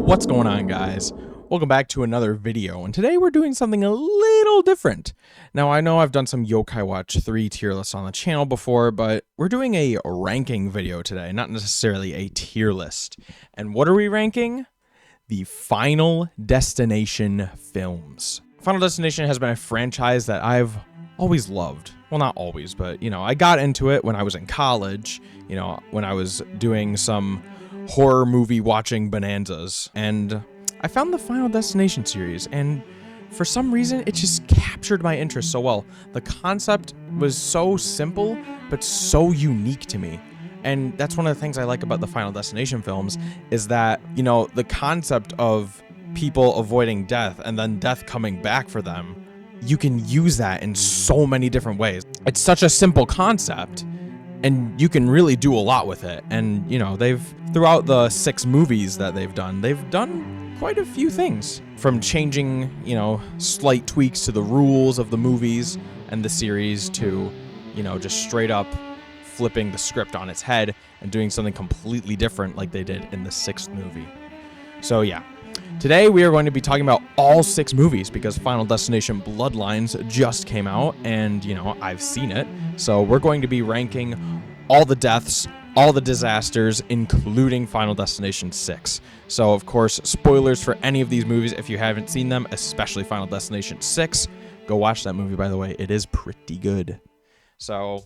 What's going on, guys? Welcome back to another video, and today we're doing something a little different. Now, I know I've done some Yokai Watch 3 tier lists on the channel before, but we're doing a ranking video today, not necessarily a tier list. And what are we ranking? The Final Destination films. Final Destination has been a franchise that I've always loved. Well, not always, but, I got into it when I was in college, when I was doing some horror movie watching bonanzas, and I found the Final Destination series, and for some reason it just captured my interest so well. The concept was so simple but so unique to me, and that's one of the things I like about the Final Destination films is that the concept of people avoiding death and then death coming back for them, you can use that in so many different ways. It's such a simple concept, and you can really do a lot with it. And, throughout the 6 movies that they've done quite a few things. From changing, slight tweaks to the rules of the movies and the series to, just straight up flipping the script on its head and doing something completely different like they did in the 6th movie. So, yeah. Today we are going to be talking about all 6 movies because Final Destination Bloodlines just came out and, I've seen it. So we're going to be ranking all the deaths, all the disasters, including Final Destination 6. So, of course, spoilers for any of these movies if you haven't seen them, especially Final Destination 6. Go watch that movie, by the way. It is pretty good. So,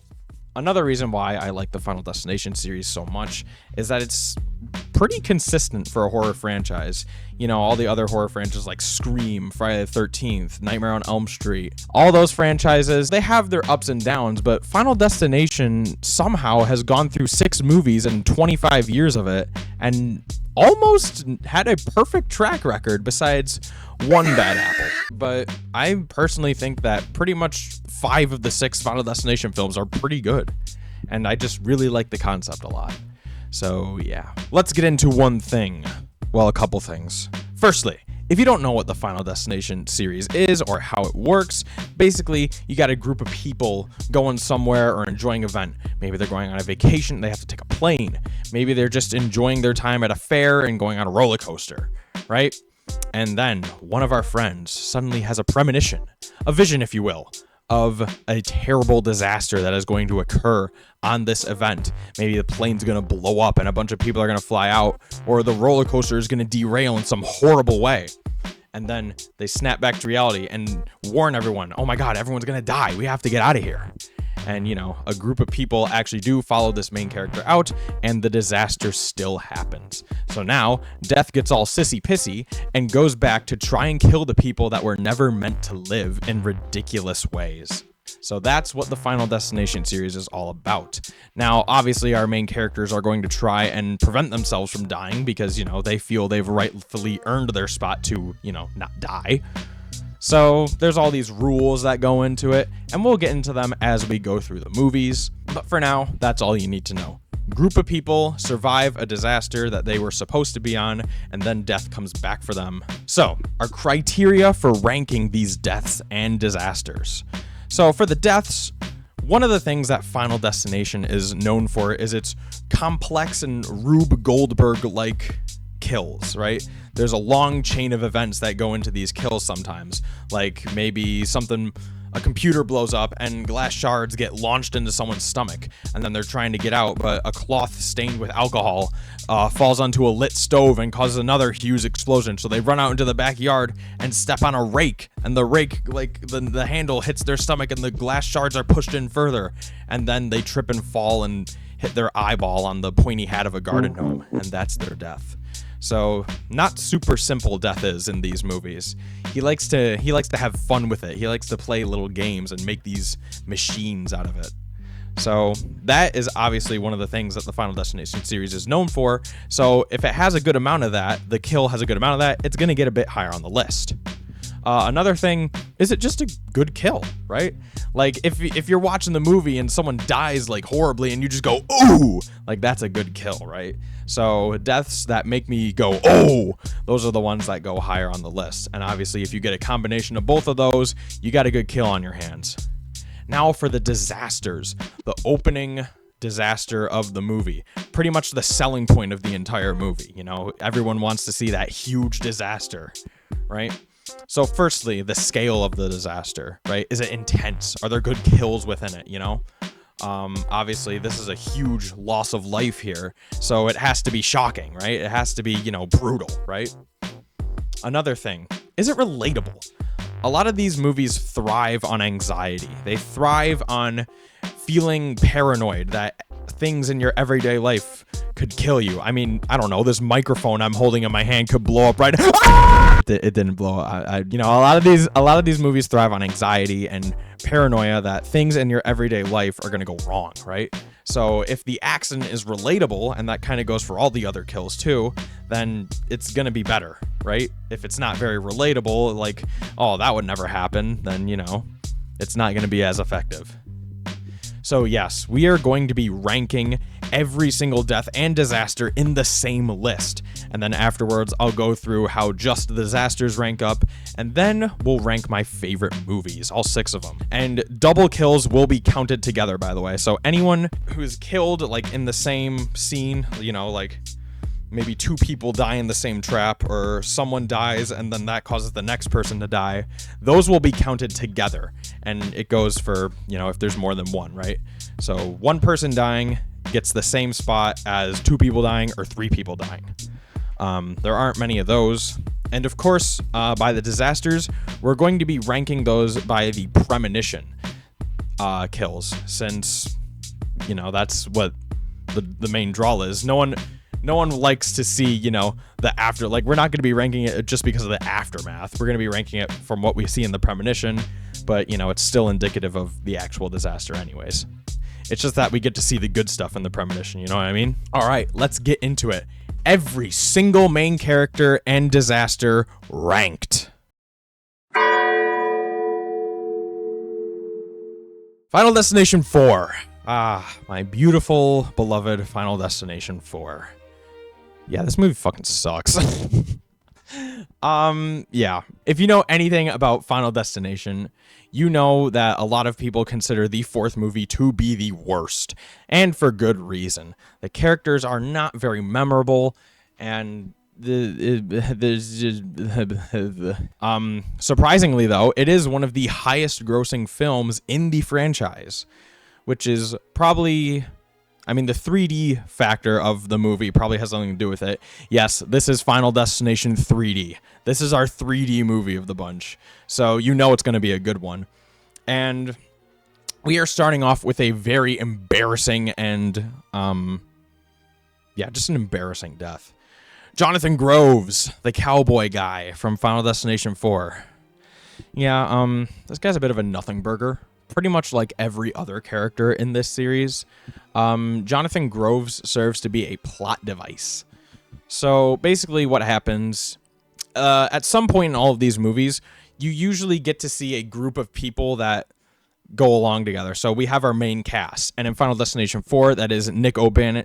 another reason why I like the Final Destination series so much is that it's pretty consistent for a horror franchise. All the other horror franchises like Scream, Friday the 13th, Nightmare on Elm Street, all those franchises, they have their ups and downs, but Final Destination somehow has gone through 6 movies and 25 years of it and almost had a perfect track record besides one bad apple. But I personally think that pretty much 5 of the 6 Final Destination films are pretty good, and I just really like the concept a lot. So yeah, let's get into one thing. Well, a couple things. Firstly, if you don't know what the Final Destination series is or how it works, basically you got a group of people going somewhere or enjoying an event. Maybe they're going on a vacation, they have to take a plane. Maybe they're just enjoying their time at a fair and going on a roller coaster, right? And then one of our friends suddenly has a premonition, a vision, if you will, of a terrible disaster that is going to occur on this event. Maybe the plane's going to blow up and a bunch of people are going to fly out, or the roller coaster is going to derail in some horrible way. And then they snap back to reality and warn everyone, oh my God, everyone's going to die. We have to get out of here. And, a group of people actually do follow this main character out, and the disaster still happens. So now, Death gets all sissy-pissy and goes back to try and kill the people that were never meant to live in ridiculous ways. So that's what the Final Destination series is all about. Now, obviously, our main characters are going to try and prevent themselves from dying because, they feel they've rightfully earned their spot to, not die. So there's all these rules that go into it, and we'll get into them as we go through the movies. But for now, that's all you need to know. Group of people survive a disaster that they were supposed to be on, and then death comes back for them. So, our criteria for ranking these deaths and disasters. So for the deaths, one of the things that Final Destination is known for is its complex and Rube Goldberg-like kills, right? There's a long chain of events that go into these kills sometimes, like maybe a computer blows up and glass shards get launched into someone's stomach, and then they're trying to get out, but a cloth stained with alcohol falls onto a lit stove and causes another huge explosion. So they run out into the backyard and step on a rake, and the rake, the handle hits their stomach and the glass shards are pushed in further, and then they trip and fall and hit their eyeball on the pointy hat of a garden gnome, and that's their death. So, not super simple Death is in these movies. He likes to have fun with it. He likes to play little games and make these machines out of it. So, that is obviously one of the things that the Final Destination series is known for. So, if it has a good amount of that, the kill has a good amount of that, it's going to get a bit higher on the list. Another thing, is it just a good kill, right? Like, if you're watching the movie and someone dies, horribly, and you just go, ooh, that's a good kill, right? So, deaths that make me go, oh, those are the ones that go higher on the list. And obviously, if you get a combination of both of those, you got a good kill on your hands. Now for the disasters, the opening disaster of the movie. Pretty much the selling point of the entire movie. You know, everyone wants to see that huge disaster, right? So firstly, the scale of the disaster, right? Is it intense? Are there good kills within it, you know? Obviously, this is a huge loss of life here, so it has to be shocking, right? It has to be, you know, brutal, right? Another thing, is it relatable? A lot of these movies thrive on anxiety. They thrive on feeling paranoid that things in your everyday life could kill you. I mean, I don't know, this microphone I'm holding in my hand could blow up right. It didn't blow up. You know, a lot of these movies thrive on anxiety and paranoia that things in your everyday life are going to go wrong, right? So if the accident is relatable, and that kind of goes for all the other kills too, then it's going to be better, right? If it's not very relatable, like, oh, that would never happen, then, you know, it's not going to be as effective. So yes, we are going to be ranking every single death and disaster in the same list. And then afterwards, I'll go through how just the disasters rank up, and then we'll rank my favorite movies, all 6 of them. And double kills will be counted together, by the way. So anyone who's killed, like, in the same scene, you know, like, maybe 2 people die in the same trap, or someone dies and then that causes the next person to die, those will be counted together. And it goes for, you know, if there's more than one, right? So 1 person dying gets the same spot as 2 people dying or 3 people dying. There aren't many of those. And of course, by the disasters, we're going to be ranking those by the premonition kills, since, you know, that's what the main draw is. No one likes to see, you know, the after, like, we're not going to be ranking it just because of the aftermath. We're going to be ranking it from what we see in the premonition, but, you know, it's still indicative of the actual disaster anyways. It's just that we get to see the good stuff in the premonition, you know what I mean? All right, let's get into it. Every single main character and disaster ranked. Final Destination 4. My beautiful, beloved Final Destination 4. Yeah, this movie fucking sucks. Yeah. If you know anything about Final Destination, you know that a lot of people consider the 4th movie to be the worst, and for good reason. The characters are not very memorable, and surprisingly though, it is one of the highest grossing films in the franchise, which is probably, I mean, the 3D factor of the movie probably has something to do with it. Yes, this is Final Destination 3D. This is our 3D movie of the bunch. So you know it's going to be a good one. And we are starting off with a very embarrassing and, just an embarrassing death. Jonathan Groves, the cowboy guy from Final Destination 4. Yeah, this guy's a bit of a nothing burger. Pretty much like every other character in this series. Jonathan Groves serves to be a plot device. So basically what happens, at some point in all of these movies, you usually get to see a group of people that go along together. So we have our main cast, and in Final Destination 4, that is Nick O'Bannon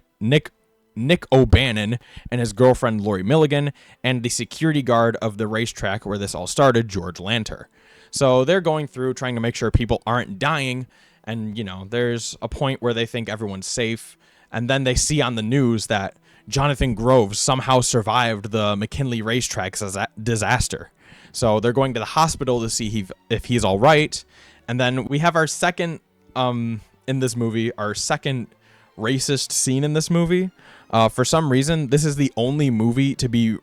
and his girlfriend Lori Milligan, and the security guard of the racetrack where this all started, George Lanter. So they're going through trying to make sure people aren't dying, and, you know, there's a point where they think everyone's safe, and then they see on the news that Jonathan Groves somehow survived the McKinley racetrack disaster. So they're going to the hospital to see if he's all right. And then we have our second, in this movie, our second racist scene in this movie. For some reason, this is the only movie to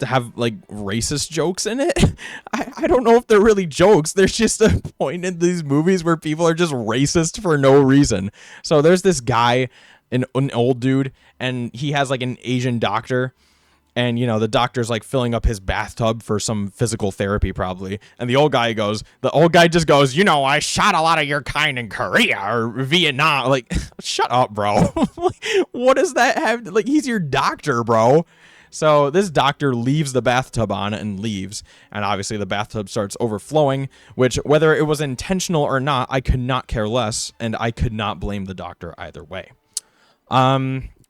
have like racist jokes in it. I don't know if they're really jokes. There's just a point in these movies where people are just racist for no reason. So there's this guy, an old dude, and he has like an Asian doctor. And, you know, the doctor's like filling up his bathtub for some physical therapy probably. And the old guy just goes, you know, I shot a lot of your kind in Korea or Vietnam. Like, shut up, bro. Like, what does that have? Like, he's your doctor, bro. So this doctor leaves the bathtub on and leaves. And obviously the bathtub starts overflowing, which whether it was intentional or not, I could not care less. And I could not blame the doctor either way.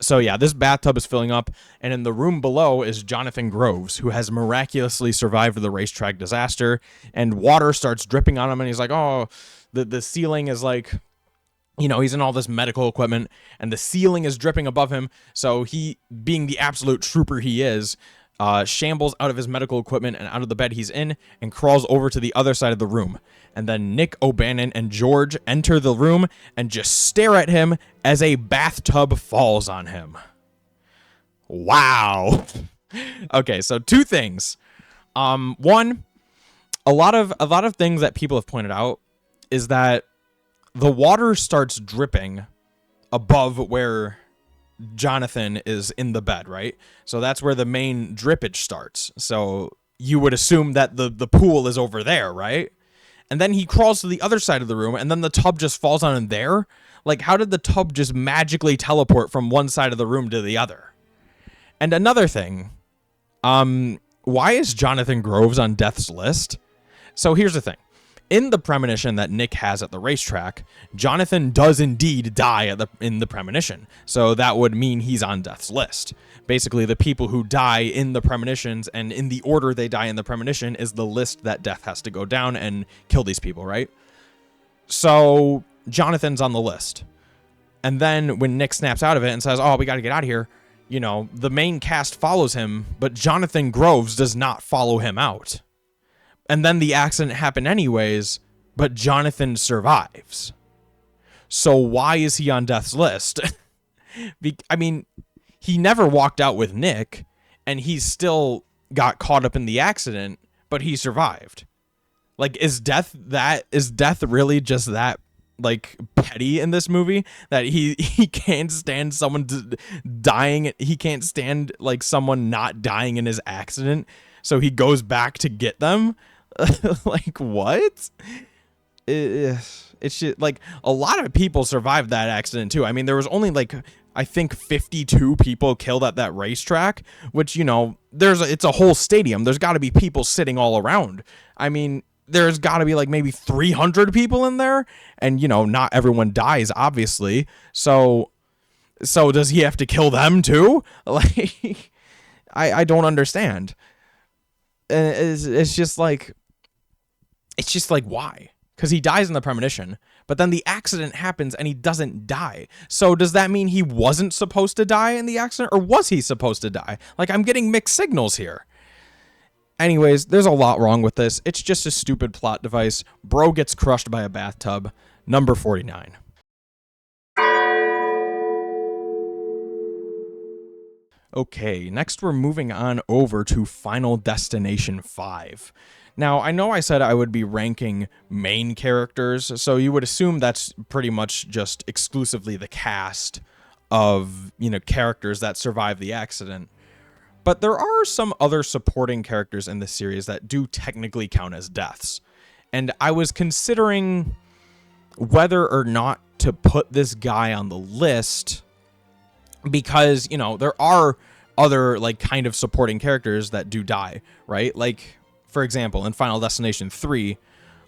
So yeah, this bathtub is filling up, and in the room below is Jonathan Groves, who has miraculously survived the racetrack disaster, and water starts dripping on him, and he's like, oh, the ceiling is like he's in all this medical equipment and the ceiling is dripping above him. So he, being the absolute trooper he is, shambles out of his medical equipment and out of the bed he's in and crawls over to the other side of the room. And then Nick O'Bannon and George enter the room and just stare at him as a bathtub falls on him. Wow. Okay, so two things. One, a lot of things that people have pointed out is that the water starts dripping above where Jonathan is in the bed, right? So that's where the main drippage starts. So you would assume that the pool is over there, right? And then he crawls to the other side of the room, and then the tub just falls on him there. Like, how did the tub just magically teleport from one side of the room to the other? And another thing, why is Jonathan Groves on death's list? So here's the thing. In the premonition that Nick has at the racetrack, Jonathan does indeed die in the premonition. So that would mean he's on death's list. Basically, the people who die in the premonitions and in the order they die in the premonition is the list that death has to go down and kill these people, right? So Jonathan's on the list. And then when Nick snaps out of it and says, oh, we got to get out of here, the main cast follows him, but Jonathan Groves does not follow him out. And then the accident happened anyways, but Jonathan survives. So why is he on death's list? I mean, he never walked out with Nick, and he still got caught up in the accident, but he survived. Like, is death really just that, like, petty in this movie that he can't stand someone dying? He can't stand, like, someone not dying in his accident, so he goes back to get them? Like, what? It's just, like, a lot of people survived that accident too. I mean, there was only, like, I think 52 people killed at that racetrack, which, it's a whole stadium. There's got to be people sitting all around. I mean, there's got to be, like, maybe 300 people in there, and, not everyone dies, obviously. So does he have to kill them too? Like, I don't understand. And it's just like, why? Because he dies in the premonition, but then the accident happens and he doesn't die. So does that mean he wasn't supposed to die in the accident, or was he supposed to die? Like, I'm getting mixed signals here. Anyways, there's a lot wrong with this. It's just a stupid plot device. Bro gets crushed by a bathtub. Number 49. Okay, next we're moving on over to Final Destination 5. Now, I know I said I would be ranking main characters, so you would assume that's pretty much just exclusively the cast of, characters that survive the accident. But there are some other supporting characters in this series that do technically count as deaths. And I was considering whether or not to put this guy on the list because, there are other, like, kind of supporting characters that do die, right? Like, for example, in Final Destination 3,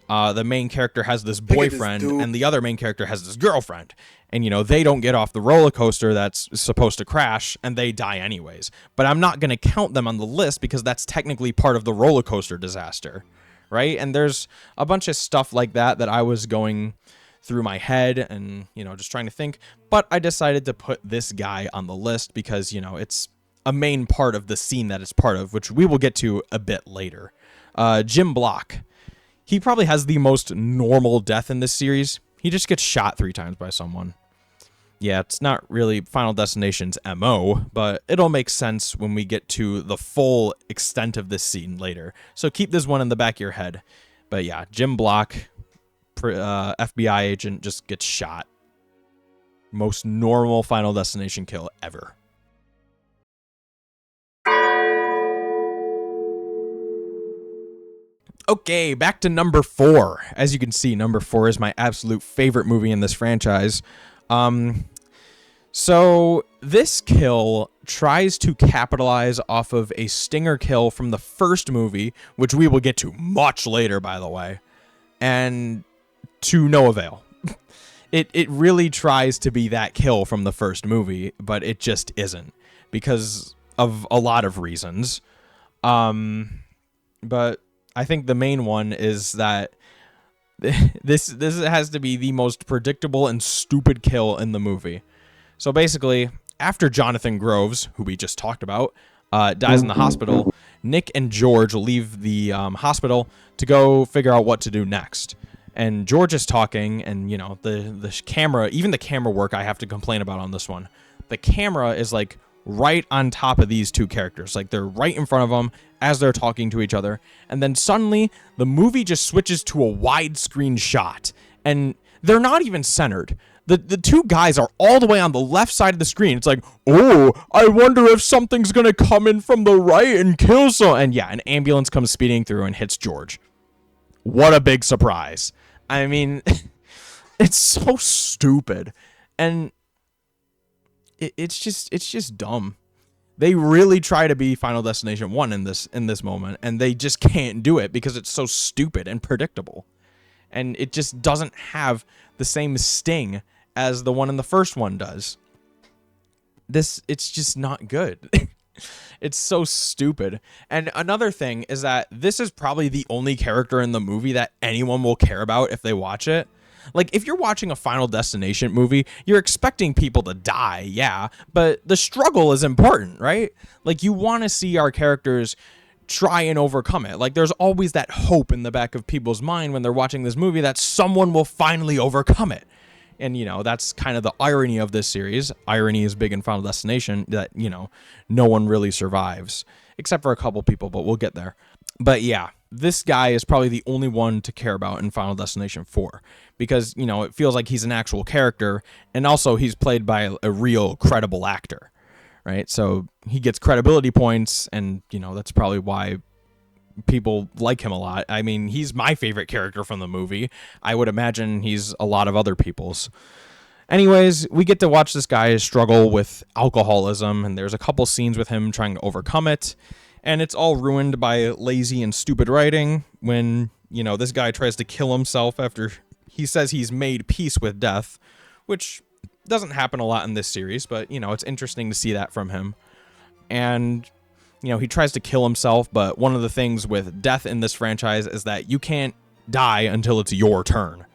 the main character has this boyfriend and the other main character has this girlfriend. And, they don't get off the roller coaster that's supposed to crash and they die anyways. But I'm not going to count them on the list because that's technically part of the roller coaster disaster, right? And there's a bunch of stuff like that I was going through my head and, just trying to think. But I decided to put this guy on the list because, it's a main part of the scene that it's part of, which we will get to a bit later. Jim Block. He probably has the most normal death in this series. He just gets shot 3 times by someone. Yeah, it's not really Final Destination's MO, but it'll make sense when we get to the full extent of this scene later. So keep this one in the back of your head. But yeah, Jim Block, FBI agent, just gets shot. Most normal Final Destination kill ever. Okay, back to number 4. As you can see, number 4 is my absolute favorite movie in this franchise. So this kill tries to capitalize off of a stinger kill from the first movie, which we will get to much later, by the way, and to no avail. It really tries to be that kill from the first movie, but it just isn't because of a lot of reasons. But I think the main one is that This has to be the most predictable and stupid kill in the movie. So basically, after Jonathan Groves, who we just talked about, dies in the hospital, Nick and George leave the hospital to go figure out what to do next. And George is talking, and, you know, the camera, even the camera work I have to complain about on this one. The camera is, like, right on top of these two characters. Like, they're right in front of them as they're talking to each other. And then suddenly, the movie just switches to a widescreen shot. And they're not even centered. The two guys are all the way on the left side of the screen. It's like, oh, I wonder if something's going to come in from the right and kill someone. And yeah, an ambulance comes speeding through and hits George. What a big surprise. I mean, it's so stupid. And it's just dumb. They really try to be Final Destination 1 in this moment, and they just can't do it because it's so stupid and predictable. And it just doesn't have the same sting as the one in the first one does. It's just not good. It's so stupid. And another thing is that this is probably the only character in the movie that anyone will care about if they watch it. Like, if you're watching a Final Destination movie, you're expecting people to die, yeah, but the struggle is important, right? Like, you want to see our characters try and overcome it. Like, there's always that hope in the back of people's mind when they're watching this movie that someone will finally overcome it. And, you know, that's kind of the irony of this series. Irony is big in Final Destination, that, you know, no one really survives, except for a couple people, but we'll get there. But yeah, this guy is probably the only one to care about in Final Destination 4 because, you know, it feels like he's an actual character, and also he's played by a real credible actor, right? So he gets credibility points, and, you know, that's probably why people like him a lot. I mean, he's my favorite character from the movie. I would imagine he's a lot of other people's. Anyways, we get to watch this guy struggle with alcoholism, and there's a couple scenes with him trying to overcome it, and it's all ruined by lazy and stupid writing when, you know, this guy tries to kill himself after he says he's made peace with death, which doesn't happen a lot in this series, but, you know, it's interesting to see that from him. And, you know, he tries to kill himself, but one of the things with death in this franchise is that you can't die until it's your turn.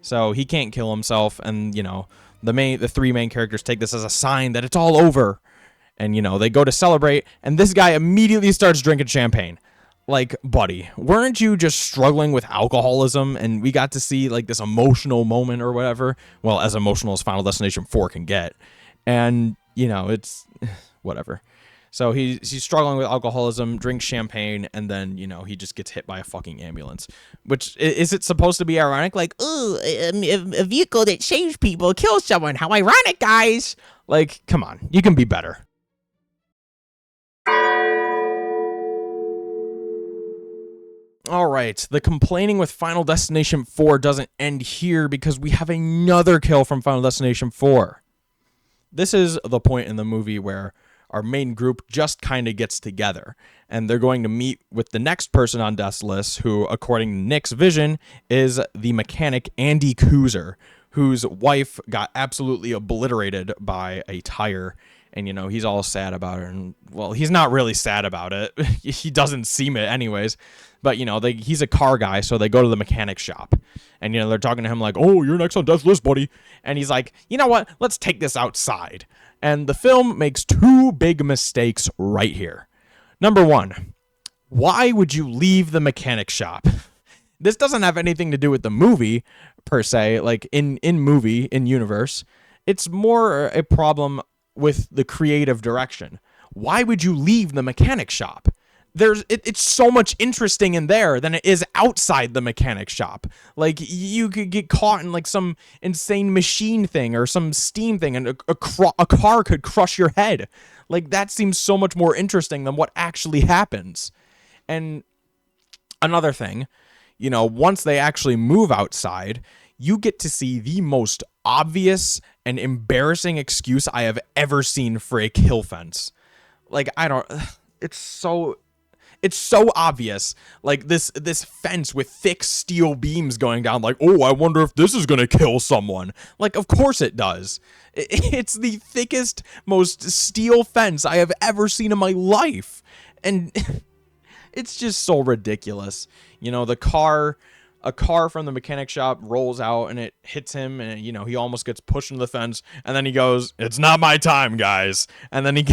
So he can't kill himself, and, you know, the three main characters take this as a sign that it's all over. And, you know, they go to celebrate, and this guy immediately starts drinking champagne. Like, buddy, weren't you just struggling with alcoholism, and we got to see, like, this emotional moment or whatever? Well, as emotional as Final Destination 4 can get. And, you know, it's whatever. So he's struggling with alcoholism, drinks champagne, and then, you know, he just gets hit by a fucking ambulance. Which, is it supposed to be ironic? Like, ooh, a vehicle that saves people kills someone. How ironic, guys! Like, come on, you can be better. Alright, the complaining with Final Destination 4 doesn't end here because we have another kill from Final Destination 4. This is the point in the movie where our main group just kind of gets together, and they're going to meet with the next person on Death's list, who, according to Nick's vision, is the mechanic Andy Kuzer, whose wife got absolutely obliterated by a tire. And, you know, he's all sad about it. And, well, he's not really sad about it. He doesn't seem it anyways. But, you know, he's a car guy, so they go to the mechanic shop. And, you know, they're talking to him like, oh, you're next on Death's list, buddy. And he's like, you know what? Let's take this outside. And the film makes two big mistakes right here. Number one, why would you leave the mechanic shop? This doesn't have anything to do with the movie, per se, like in universe. It's more a problem with the creative direction. Why would you leave the mechanic shop? It's so much interesting in there than it is outside the mechanic shop. Like, you could get caught in like some insane machine thing or some steam thing, and a car could crush your head. Like, that seems so much more interesting than what actually happens. And another thing, you know, once they actually move outside, you get to see the most obvious and embarrassing excuse I have ever seen for a kill fence. Like, it's so obvious. Like, this fence with thick steel beams going down, like, oh, I wonder if this is gonna kill someone. Like, of course it does. It's the thickest, most steel fence I have ever seen in my life. And it's just so ridiculous. You know, the car a car from the mechanic shop rolls out and it hits him, and you know, he almost gets pushed into the fence, and then he goes, "It's not my time, guys." And then he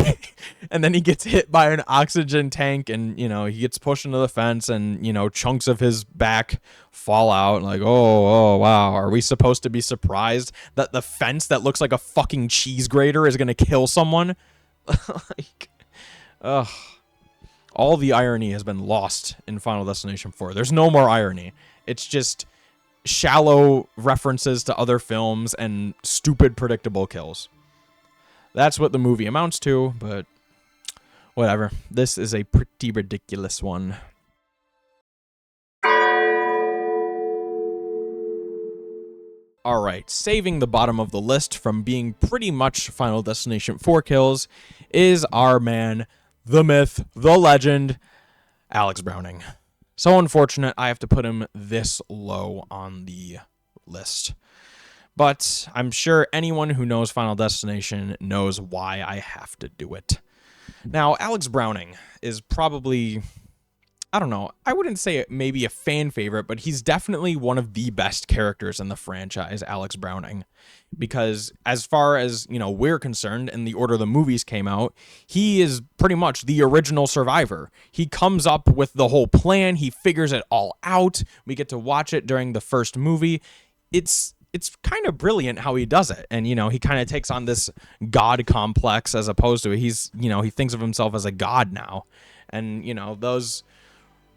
gets hit by an oxygen tank, and you know, he gets pushed into the fence, and you know, chunks of his back fall out. Like, oh wow, are we supposed to be surprised that the fence that looks like a fucking cheese grater is gonna kill someone? Like, ugh. All the irony has been lost in Final Destination 4. There's no more irony. It's just shallow references to other films and stupid, predictable kills. That's what the movie amounts to, but whatever. This is a pretty ridiculous one. Alright, saving the bottom of the list from being pretty much Final Destination 4 kills is our man, the myth, the legend, Alex Browning. So unfortunate I have to put him this low on the list. But I'm sure anyone who knows Final Destination knows why I have to do it. Now, Alex Browning is probably, I don't know, I wouldn't say maybe a fan favorite, but he's definitely one of the best characters in the franchise, Alex Browning. Because as far as, you know, we're concerned, in the order the movies came out, he is pretty much the original survivor. He comes up with the whole plan, he figures it all out. We get to watch it during the first movie. It's kind of brilliant how he does it. And, you know, he kind of takes on this god complex as opposed to he's, you know, he thinks of himself as a god now. And, you know, those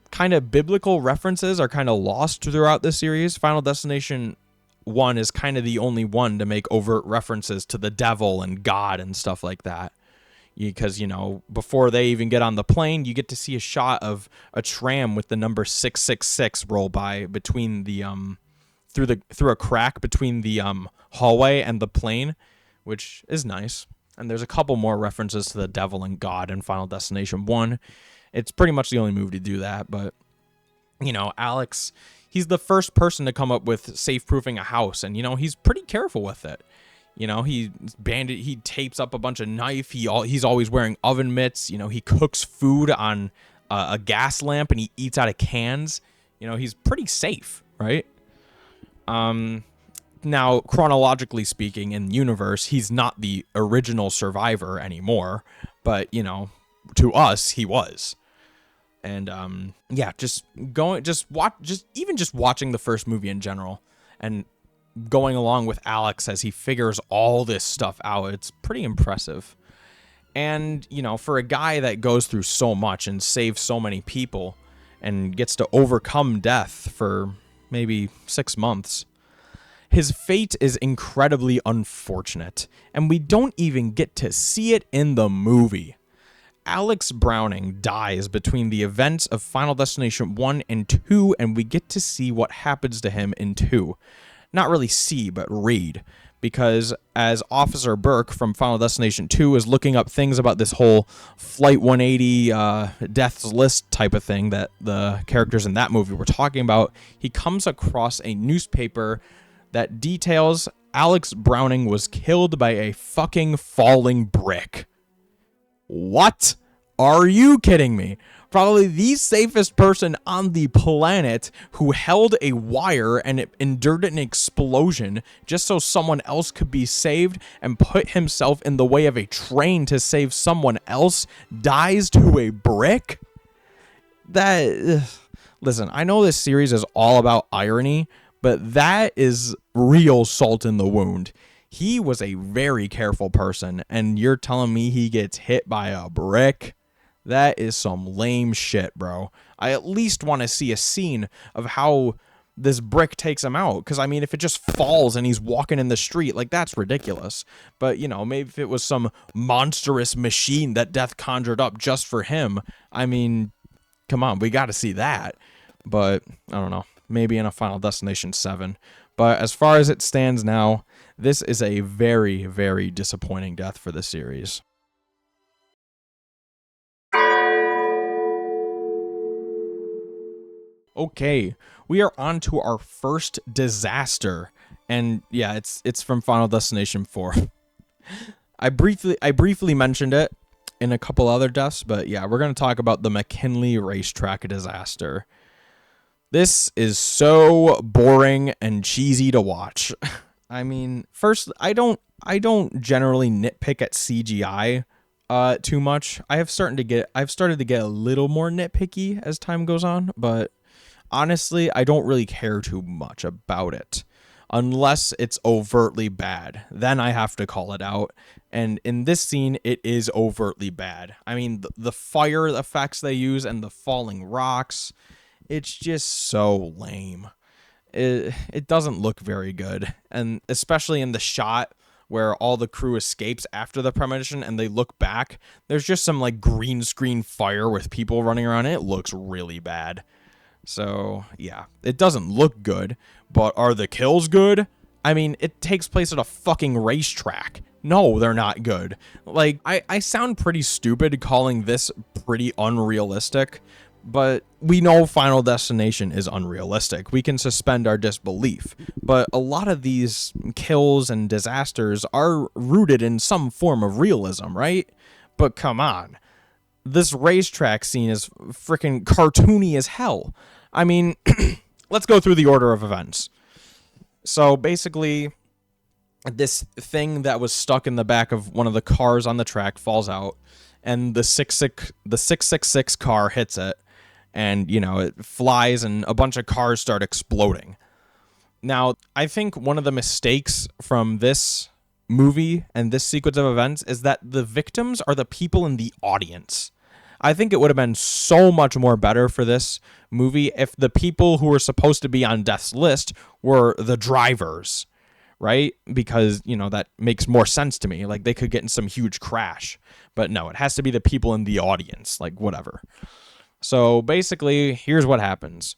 kind of biblical references are kind of lost throughout the series. Final Destination 1 is kind of the only one to make overt references to the devil and God and stuff like that. Because, you know, before they even get on the plane, you get to see a shot of a tram with the number 666 roll by between the through a crack between the hallway and the plane, which is nice. And there's a couple more references to the devil and God in Final Destination 1. It's pretty much the only movie to do that, but, you know, Alex, he's the first person to come up with safe-proofing a house, and, you know, he's pretty careful with it. You know, he tapes up a bunch of knife, he's always wearing oven mitts, you know, he cooks food on a gas lamp, and he eats out of cans. You know, he's pretty safe, right? Now, chronologically speaking, in the universe, he's not the original survivor anymore, but, you know, to us, he was. And yeah, just watching the first movie in general and going along with Alex as he figures all this stuff out, it's pretty impressive. And, you know, for a guy that goes through so much and saves so many people and gets to overcome death for maybe 6 months, his fate is incredibly unfortunate, and we don't even get to see it in the movie. Alex Browning dies between the events of Final Destination 1 and 2, and we get to see what happens to him in 2. Not really see, but read. Because as Officer Burke from Final Destination 2 is looking up things about this whole Flight 180 death's list type of thing that the characters in that movie were talking about, he comes across a newspaper that details Alex Browning was killed by a fucking falling brick. What? Are you kidding me? Probably the safest person on the planet who held a wire and it endured an explosion just so someone else could be saved and put himself in the way of a train to save someone else dies to a brick? Listen, I know this series is all about irony, but that is real salt in the wound. He was a very careful person, and you're telling me he gets hit by a brick? That is some lame shit, bro. I at least want to see a scene of how this brick takes him out. Because, I mean, if it just falls and he's walking in the street, like, that's ridiculous. But, you know, maybe if it was some monstrous machine that Death conjured up just for him, I mean, come on, we got to see that. But, I don't know, maybe in a Final Destination 7. But as far as it stands now, this is a very, very disappointing death for the series. Okay, we are on to our first disaster. And yeah, it's from Final Destination 4. I briefly mentioned it in a couple other deaths, but yeah, we're going to talk about the McKinley racetrack disaster. This is so boring and cheesy to watch. I mean, first, I don't generally nitpick at CGI too much. I've started to get a little more nitpicky as time goes on, but honestly, I don't really care too much about it. Unless it's overtly bad, then I have to call it out. And in this scene, it is overtly bad. I mean, the fire effects they use and the falling rocks, it's just so lame. It doesn't look very good. And especially in the shot where all the crew escapes after the premonition and they look back, there's just some like green screen fire with people running around. It looks really bad. So, yeah, it doesn't look good, but are the kills good? I mean, it takes place at a fucking racetrack. No, they're not good. Like, I sound pretty stupid calling this pretty unrealistic, but we know Final Destination is unrealistic. We can suspend our disbelief, but a lot of these kills and disasters are rooted in some form of realism, right? But come on. This racetrack scene is freaking cartoony as hell. I mean, let's go through the order of events. So basically, this thing that was stuck in the back of one of the cars on the track falls out, and the 666 car hits it, and, you know, it flies, and a bunch of cars start exploding. Now, I think one of the mistakes from this movie and this sequence of events is that the victims are the people in the audience. I think it would have been so much more better for this movie if the people who were supposed to be on death's list were the drivers, right? Because, you know, that makes more sense to me. Like, they could get in some huge crash. But no, it has to be the people in the audience, like, whatever. So basically, here's what happens.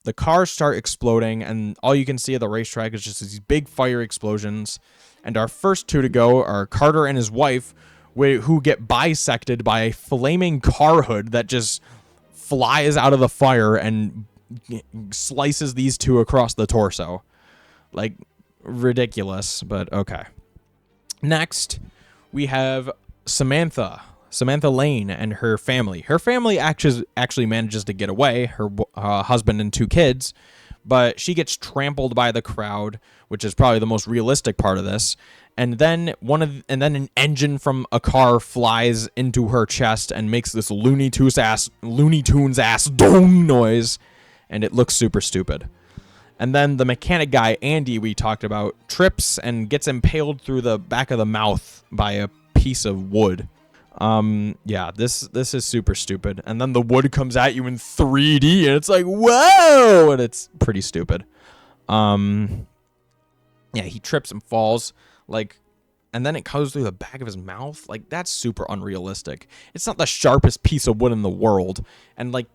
The cars start exploding, and all you can see of the racetrack is just these big fire explosions. And our first two to go are Carter and his wife, who get bisected by a flaming car hood that just flies out of the fire and slices these two across the torso. Like, ridiculous, but okay. Next, we have Samantha Lane and her family. Her family actually manages to get away, her husband and two kids, but she gets trampled by the crowd, which is probably the most realistic part of this. And then an engine from a car flies into her chest and makes this Looney Tunes ass dong noise, and it looks super stupid. And then the mechanic guy, Andy, we talked about, trips and gets impaled through the back of the mouth by a piece of wood. Yeah, this is super stupid. And then the wood comes at you in 3D, and it's like, whoa, and it's pretty stupid. Yeah, he trips and falls, like, and then it goes through the back of his mouth. Like, that's super unrealistic. It's not the sharpest piece of wood in the world, and like,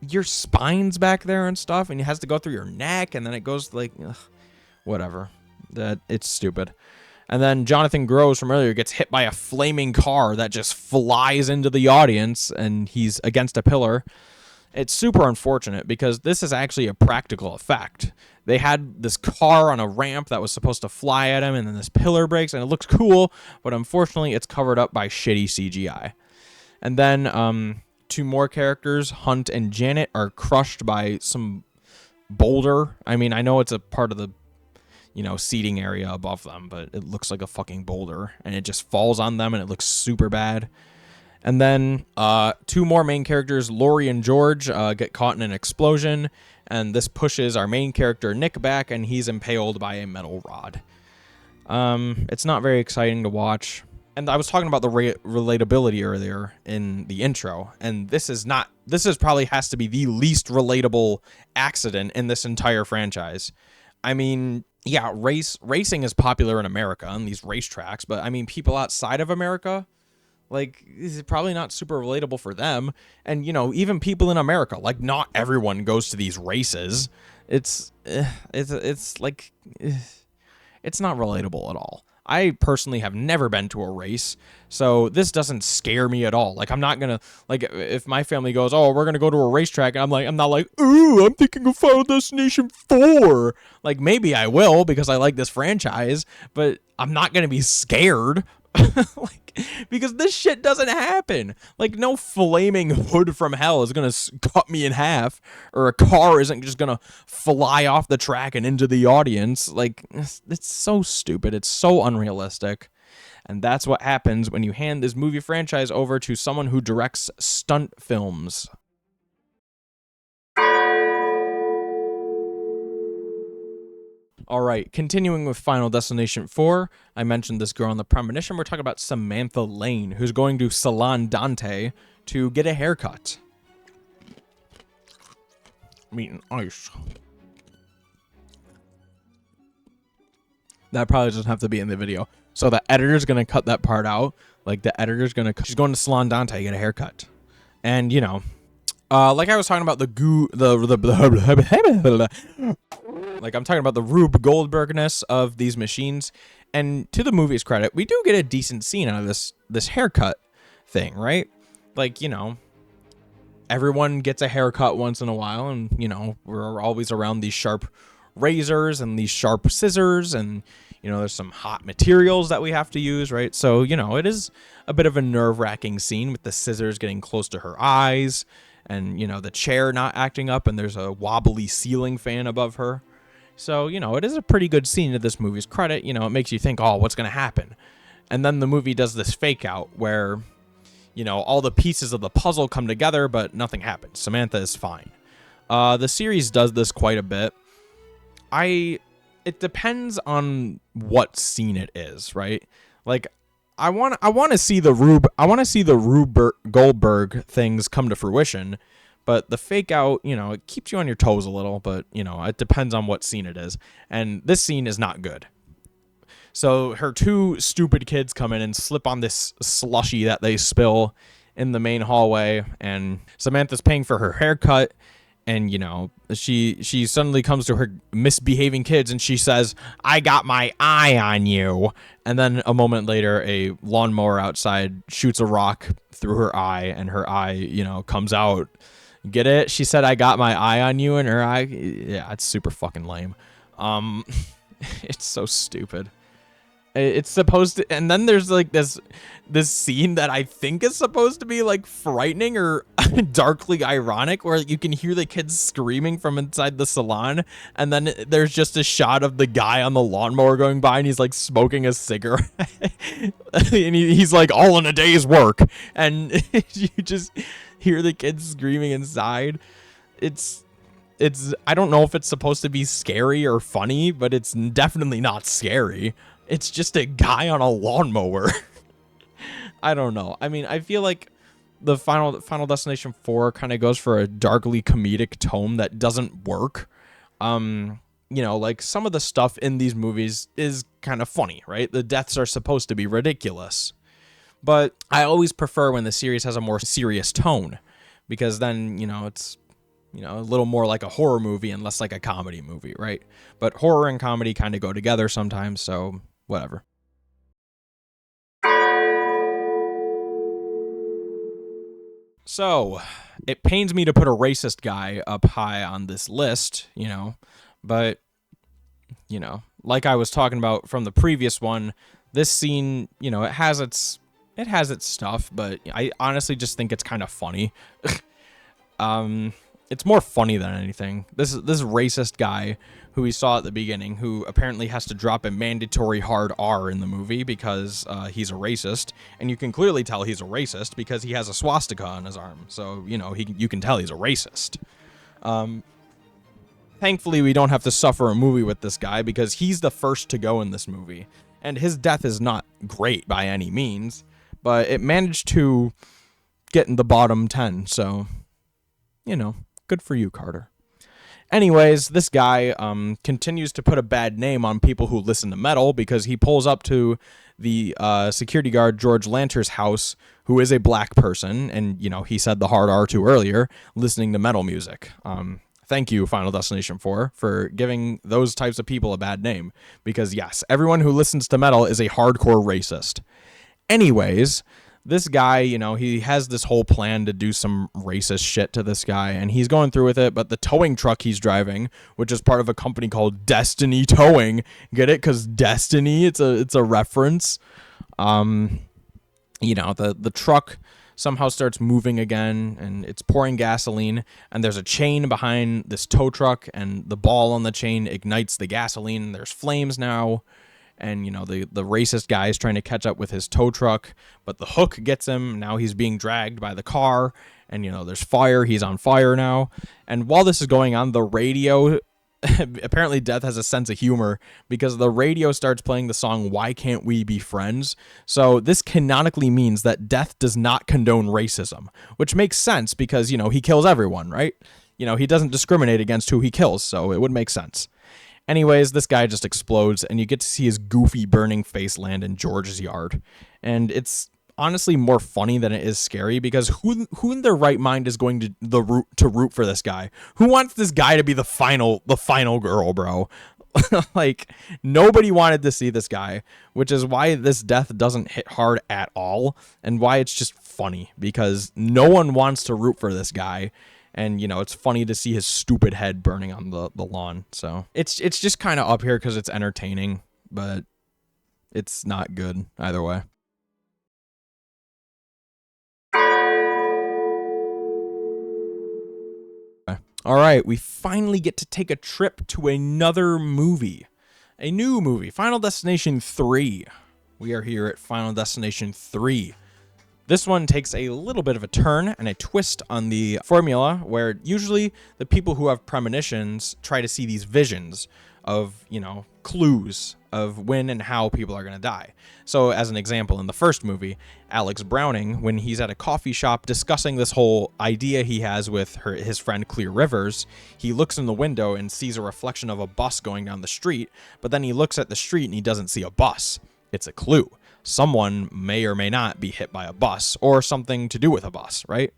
your spine's back there and stuff, and it has to go through your neck, and then it goes like, ugh, whatever. It's stupid. And then Jonathan Groves from earlier gets hit by a flaming car that just flies into the audience, and he's against a pillar. It's super unfortunate because this is actually a practical effect. They had this car on a ramp that was supposed to fly at him, and then this pillar breaks, and it looks cool, but unfortunately it's covered up by shitty CGI. And then two more characters, Hunt and Janet, are crushed by some boulder. I mean, I know it's a part of the, you know, seating area above them, but it looks like a fucking boulder, and it just falls on them, and it looks super bad. And then two more main characters, Lori and George, get caught in an explosion, and this pushes our main character Nick back, and he's impaled by a metal rod. It's not very exciting to watch. And I was talking about the relatability earlier in the intro, and this probably has to be the least relatable accident in this entire franchise. I mean, yeah, racing is popular in America on these racetracks, but I mean, people outside of America, like, this is probably not super relatable for them. And, you know, even people in America, like, not everyone goes to these races. It's like, it's not relatable at all. I personally have never been to a race, so this doesn't scare me at all. Like, I'm not gonna, like, if my family goes, oh, we're gonna go to a racetrack, and I'm not like, ooh, I'm thinking of Final Destination 4. Like, maybe I will because I like this franchise, but I'm not gonna be scared. Like, because this shit doesn't happen. Like, no flaming hood from hell is gonna cut me in half, or a car isn't just gonna fly off the track and into the audience. Like, it's so stupid. It's so unrealistic. And that's what happens when you hand this movie franchise over to someone who directs stunt films. All right, continuing with Final Destination 4, I mentioned this girl in the premonition. We're talking about Samantha Lane, who's going to Salon Dante to get a haircut. I'm eating ice. That probably doesn't have to be in the video. So the editor's going to cut that part out. Like, the editor's going to... She's going to Salon Dante to get a haircut. And, you know... like I was talking about like I'm talking about the Rube Goldberg-ness of these machines, and to the movie's credit, we do get a decent scene out of this haircut thing, right? Like, you know, everyone gets a haircut once in a while, and, you know, we're always around these sharp razors and these sharp scissors, and, you know, there's some hot materials that we have to use, right? So, you know, it is a bit of a nerve-wracking scene with the scissors getting close to her eyes, and, you know, the chair not acting up, and there's a wobbly ceiling fan above her. So, you know, it is a pretty good scene to this movie's credit. You know, it makes you think, oh, what's going to happen? And then the movie does this fake out where, you know, all the pieces of the puzzle come together, but nothing happens. Samantha is fine. The series does this quite a bit. It depends on what scene it is, right? Like, I want to see the Rube Goldberg things come to fruition, but the fake out, you know, it keeps you on your toes a little, but, you know, it depends on what scene it is. And this scene is not good. So her two stupid kids come in and slip on this slushy that they spill in the main hallway, and Samantha's paying for her haircut. And, you know, she suddenly comes to her misbehaving kids and she says, "I got my eye on you." And then a moment later, a lawnmower outside shoots a rock through her eye, and her eye, you know, comes out. Get it? She said, "I got my eye on you," and her eye. Yeah, it's super fucking lame. It's so stupid. It's supposed to, and then there's like this scene that I think is supposed to be like frightening or darkly ironic, where you can hear the kids screaming from inside the salon, and then there's just a shot of the guy on the lawnmower going by, and he's like smoking a cigarette, and he's like, "All in a day's work," and you just hear the kids screaming inside. It's I don't know if it's supposed to be scary or funny, but it's definitely not scary. It's just a guy on a lawnmower. I don't know. I mean, I feel like the Final Destination 4 kind of goes for a darkly comedic tone that doesn't work. You know, like some of the stuff in these movies is kind of funny, right? The deaths are supposed to be ridiculous. But I always prefer when the series has a more serious tone, because then, you know, it's, you know, a little more like a horror movie and less like a comedy movie, right? But horror and comedy kind of go together sometimes, so whatever. So, it pains me to put a racist guy up high on this list, you know, but, you know, like I was talking about from the previous one, this scene, you know, it has its stuff, but I honestly just think it's kind of funny. It's more funny than anything. This racist guy who we saw at the beginning, who apparently has to drop a mandatory hard R in the movie because he's a racist, and you can clearly tell he's a racist because he has a swastika on his arm. So, you know, you can tell he's a racist. Thankfully, we don't have to suffer a movie with this guy because he's the first to go in this movie, and his death is not great by any means, but it managed to get in the bottom 10. So, you know, good for you, Carter. Anyways, this guy continues to put a bad name on people who listen to metal because he pulls up to the security guard George Lanter's house, who is a black person, and, you know, he said the hard R too earlier, listening to metal music. Thank you, Final Destination 4, for giving those types of people a bad name, because yes, everyone who listens to metal is a hardcore racist. Anyways, this guy, you know, he has this whole plan to do some racist shit to this guy, and he's going through with it, but the towing truck he's driving, which is part of a company called Destiny Towing, get it? Because Destiny, it's a reference. You know, the truck somehow starts moving again, and it's pouring gasoline, and there's a chain behind this tow truck, and the ball on the chain ignites the gasoline, and there's flames now. And, you know, the racist guy is trying to catch up with his tow truck, but the hook gets him. Now he's being dragged by the car, and, you know, there's fire. He's on fire now. And while this is going on, the radio, apparently Death has a sense of humor, because the radio starts playing the song Why Can't We Be Friends? So this canonically means that Death does not condone racism, which makes sense because, you know, he kills everyone, right? You know, he doesn't discriminate against who he kills, so it would make sense. Anyways, this guy just explodes, and you get to see his goofy burning face land in George's yard. And it's honestly more funny than it is scary, because who in their right mind is going to root for this guy? Who wants this guy to be the final girl, bro? Like, nobody wanted to see this guy, which is why this death doesn't hit hard at all, and why it's just funny, because no one wants to root for this guy. And, you know, it's funny to see his stupid head burning on the lawn. So it's just kind of up here because it's entertaining, but it's not good either way. All right, we finally get to take a trip to another movie. A new movie, Final Destination 3. We are here at Final Destination 3. This one takes a little bit of a turn and a twist on the formula, where usually the people who have premonitions try to see these visions of, you know, clues of when and how people are going to die. So as an example, in the first movie, Alex Browning, when he's at a coffee shop discussing this whole idea he has with his friend Clear Rivers, he looks in the window and sees a reflection of a bus going down the street, but then he looks at the street and he doesn't see a bus. It's a clue. Someone may or may not be hit by a bus, or something to do with a bus, right?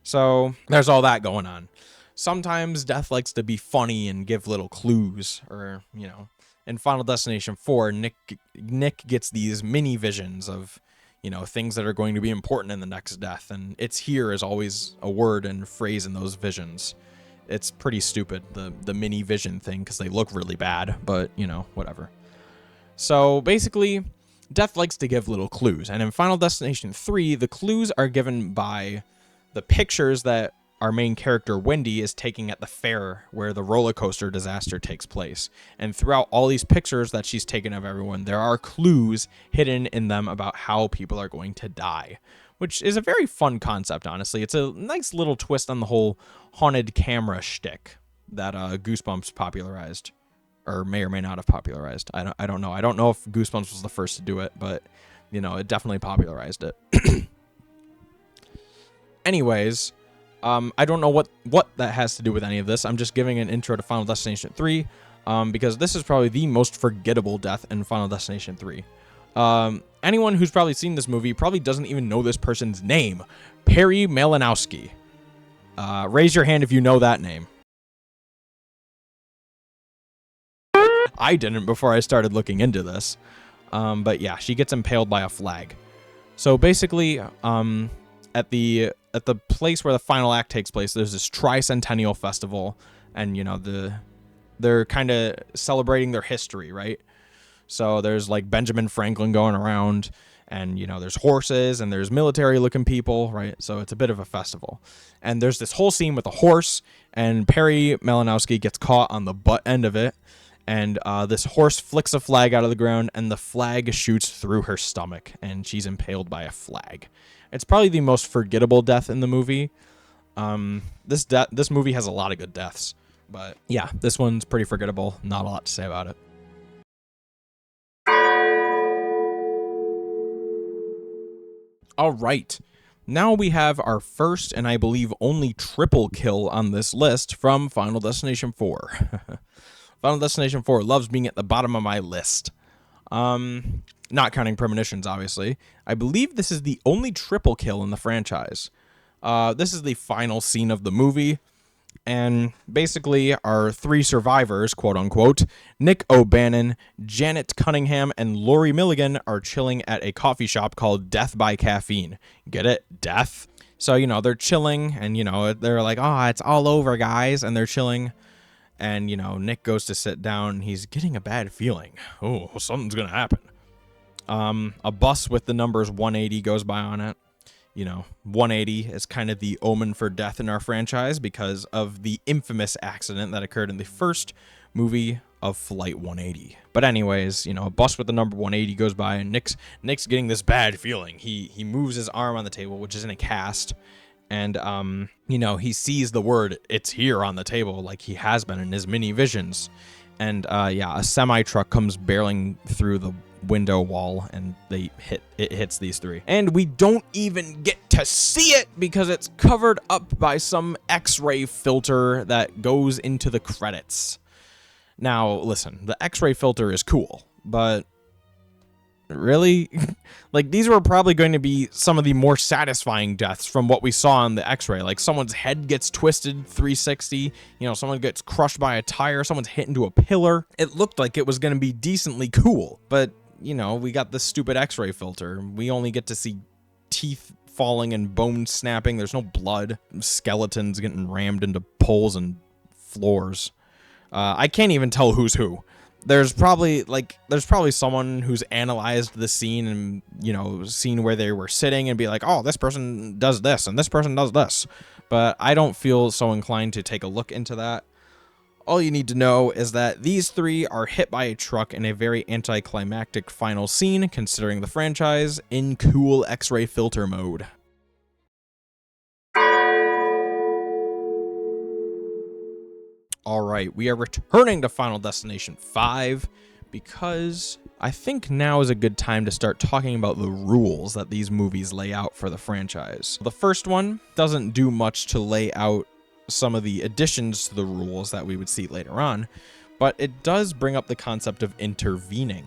So there's all that going on. Sometimes Death likes to be funny and give little clues, or, you know, in Final Destination 4, Nick gets these mini visions of, you know, things that are going to be important in the next death, and "it's here" is always a word and phrase in those visions. It's pretty stupid, the mini vision thing, because they look really bad, but, you know, whatever. So basically, Death likes to give little clues, and in Final Destination 3, the clues are given by the pictures that our main character Wendy is taking at the fair where the roller coaster disaster takes place. And throughout all these pictures that she's taken of everyone, there are clues hidden in them about how people are going to die, which is a very fun concept, honestly. It's a nice little twist on the whole haunted camera shtick that Goosebumps popularized. Or may or may not have popularized. I don't know. I don't know if Goosebumps was the first to do it, but, you know, it definitely popularized it. Anyways, I don't know what that has to do with any of this. I'm just giving an intro to Final Destination 3, because this is probably the most forgettable death in Final Destination 3. Anyone who's probably seen this movie probably doesn't even know this person's name. Perry Malinowski. Raise your hand if you know that name. I didn't before I started looking into this. But yeah, she gets impaled by a flag. So basically, at the place where the final act takes place, there's this tricentennial festival, and, you know, they're kind of celebrating their history, right? So there's like Benjamin Franklin going around, and, you know, there's horses and there's military looking people, right? So it's a bit of a festival. And there's this whole scene with a horse, and Perry Malinowski gets caught on the butt end of it. And this horse flicks a flag out of the ground, and the flag shoots through her stomach, and she's impaled by a flag. It's probably the most forgettable death in the movie. This movie has a lot of good deaths, but yeah, this one's pretty forgettable. Not a lot to say about it. All right. Now we have our first, and I believe only, triple kill on this list from Final Destination 4. Final Destination 4 loves being at the bottom of my list. Not counting premonitions, obviously. I believe this is the only triple kill in the franchise. This is the final scene of the movie. And basically, our three survivors, quote unquote, Nick O'Bannon, Janet Cunningham, and Lori Milligan, are chilling at a coffee shop called Death by Caffeine. Get it? Death? So, you know, they're chilling, and, you know, they're like, "Oh, it's all over, guys," and they're chilling. And, you know, Nick goes to sit down. He's getting a bad feeling. Oh, something's going to happen. A bus with the numbers 180 goes by on it. You know, 180 is kind of the omen for death in our franchise because of the infamous accident that occurred in the first movie of Flight 180. But anyways, you know, a bus with the number 180 goes by, and Nick's getting this bad feeling. He moves his arm on the table, which is in a cast, and you know, he sees the word "it's here" on the table, like he has been in his mini visions. And yeah, a semi truck comes barreling through the window wall, and it hits these three, and we don't even get to see it because it's covered up by some X-ray filter that goes into the credits. Now listen, the X-ray filter is cool, but really, like, these were probably going to be some of the more satisfying deaths from what we saw on the X-ray. Like, someone's head gets twisted 360, you know, someone gets crushed by a tire, someone's hit into a pillar. It looked like it was going to be decently cool, but you know, we got this stupid X-ray filter. We only get to see teeth falling and bones snapping. There's no blood. Skeletons getting rammed into poles and floors. I can't even tell who's who. There's probably someone who's analyzed the scene and, you know, seen where they were sitting and be like, oh, this person does this and this person does this. But I don't feel so inclined to take a look into that. All you need to know is that these three are hit by a truck in a very anticlimactic final scene, considering the franchise, in cool X-ray filter mode. Alright, we are returning to Final Destination 5 because I think now is a good time to start talking about the rules that these movies lay out for the franchise. The first one doesn't do much to lay out some of the additions to the rules that we would see later on, but it does bring up the concept of intervening.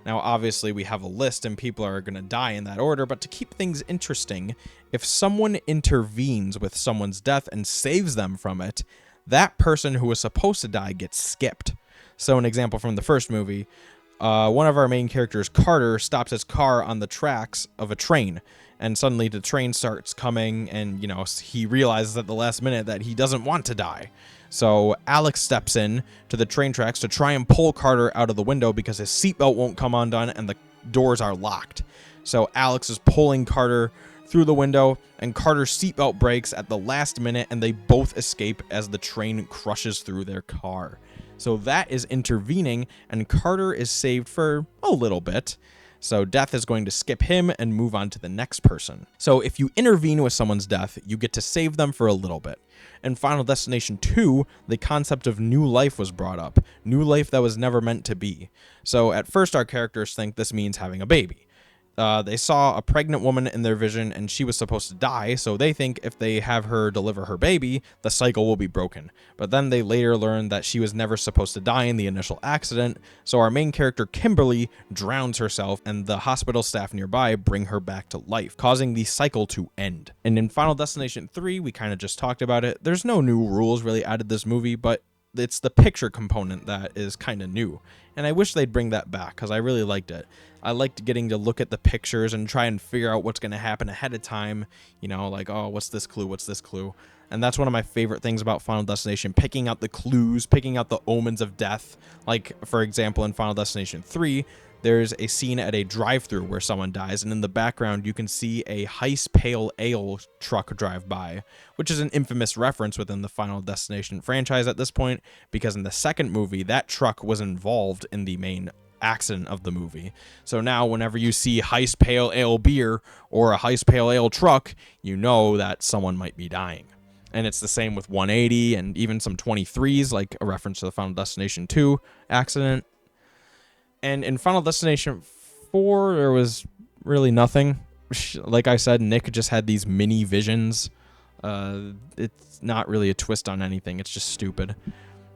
Now, obviously, we have a list and people are going to die in that order, but to keep things interesting, if someone intervenes with someone's death and saves them from it, that person who was supposed to die gets skipped. So an example from the first movie, one of our main characters, Carter, stops his car on the tracks of a train, and suddenly the train starts coming, and, you know, he realizes at the last minute that he doesn't want to die. So Alex steps in to the train tracks to try and pull Carter out of the window because his seatbelt won't come undone and the doors are locked. So Alex is pulling Carter through the window, and Carter's seatbelt breaks at the last minute, and they both escape as the train crushes through their car. So that is intervening, and Carter is saved for a little bit. So death is going to skip him and move on to the next person. So if you intervene with someone's death, you get to save them for a little bit. In Final Destination 2, the concept of new life was brought up. New life that was never meant to be. So at first our characters think this means having a baby. They saw a pregnant woman in their vision and she was supposed to die, so they think if they have her deliver her baby, the cycle will be broken. But then they later learn that she was never supposed to die in the initial accident, so our main character Kimberly drowns herself and the hospital staff nearby bring her back to life, causing the cycle to end. And in Final Destination 3, we kind of just talked about it. There's no new rules really added this movie, but it's the picture component that is kind of new. And I wish they'd bring that back because I really liked it. I liked getting to look at the pictures and try and figure out what's going to happen ahead of time. You know, like, oh, what's this clue? What's this clue? And that's one of my favorite things about Final Destination, picking out the clues, picking out the omens of death. Like, for example, in Final Destination 3, there's a scene at a drive-thru where someone dies, and in the background you can see a Heist Pale Ale truck drive by, which is an infamous reference within the Final Destination franchise at this point, because in the second movie, that truck was involved in the main accident of the movie. So now whenever you see Heist Pale Ale beer or a Heist Pale Ale truck, you know that someone might be dying. And it's the same with 180 and even some 23s, like a reference to the Final Destination 2 accident. And in Final Destination 4, there was really nothing. Like I said, Nick just had these mini visions. It's not really a twist on anything. It's just stupid.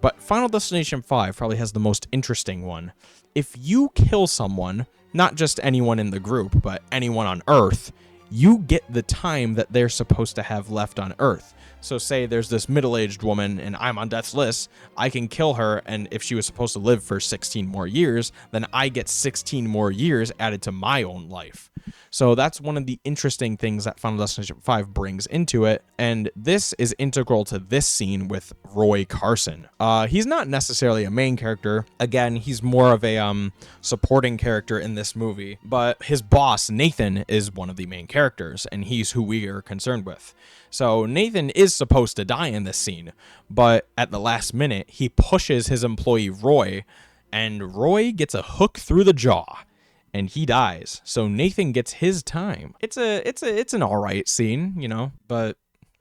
But Final Destination 5 probably has the most interesting one. If you kill someone, not just anyone in the group, but anyone on Earth, you get the time that they're supposed to have left on Earth. So say there's this middle-aged woman and I'm on death's list, I can kill her, and if she was supposed to live for 16 more years, then I get 16 more years added to my own life. So that's one of the interesting things that Final Destination 5 brings into it, and this is integral to this scene with Roy Carson. He's not necessarily a main character. Again, he's more of a supporting character in this movie, but his boss, Nathan, is one of the main characters, and he's who we are concerned with. So Nathan is supposed to die in this scene, but at the last minute, he pushes his employee Roy, and Roy gets a hook through the jaw. And he dies, so Nathan gets his time. It's an all right scene, you know, but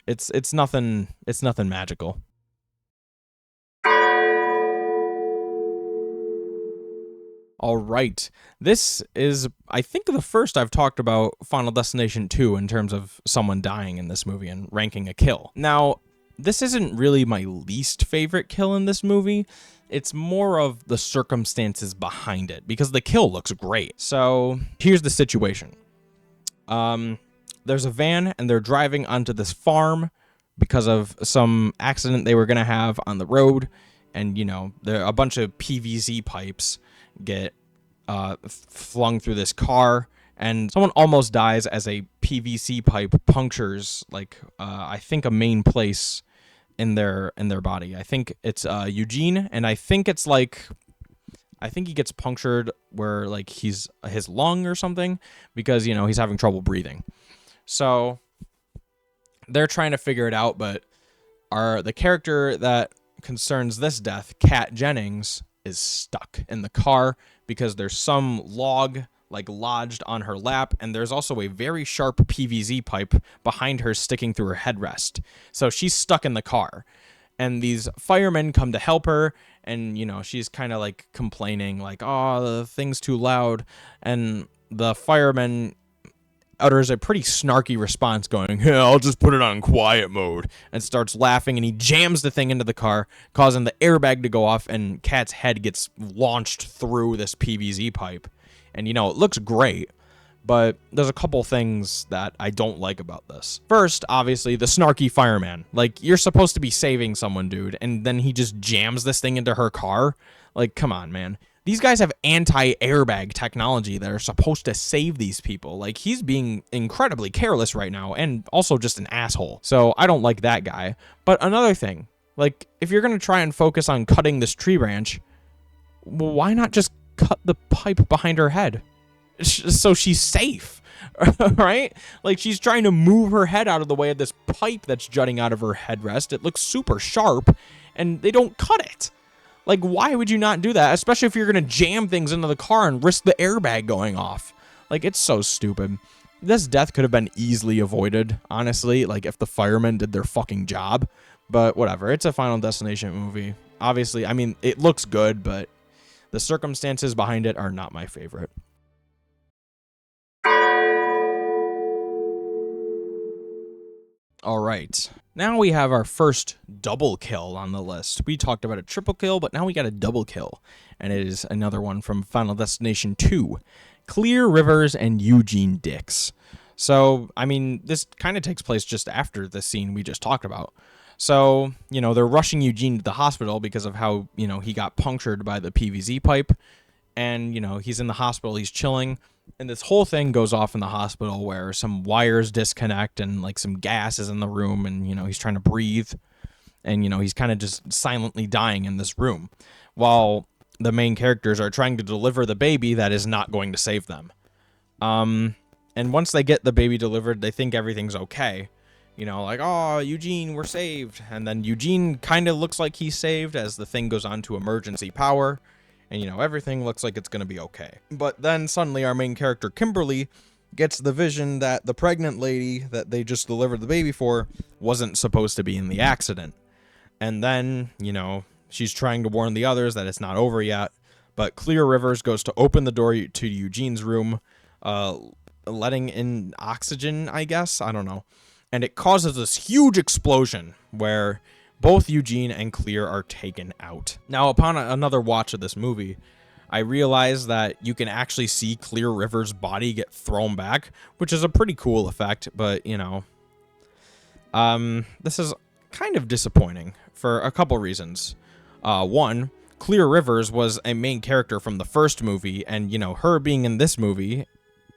it's nothing magical. All right, this is, I think, the first I've talked about Final Destination 2 in terms of someone dying in this movie and ranking a kill. Now, this isn't really my least favorite kill in this movie. It's more of the circumstances behind it, because the kill looks great. So here's the situation. There's a van and they're driving onto this farm because of some accident they were going to have on the road. And, you know, there a bunch of PVC pipes get flung through this car, and someone almost dies as a PVC pipe punctures, like, I think a main place in their body. I think it's Eugene, and I think he gets punctured where, like, his lung or something, because, you know, he's having trouble breathing. So they're trying to figure it out, but the character that concerns this death, Kat Jennings, is stuck in the car because there's some log like lodged on her lap, and there's also a very sharp PVC pipe behind her sticking through her headrest. So she's stuck in the car, and these firemen come to help her, and, you know, she's kind of like complaining, like, oh, the thing's too loud, and the fireman utters a pretty snarky response going, yeah, I'll just put it on quiet mode, and starts laughing, and he jams the thing into the car, causing the airbag to go off, and Kat's head gets launched through this PVC pipe. And, you know, it looks great, but there's a couple things that I don't like about this. First, obviously, the snarky fireman. Like, you're supposed to be saving someone, dude, and then he just jams this thing into her car. Like, come on, man. These guys have anti-airbag technology that are supposed to save these people. Like, he's being incredibly careless right now, and also just an asshole. So I don't like that guy. But another thing, like, if you're going to try and focus on cutting this tree branch, well, why not just cut the pipe behind her head so she's safe? Right? Like, she's trying to move her head out of the way of this pipe that's jutting out of her headrest. It looks super sharp, and they don't cut it. Like, why would you not do that? Especially if you're going to jam things into the car and risk the airbag going off. Like, it's so stupid. This death could have been easily avoided, honestly, like, if the firemen did their fucking job. But whatever, it's a Final Destination movie. Obviously, I mean, it looks good, but the circumstances behind it are not my favorite. All right, now we have our first double kill on the list. We talked about a triple kill, but now we got a double kill, and it is another one from Final Destination 2, Clear Rivers and Eugene Dix. So, I mean, this kind of takes place just after the scene we just talked about. So, you know, they're rushing Eugene to the hospital because of how, you know, he got punctured by the PVC pipe. And, you know, he's in the hospital, he's chilling. And this whole thing goes off in the hospital where some wires disconnect and, like, some gas is in the room. And, you know, he's trying to breathe. And, you know, he's kind of just silently dying in this room, while the main characters are trying to deliver the baby that is not going to save them. And once they get the baby delivered, they think everything's okay. You know, like, oh, Eugene, we're saved. And then Eugene kind of looks like he's saved as the thing goes on to emergency power. And, you know, everything looks like it's going to be okay. But then suddenly our main character, Kimberly, gets the vision that the pregnant lady that they just delivered the baby for wasn't supposed to be in the accident. And then, you know, she's trying to warn the others that it's not over yet. But Clear Rivers goes to open the door to Eugene's room, letting in oxygen, I guess. I don't know. And it causes this huge explosion where both Eugene and Clear are taken out. Now, upon another watch of this movie, I realized that you can actually see Clear River's body get thrown back, which is a pretty cool effect, but, you know, this is kind of disappointing for a couple reasons. One, Clear Rivers was a main character from the first movie, and, you know, her being in this movie,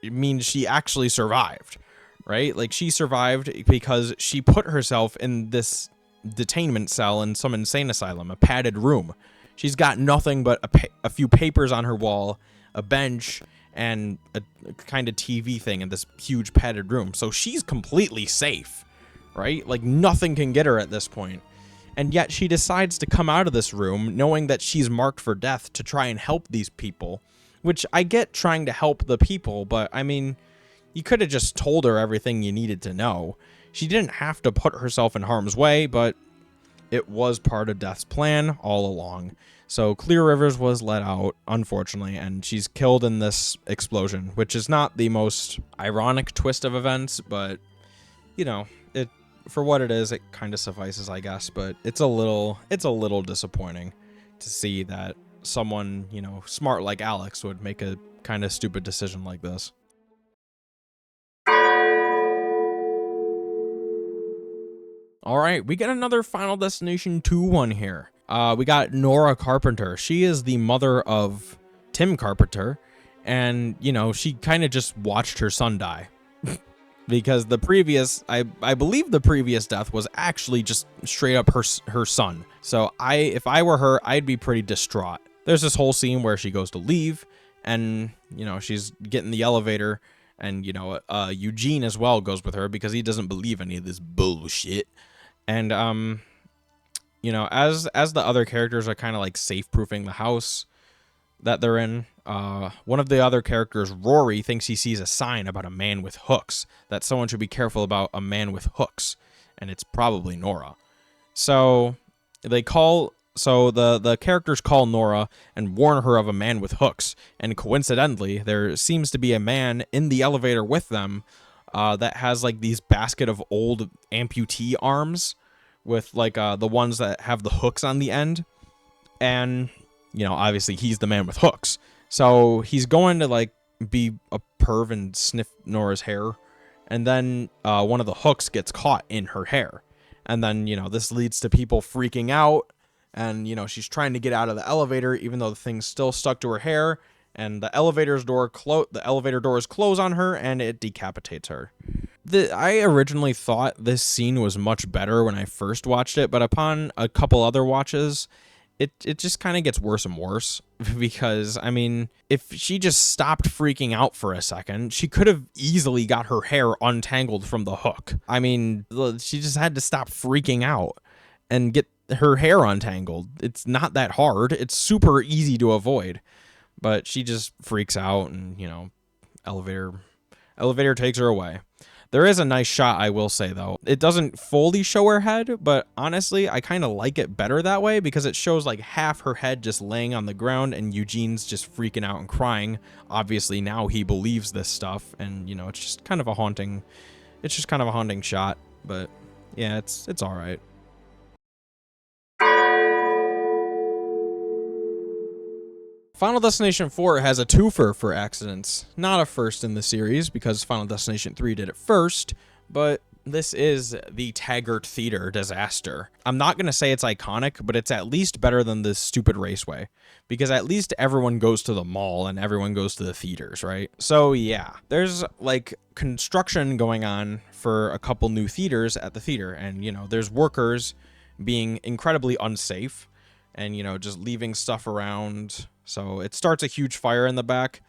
it means she actually survived, right? Like, she survived because she put herself in this detainment cell in some insane asylum, a padded room. She's got nothing but a few papers on her wall, a bench, and a kind of TV thing in this huge padded room. So she's completely safe, right? Like, nothing can get her at this point. And yet she decides to come out of this room knowing that she's marked for death to try and help these people, which I get trying to help the people, but I mean, you could have just told her everything you needed to know. She didn't have to put herself in harm's way, but it was part of Death's plan all along. So Clear Rivers was let out, unfortunately, and she's killed in this explosion, which is not the most ironic twist of events, but, you know, it for what it is, it kind of suffices, I guess, but it's a little disappointing to see that someone, you know, smart like Alex would make a kind of stupid decision like this. All right, we get another Final Destination 2 one here. We got Nora Carpenter. She is the mother of Tim Carpenter, and, you know, she kind of just watched her son die. Because the previous, I believe the previous death was actually just straight up her son. So if I were her, I'd be pretty distraught. There's this whole scene where she goes to leave, and, you know, she's getting the elevator, and, you know, Eugene as well goes with her because he doesn't believe any of this bullshit. And, you know, as the other characters are kind of like safe-proofing the house that they're in, one of the other characters, Rory, thinks he sees a sign about a man with hooks, that someone should be careful about a man with hooks, and it's probably Nora. So the characters call Nora and warn her of a man with hooks, and coincidentally, there seems to be a man in the elevator with them that has like these basket of old amputee arms with like the ones that have the hooks on the end, and, you know, obviously he's the man with hooks. So he's going to like be a perv and sniff Nora's hair, and then one of the hooks gets caught in her hair, and then, you know, this leads to people freaking out, and, you know, she's trying to get out of the elevator even though the thing's still stuck to her hair, and the elevator doors close on her, and it decapitates her. I originally thought this scene was much better when I first watched it, but upon a couple other watches, it just kind of gets worse and worse, because, I mean, if she just stopped freaking out for a second, she could have easily got her hair untangled from the hook. I mean, she just had to stop freaking out and get her hair untangled. It's not that hard. It's super easy to avoid. But she just freaks out, and, you know, elevator takes her away. There is a nice shot, I will say, though. It doesn't fully show her head, but honestly, I kind of like it better that way, because it shows like half her head just laying on the ground, and Eugene's just freaking out and crying. Obviously, now he believes this stuff, and, you know, it's just kind of a haunting shot. But yeah, it's all right. Final Destination 4 has a twofer for accidents. Not a first in the series, because Final Destination 3 did it first, but this is the Taggart Theater disaster. I'm not going to say it's iconic, but it's at least better than this stupid raceway, because at least everyone goes to the mall and everyone goes to the theaters, right? So yeah, there's like construction going on for a couple new theaters at the theater, and, you know, there's workers being incredibly unsafe and, you know, just leaving stuff around. So it starts a huge fire in the back,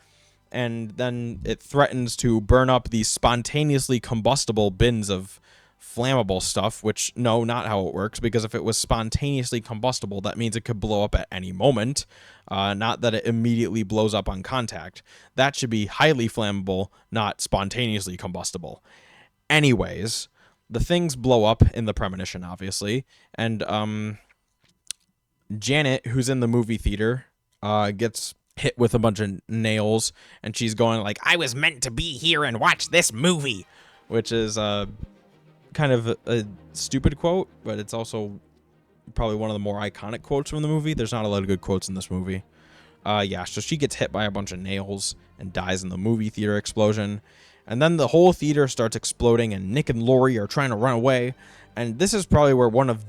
and then it threatens to burn up these spontaneously combustible bins of flammable stuff, which, no, not how it works, because if it was spontaneously combustible, that means it could blow up at any moment, not that it immediately blows up on contact. That should be highly flammable, not spontaneously combustible. Anyways, the things blow up in the premonition, obviously, and Janet, who's in the movie theater, gets hit with a bunch of nails, and she's going like, "I was meant to be here and watch this movie," which is kind of a stupid quote, but it's also probably one of the more iconic quotes from the movie. There's not a lot of good quotes in this movie. Yeah, so she gets hit by a bunch of nails and dies in the movie theater explosion. And then the whole theater starts exploding, and Nick and Lori are trying to run away. And this is probably where one of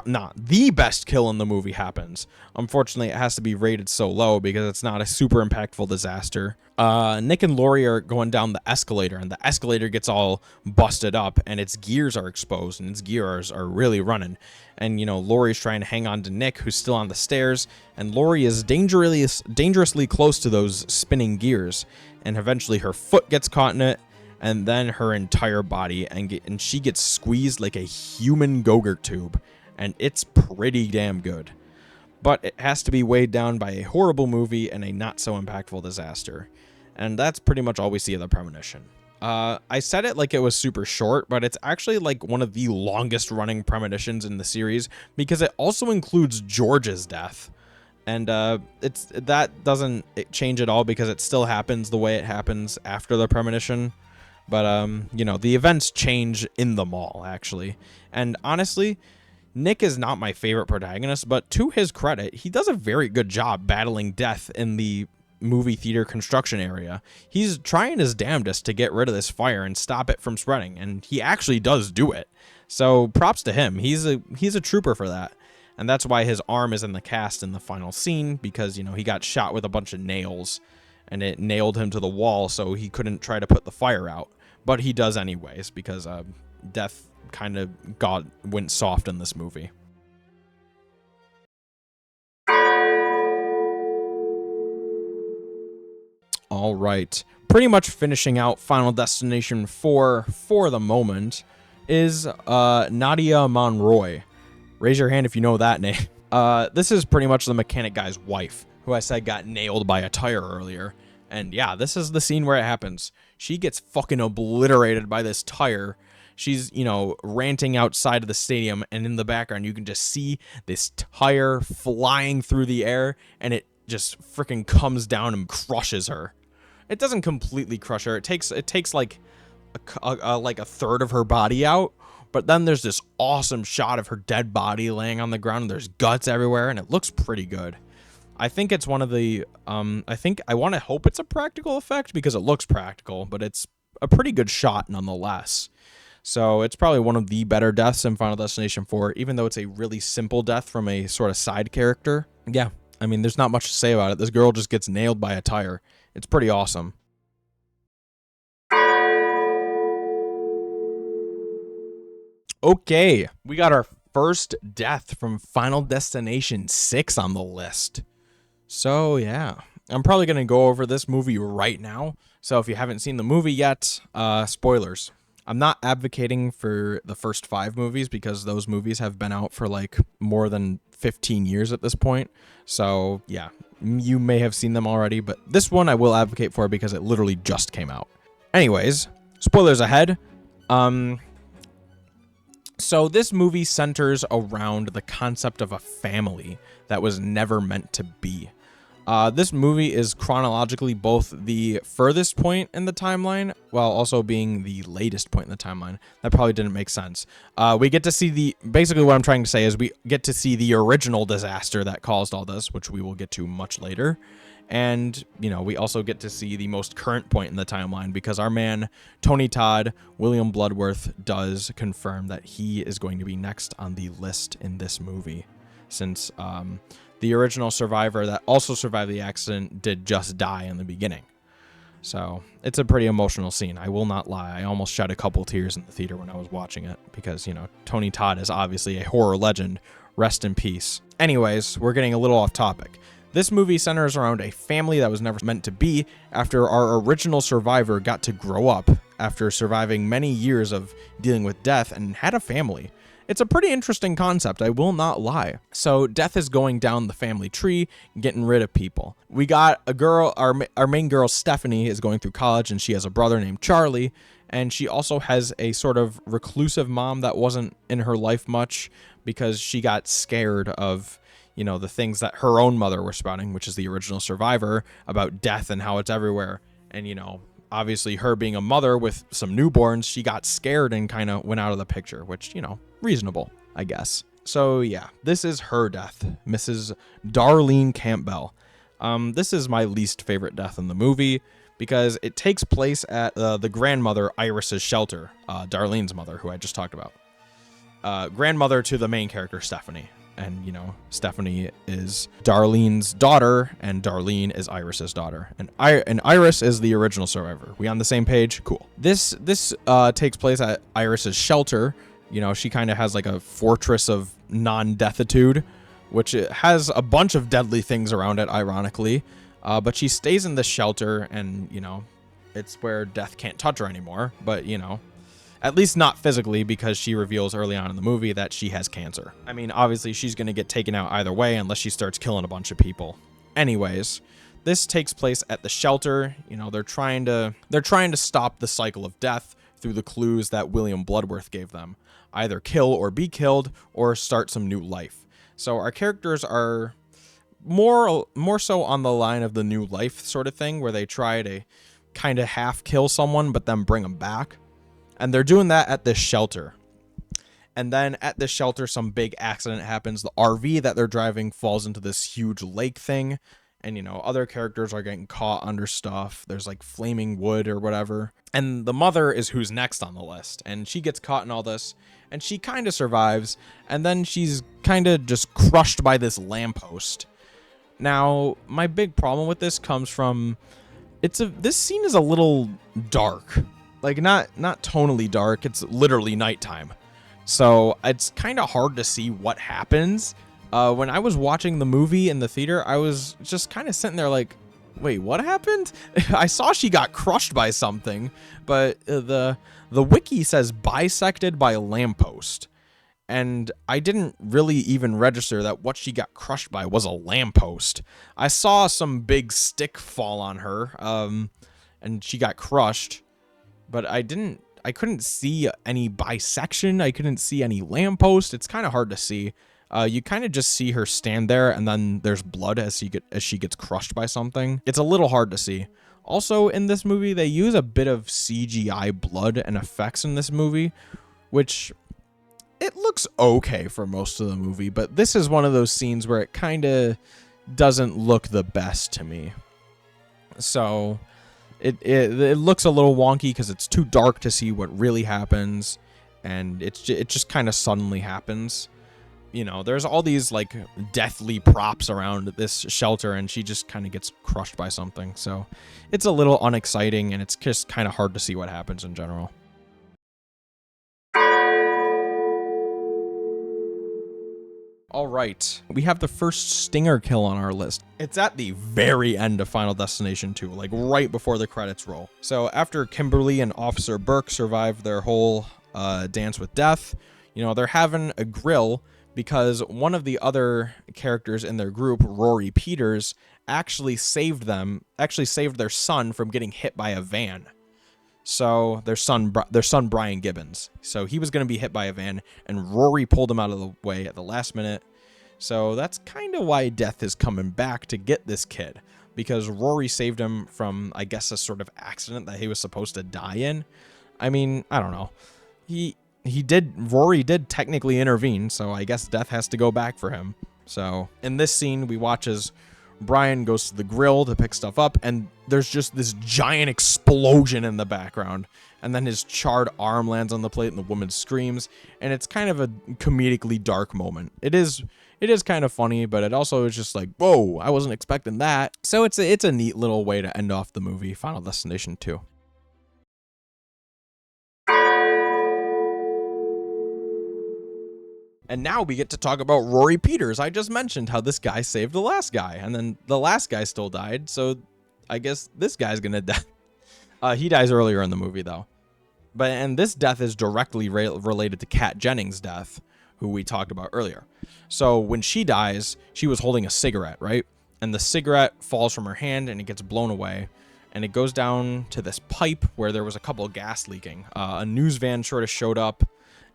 not the best kill in the movie happens. Unfortunately, it has to be rated so low because it's not a super impactful disaster. Nick and Lori are going down the escalator, and the escalator gets all busted up, and its gears are exposed, and its gears are really running. And, you know, Lori's trying to hang on to Nick, who's still on the stairs, and Lori is dangerously close to those spinning gears. And eventually her foot gets caught in it, and then her entire body, and she gets squeezed like a human Go-Gurt tube, and it's pretty damn good. But it has to be weighed down by a horrible movie and a not so impactful disaster. And that's pretty much all we see of the premonition. I said it like it was super short, but it's actually like one of the longest running premonitions in the series because it also includes George's death. And that doesn't change at all because it still happens the way it happens after the premonition. But, you know, the events change in the mall, actually. And honestly, Nick is not my favorite protagonist, but to his credit, he does a very good job battling death in the movie theater construction area. He's trying his damnedest to get rid of this fire and stop it from spreading, and he actually does do it. So props to him. He's a trooper for that. And that's why his arm is in the cast in the final scene, because, you know, he got shot with a bunch of nails, and it nailed him to the wall, so he couldn't try to put the fire out. But he does anyways, because death kind of went soft in this movie. All right, pretty much finishing out Final Destination 4 for the moment is Nadia Monroy. Raise your hand if you know that name. This is pretty much the mechanic guy's wife, who I said got nailed by a tire earlier. And yeah, this is the scene where it happens. She gets fucking obliterated by this tire. She's, you know, ranting outside of the stadium, and in the background you can just see this tire flying through the air, and it just freaking comes down and crushes her. It doesn't completely crush her. It takes like a third of her body out, but then there's this awesome shot of her dead body laying on the ground, and there's guts everywhere, and it looks pretty good. I think it's one of the, I want to hope it's a practical effect because it looks practical, but it's a pretty good shot nonetheless. So it's probably one of the better deaths in Final Destination 4, even though it's a really simple death from a sort of side character. Yeah, I mean, there's not much to say about it. This girl just gets nailed by a tire. It's pretty awesome. Okay, we got our first death from Final Destination 6 on the list. So yeah, I'm probably going to go over this movie right now. So if you haven't seen the movie yet, spoilers. I'm not advocating for the first 5 movies because those movies have been out for like more than 15 years at this point. So yeah, you may have seen them already, but this one I will advocate for because it literally just came out. Anyways, spoilers ahead. So this movie centers around the concept of a family that was never meant to be. This movie is chronologically both the furthest point in the timeline while also being the latest point in the timeline. That probably didn't make sense. We get to see basically what I'm trying to say is we get to see the original disaster that caused all this, which we will get to much later. And, you know, we also get to see the most current point in the timeline because our man, Tony Todd, William Bloodworth, does confirm that he is going to be next on the list in this movie. Since the original survivor that also survived the accident did just die in the beginning. So it's a pretty emotional scene. I will not lie. I almost shed a couple tears in the theater when I was watching it because, you know, Tony Todd is obviously a horror legend. Rest in peace. Anyways, we're getting a little off topic. This movie centers around a family that was never meant to be after our original survivor got to grow up after surviving many years of dealing with death and had a family. It's a pretty interesting concept, I will not lie. So death is going down the family tree, getting rid of people. We got a girl, our main girl, Stephanie, is going through college, and she has a brother named Charlie, and she also has a sort of reclusive mom that wasn't in her life much because she got scared of, you know, the things that her own mother was spouting, which is the original survivor, about death and how it's everywhere. And, you know, obviously her being a mother with some newborns, she got scared and kind of went out of the picture, which, you know, reasonable, I guess. So yeah, this is her death, Mrs. Darlene Campbell. This is my least favorite death in the movie because it takes place at the grandmother Iris's shelter, Darlene's mother, who I just talked about. Grandmother to the main character, Stephanie. And, you know, Stephanie is Darlene's daughter, and Darlene is Iris's daughter. And Iris is the original survivor. We on the same page? Cool. This takes place at Iris's shelter. You know, she kind of has like a fortress of non-deathitude, which has a bunch of deadly things around it, ironically. But she stays in this shelter, and, you know, it's where death can't touch her anymore. But, you know, at least not physically, because she reveals early on in the movie that she has cancer. I mean, obviously, she's going to get taken out either way unless she starts killing a bunch of people. Anyways, this takes place at the shelter. You know, they're trying to stop the cycle of death through the clues that William Bloodworth gave them. Either kill or be killed, or start some new life. So our characters are more so on the line of the new life sort of thing, where they try to kind of half kill someone but then bring them back. And they're doing that at this shelter. And then at this shelter, some big accident happens. The RV that they're driving falls into this huge lake thing. And, you know, other characters are getting caught under stuff. There's like flaming wood or whatever. And the mother is who's next on the list. And she gets caught in all this. And she kind of survives. And then she's kind of just crushed by this lamppost. Now, my big problem with this comes from... this scene is a little dark. Like, not tonally dark, it's literally nighttime. So it's kind of hard to see what happens. When I was watching the movie in the theater, I was just kind of sitting there like, wait, what happened? I saw she got crushed by something, but the wiki says bisected by a lamppost. And I didn't really even register that what she got crushed by was a lamppost. I saw some big stick fall on her, and she got crushed. But I couldn't see any bisection. I couldn't see any lamppost. It's kind of hard to see. You kind of just see her stand there, and then there's blood as she gets crushed by something. It's a little hard to see. Also, in this movie, they use a bit of CGI blood and effects in this movie, which it looks okay for most of the movie. But this is one of those scenes where it kind of doesn't look the best to me. So... It looks a little wonky because it's too dark to see what really happens, and it just kind of suddenly happens. You know, there's all these like deathly props around this shelter, and she just kind of gets crushed by something. So it's a little unexciting, and it's just kind of hard to see what happens in general. All right, we have the first stinger kill on our list. It's at the very end of Final Destination 2, like right before the credits roll. So after Kimberly and Officer Burke survive their whole dance with death, you know, they're having a grill because one of the other characters in their group, Rory Peters, actually saved their son from getting hit by a van. So their son Brian Gibbons. So he was going to be hit by a van, and Rory pulled him out of the way at the last minute. So that's kind of why Death is coming back to get this kid, because Rory saved him from, I guess, a sort of accident that he was supposed to die in. I mean, I don't know. Rory did technically intervene, so I guess Death has to go back for him. So in this scene, we watch as Brian goes to the grill to pick stuff up, and there's just this giant explosion in the background, and then his charred arm lands on the plate and the woman screams, and it's kind of a comedically dark moment. It is kind of funny, but it also is just like, whoa, I wasn't expecting that. So it's a neat little way to end off the movie, Final Destination 2. And now we get to talk about Rory Peters. I just mentioned how this guy saved the last guy, and then the last guy still died, so I guess this guy's gonna die. He dies earlier in the movie, though. And this death is directly related to Kat Jennings' death, who we talked about earlier. So when she dies, she was holding a cigarette, right? And the cigarette falls from her hand, and it gets blown away. And it goes down to this pipe where there was a couple of gas leaking. A news van sort of showed up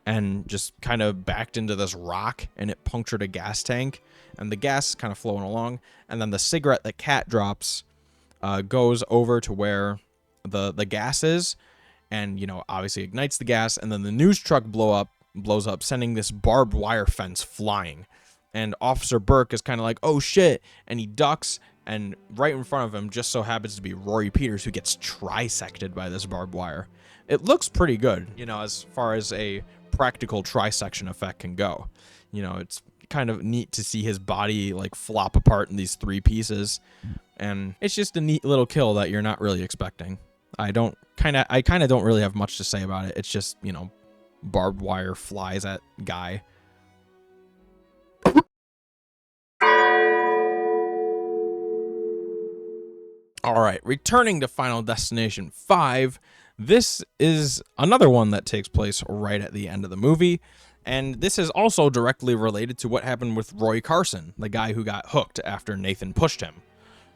and just kind of backed into this rock, and it punctured a gas tank, and the gas is kind of flowing along, and then the cigarette that Kat drops goes over to where the gas is, and, you know, obviously ignites the gas, and then the news truck blows up, sending this barbed wire fence flying, and Officer Burke is kind of like, oh shit, and he ducks, And right in front of him just so happens to be Rory Peters, who gets trisected by this barbed wire. It looks pretty good, you know, as far as a practical trisection effect can go. You know, it's kind of neat to see his body like flop apart in these 3 pieces, and it's just a neat little kill that you're not really expecting. I kind of don't really have much to say about it. It's just, you know, barbed wire flies at guy. All right, returning to Final Destination 5, this is another one that takes place right at the end of the movie, and this is also directly related to what happened with Roy Carson, the guy who got hooked after Nathan pushed him.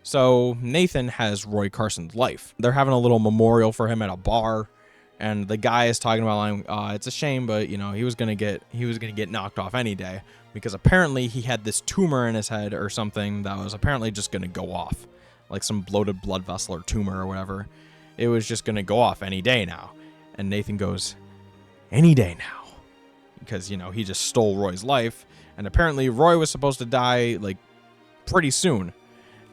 So Nathan has Roy Carson's life. They're having a little memorial for him at a bar, and the guy is talking about like, it's a shame, but you know, he was gonna get knocked off any day, because apparently he had this tumor in his head or something that was apparently just gonna go off. Like some bloated blood vessel or tumor or whatever. It was just going to go off any day now. And Nathan goes, any day now. Because, you know, he just stole Roy's life. And apparently Roy was supposed to die, like, pretty soon.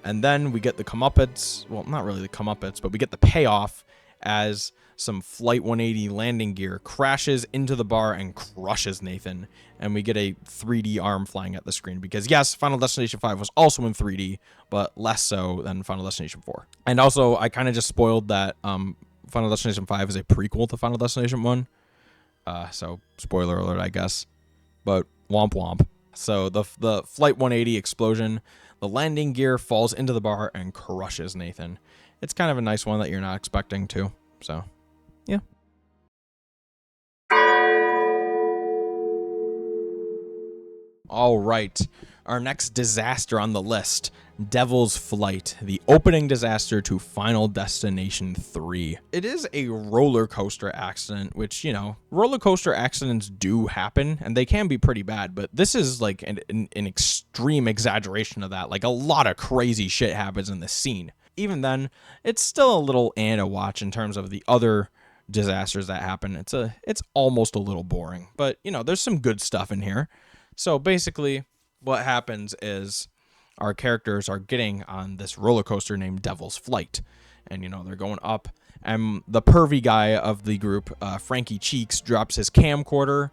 And then we get the comeuppance. Well, not really the comeuppance, but we get the payoff as some Flight 180 landing gear crashes into the bar and crushes Nathan. And we get a 3D arm flying at the screen. Because, yes, Final Destination 5 was also in 3D, but less so than Final Destination 4. And also, I kind of just spoiled that Final Destination 5 is a prequel to Final Destination 1. So, spoiler alert, I guess. But, womp womp. So, the Flight 180 explosion, the landing gear falls into the bar and crushes Nathan. It's kind of a nice one that you're not expecting to. So, yeah. All right. Our next disaster on the list, Devil's Flight, the opening disaster to Final Destination 3. It is a roller coaster accident, which, you know, roller coaster accidents do happen, and they can be pretty bad, but this is like an extreme exaggeration of that. Like, a lot of crazy shit happens in this scene. Even then, it's still a little to watch in terms of the other disasters that happen. It's almost a little boring, but, you know, there's some good stuff in here. So basically, what happens is our characters are getting on this roller coaster named Devil's Flight. And, you know, they're going up. And the pervy guy of the group, Frankie Cheeks, drops his camcorder.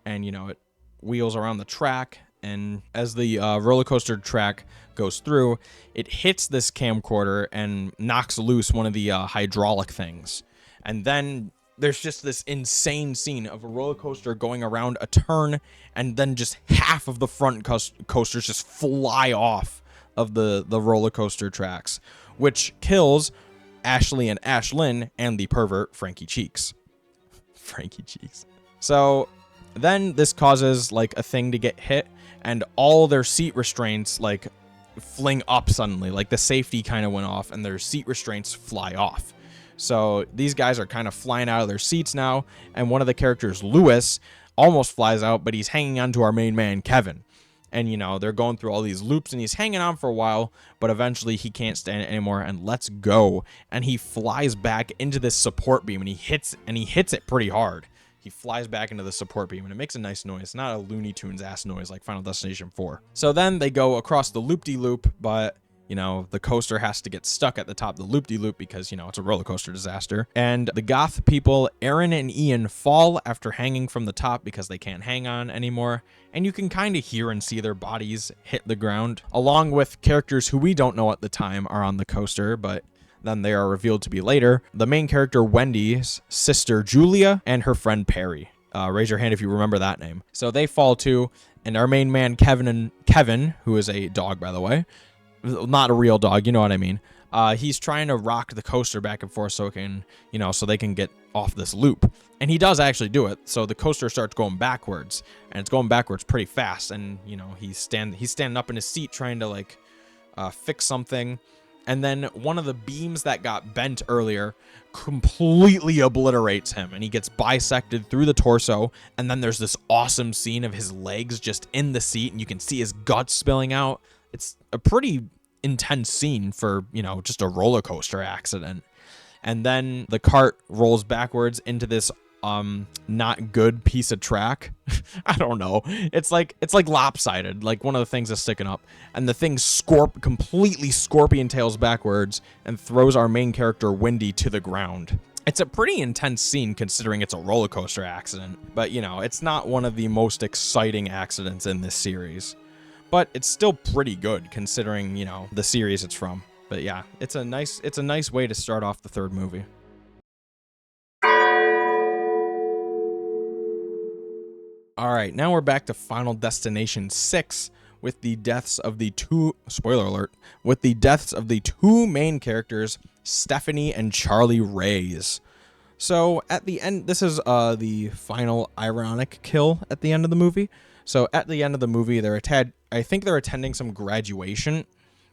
And, you know, it wheels around the track. And as the roller coaster track goes through, it hits this camcorder and knocks loose one of the hydraulic things. And then there's just this insane scene of a roller coaster going around a turn, and then just half of the front coasters just fly off of the roller coaster tracks, which kills Ashley and Ashlyn and the pervert Frankie Cheeks. Frankie Cheeks. So then this causes like a thing to get hit, and all their seat restraints like fling up suddenly. Like the safety kind of went off, and their seat restraints fly off. So these guys are kind of flying out of their seats now, and one of the characters, Lewis, almost flies out, but he's hanging on to our main man, Kevin. And, you know, they're going through all these loops, and he's hanging on for a while, but eventually he can't stand it anymore and lets go, and he flies back into this support beam, and he hits it pretty hard. He flies back into the support beam, and it makes a nice noise. Not a Looney Tunes ass noise like Final Destination 4. So then they go across the loop-de-loop, but, you know, the coaster has to get stuck at the top of the loop-de-loop because, you know, it's a roller coaster disaster. And the goth people, Aaron and Ian, fall after hanging from the top because they can't hang on anymore. And you can kind of hear and see their bodies hit the ground, along with characters who we don't know at the time are on the coaster, but then they are revealed to be later. The main character, Wendy's sister, Julia, and her friend, Perry. Raise your hand if you remember that name. So they fall too, and our main man, Kevin, who is a dog, by the way, not a real dog, you know what I mean. He's trying to rock the coaster back and forth so they can get off this loop. And he does actually do it. So the coaster starts going backwards, and it's going backwards pretty fast. And, you know, he's standing up in his seat trying to fix something. And then one of the beams that got bent earlier completely obliterates him, and he gets bisected through the torso. And then there's this awesome scene of his legs just in the seat, and you can see his guts spilling out. It's a pretty intense scene for, you know, just a roller coaster accident. And then the cart rolls backwards into this not good piece of track. I don't know. It's like lopsided. Like one of the things is sticking up, and the thing completely scorpion tails backwards and throws our main character Wendy to the ground. It's a pretty intense scene considering it's a roller coaster accident, but you know, it's not one of the most exciting accidents in this series. But it's still pretty good considering, you know, the series it's from. But yeah, it's a nice way to start off the third movie. All right, now we're back to Final Destination 6 with the deaths of the two, spoiler alert, with the deaths of the two main characters, Stephanie and Charlie Reyes. So at the end, this is the final ironic kill at the end of the movie. So at the end of the movie, I think they're attending some graduation,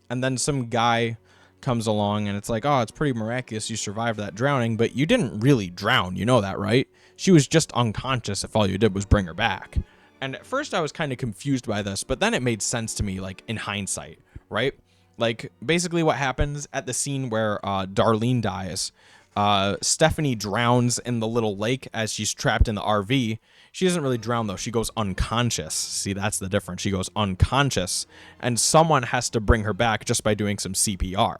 and then some guy comes along and it's like, oh, it's pretty miraculous you survived that drowning, but you didn't really drown, you know that, right? She was just unconscious if all you did was bring her back. And at first I was kind of confused by this, but then it made sense to me, like in hindsight, right? Like basically what happens at the scene where Darlene dies, Stephanie drowns in the little lake as she's trapped in the RV. She doesn't really drown though. She goes unconscious. See, that's the difference. She goes unconscious, and someone has to bring her back just by doing some CPR.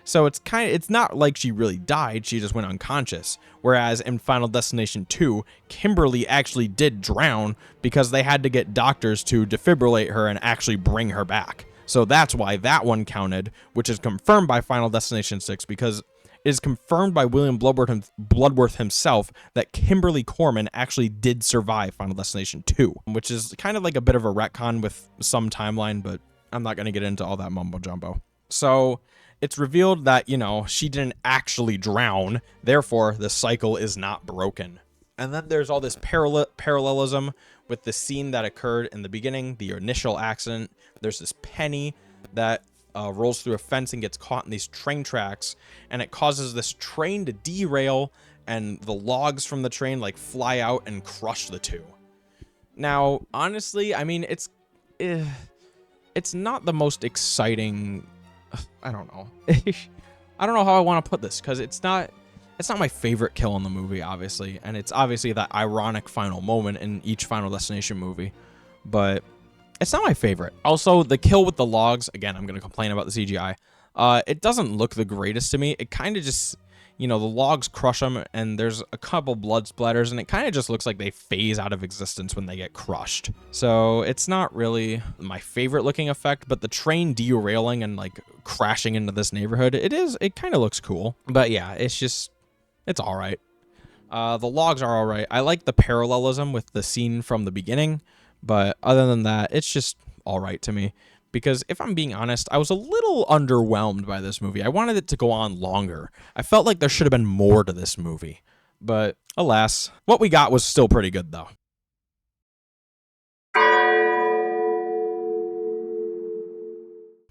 So it's not like she really died. She just went unconscious. Whereas in Final Destination 2, Kimberly actually did drown because they had to get doctors to defibrillate her and actually bring her back. So that's why that one counted, which is confirmed by Final Destination 6 because it is confirmed by William Bloodworth himself that Kimberly Corman actually did survive Final Destination 2, which is kind of like a bit of a retcon with some timeline, but I'm not going to get into all that mumbo jumbo. So it's revealed that, you know, she didn't actually drown, therefore the cycle is not broken. And then there's all this parallelism with the scene that occurred in the beginning, the initial accident. There's this Penny that rolls through a fence and gets caught in these train tracks, and it causes this train to derail, and the logs from the train like fly out and crush the two. Now, honestly, I mean, it's not the most exciting. I don't know. I don't know how I want to put this because it's not my favorite kill in the movie, obviously, and it's obviously that ironic final moment in each Final Destination movie, but it's not my favorite. Also, the kill with the logs, again, I'm going to complain about the CGI. It doesn't look the greatest to me. It kind of just, you know, the logs crush them, and there's a couple blood splatters, and it kind of just looks like they phase out of existence when they get crushed. So it's not really my favorite looking effect, but the train derailing and like crashing into this neighborhood, it kind of looks cool. But yeah, it's all right. The logs are all right. I like the parallelism with the scene from the beginning, but other than that, it's just all right to me. Because if I'm being honest, I was a little underwhelmed by this movie. I wanted it to go on longer. I felt like there should have been more to this movie. But alas, what we got was still pretty good though.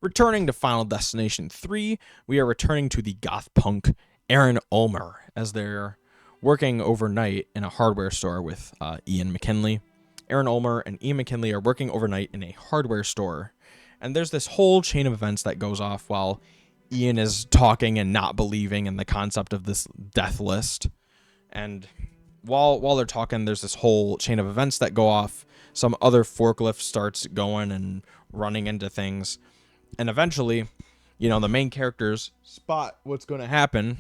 Returning to Final Destination 3, we are returning to the goth punk Aaron Ulmer as they're working overnight in a hardware store with Ian McKinley. Aaron Ulmer and Ian McKinley are working overnight in a hardware store. And there's this whole chain of events that goes off while Ian is talking and not believing in the concept of this death list. And while they're talking, there's this whole chain of events that go off. Some other forklift starts going and running into things. And eventually, you know, the main characters spot what's going to happen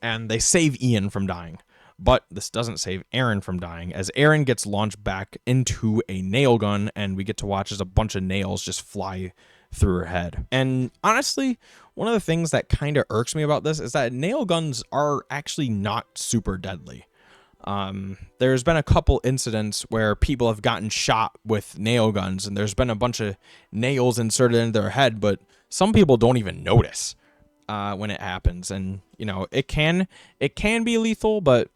and they save Ian from dying. But this doesn't save Aaron from dying, as Aaron gets launched back into a nail gun, and we get to watch as a bunch of nails just fly through her head. And honestly, one of the things that kind of irks me about this is that nail guns are actually not super deadly. There's been a couple incidents where people have gotten shot with nail guns, and there's been a bunch of nails inserted into their head, but some people don't even notice when it happens. And, you know, it can be lethal, but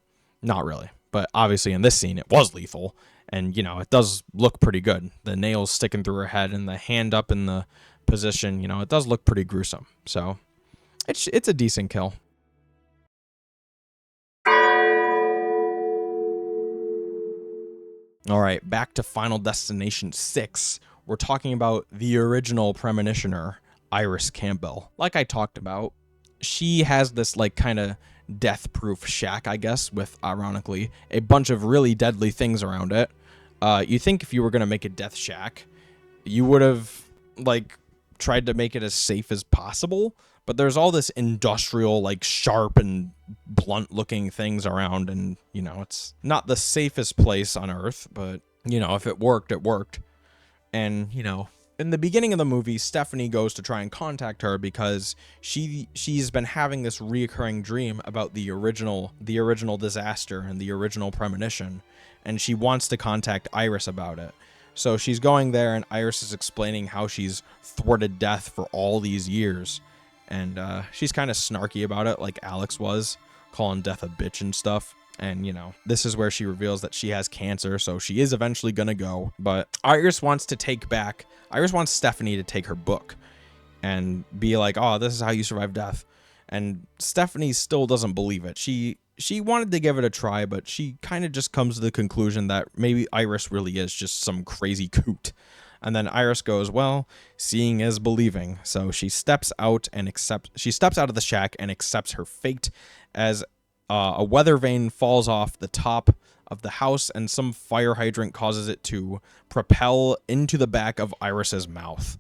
not really. But obviously in this scene, it was lethal. And, you know, it does look pretty good. The nails sticking through her head and the hand up in the position, you know, it does look pretty gruesome. So it's a decent kill. All right, back to Final Destination 6. We're talking about the original premonitioner, Iris Campbell. Like I talked about, she has this like kind of death-proof shack, I guess, with, ironically, a bunch of really deadly things around it. You think if you were going to make a death shack, you would have, like, tried to make it as safe as possible, but there's all this industrial, like, sharp and blunt-looking things around, and, you know, it's not the safest place on Earth, but, you know, if it worked, it worked. And, you know, in the beginning of the movie, Stephanie goes to try and contact her because she's been having this reoccurring dream about the original disaster and the original premonition, and she wants to contact Iris about it. So she's going there, and Iris is explaining how she's thwarted death for all these years, and she's kind of snarky about it, like Alex was, calling death a bitch and stuff. And, you know, this is where she reveals that she has cancer, so she is eventually gonna go. But Iris wants Stephanie to take her book and be like, oh, this is how you survive death. And Stephanie still doesn't believe it. She wanted to give it a try, but she kind of just comes to the conclusion that maybe Iris really is just some crazy coot. And then Iris goes, well, seeing is believing. So she steps out of the shack and accepts her fate as a weather vane falls off the top of the house, and some fire hydrant causes it to propel into the back of Iris's mouth.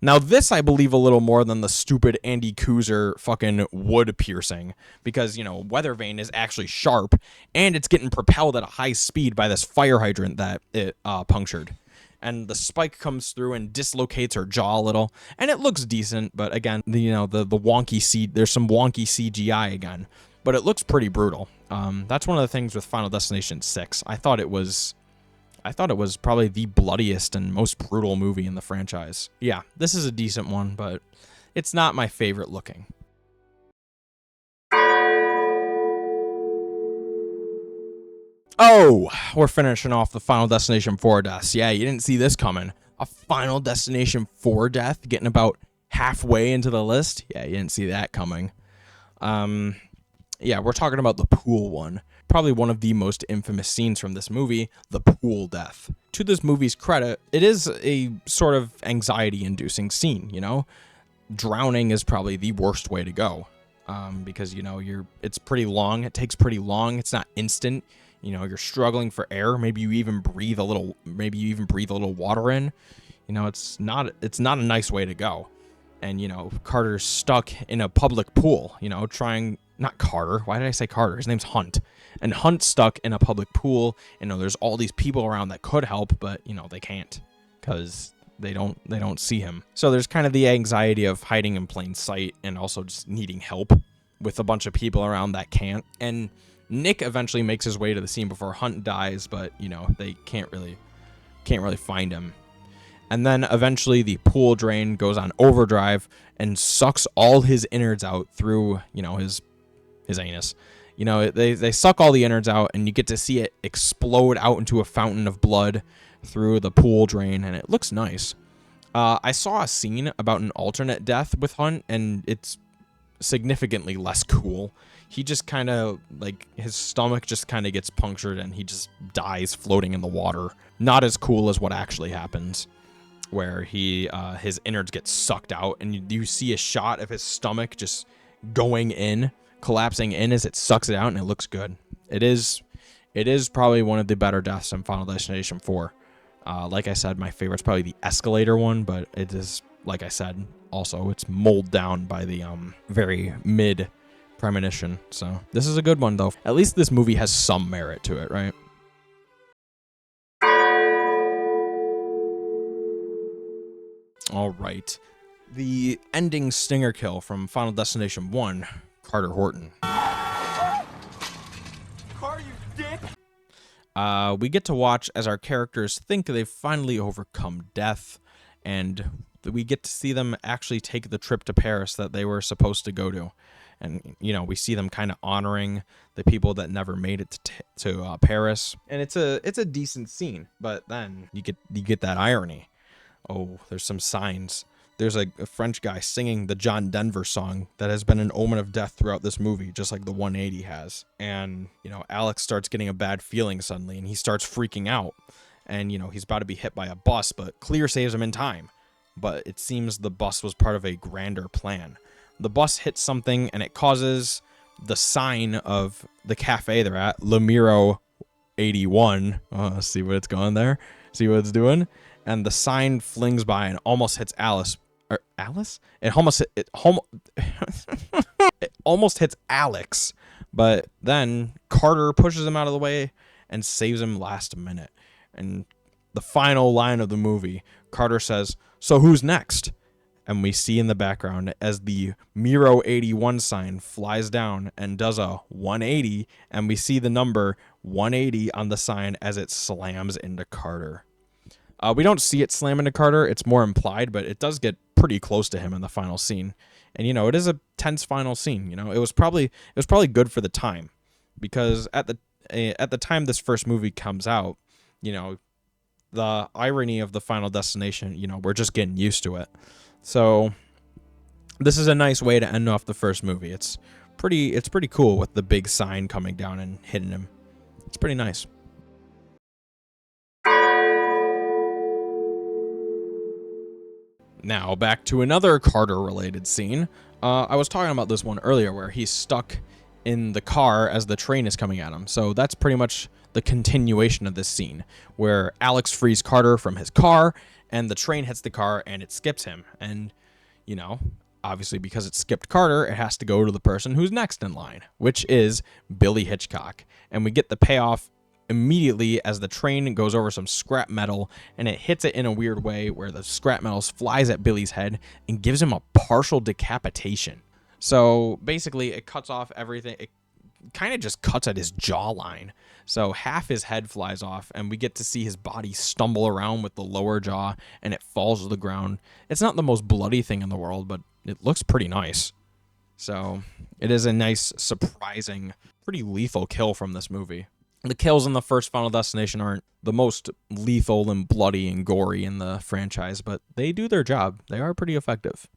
Now, this I believe a little more than the stupid Andy Kuzer fucking wood piercing, because, you know, weather vane is actually sharp, and it's getting propelled at a high speed by this fire hydrant that it punctured. And the spike comes through and dislocates her jaw a little, and it looks decent, but again, the wonky there's some wonky CGI again. But it looks pretty brutal. That's one of the things with Final Destination 6. I thought it was probably the bloodiest and most brutal movie in the franchise. Yeah, this is a decent one, but it's not my favorite looking. Oh, we're finishing off the Final Destination 4 deaths. Yeah, you didn't see this coming. A Final Destination 4 death getting about halfway into the list. Yeah, you didn't see that coming. Yeah, we're talking about the pool one. Probably one of the most infamous scenes from this movie, the pool death. To this movie's credit, it is a sort of anxiety-inducing scene, you know? Drowning is probably the worst way to go, because, you know, it's pretty long. It takes pretty long. It's not instant. You know, you're struggling for air. Maybe you even breathe a little water in. You know, it's not a nice way to go. And, you know, Carter's stuck in a public pool, you know, not Carter. Why did I say Carter? His name's Hunt. And Hunt's stuck in a public pool. You know, there's all these people around that could help, but, you know, they can't because they don't see him. So there's kind of the anxiety of hiding in plain sight and also just needing help with a bunch of people around that can't. And Nick eventually makes his way to the scene before Hunt dies, but, you know, they can't really find him. And then eventually the pool drain goes on overdrive and sucks all his innards out through, you know, his anus. You know, they suck all the innards out, and you get to see it explode out into a fountain of blood through the pool drain, and it looks nice. I saw a scene about an alternate death with Hunt, and it's significantly less cool. He just kind of, like, his stomach just kind of gets punctured, and he just dies floating in the water. Not as cool as what actually happens, where his innards get sucked out, and you see a shot of his stomach just going in, collapsing in as it sucks it out, and it looks good. It is probably one of the better deaths in Final Destination 4. Like I said, my favorite's probably the escalator one, but it is, like I said, also it's molded down by the very mid premonition. So this is a good one, though. At least this movie has some merit to it, right? All right. The ending stinger kill from Final Destination 1, Carter Horton. Carter, you dick! We get to watch as our characters think they've finally overcome death, and we get to see them actually take the trip to Paris that they were supposed to go to. And, you know, we see them kind of honoring the people that never made it to Paris. And it's a decent scene, but then you get that irony. Oh, there's some signs. There's a French guy singing the John Denver song that has been an omen of death throughout this movie, just like the 180 has. And, you know, Alex starts getting a bad feeling suddenly, and he starts freaking out. And, you know, he's about to be hit by a bus, but Clear saves him in time. But it seems the bus was part of a grander plan. The bus hits something, and it causes the sign of the cafe they're at, Lemiro 81. See what it's going there? See what it's doing? And the sign flings by and almost hits Alice. Or Alice? It almost hits Alex. But then Carter pushes him out of the way and saves him last minute. And the final line of the movie, Carter says, "So who's next?" And we see in the background as the Miro 81 sign flies down and does a 180, and we see the number 180 on the sign as it slams into Carter. We don't see it slam into Carter. It's more implied, but it does get pretty close to him in the final scene. And, it is a tense final scene. It was probably good for the time, because at the time this first movie comes out, the irony of the Final Destination, we're just getting used to it. So this is a nice way to end off the first movie. It's pretty cool with the big sign coming down and hitting him. It's pretty nice. Now back to another Carter related scene. I was talking about this one earlier where he's stuck in the car as the train is coming at him. So that's pretty much the continuation of this scene where Alex frees Carter from his car and the train hits the car and it skips him. And, obviously because it skipped Carter, it has to go to the person who's next in line, which is Billy Hitchcock. And we get the payoff immediately as the train goes over some scrap metal and it hits it in a weird way where the scrap metal flies at Billy's head and gives him a partial decapitation. So basically it cuts off everything. It kind of just cuts at his jawline. So half his head flies off and we get to see his body stumble around with the lower jaw and it falls to the ground. It's not the most bloody thing in the world, but it looks pretty nice. So it is a nice, surprising, pretty lethal kill from this movie. The kills in the first Final Destination aren't the most lethal and bloody and gory in the franchise, but they do their job. They are pretty effective.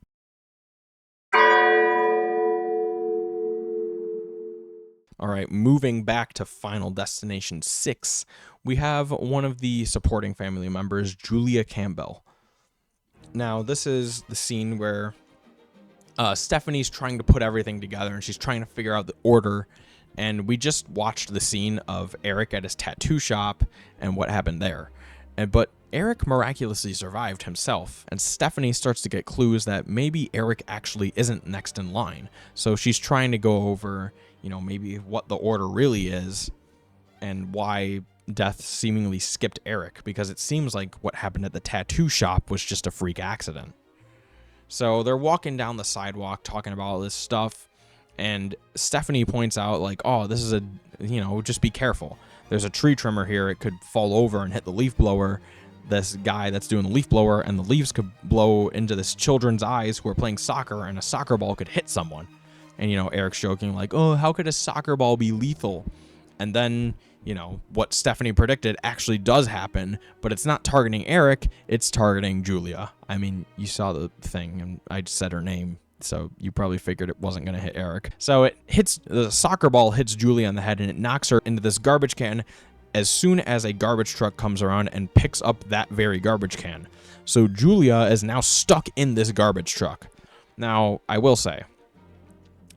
All right, moving back to Final Destination 6, we have one of the supporting family members, Julia Campbell. Now, this is the scene where Stephanie's trying to put everything together, and she's trying to figure out the order, and we just watched the scene of Eric at his tattoo shop and what happened there. But Eric miraculously survived himself, and Stephanie starts to get clues that maybe Eric actually isn't next in line. So she's trying to go over, maybe what the order really is and why death seemingly skipped Eric, because it seems like what happened at the tattoo shop was just a freak accident. So they're walking down the sidewalk talking about all this stuff, and Stephanie points out, like, oh, this is just be careful. There's a tree trimmer here. It could fall over and hit the leaf blower. This guy that's doing the leaf blower, and the leaves could blow into this children's eyes who are playing soccer, and a soccer ball could hit someone. And, Eric's joking, like, oh, how could a soccer ball be lethal? And then, what Stephanie predicted actually does happen, but it's not targeting Eric, it's targeting Julia. I mean, you saw the thing, and I just said her name, so you probably figured it wasn't going to hit Eric. So the soccer ball hits Julia on the head, and it knocks her into this garbage can as soon as a garbage truck comes around and picks up that very garbage can. So Julia is now stuck in this garbage truck. Now, I will say,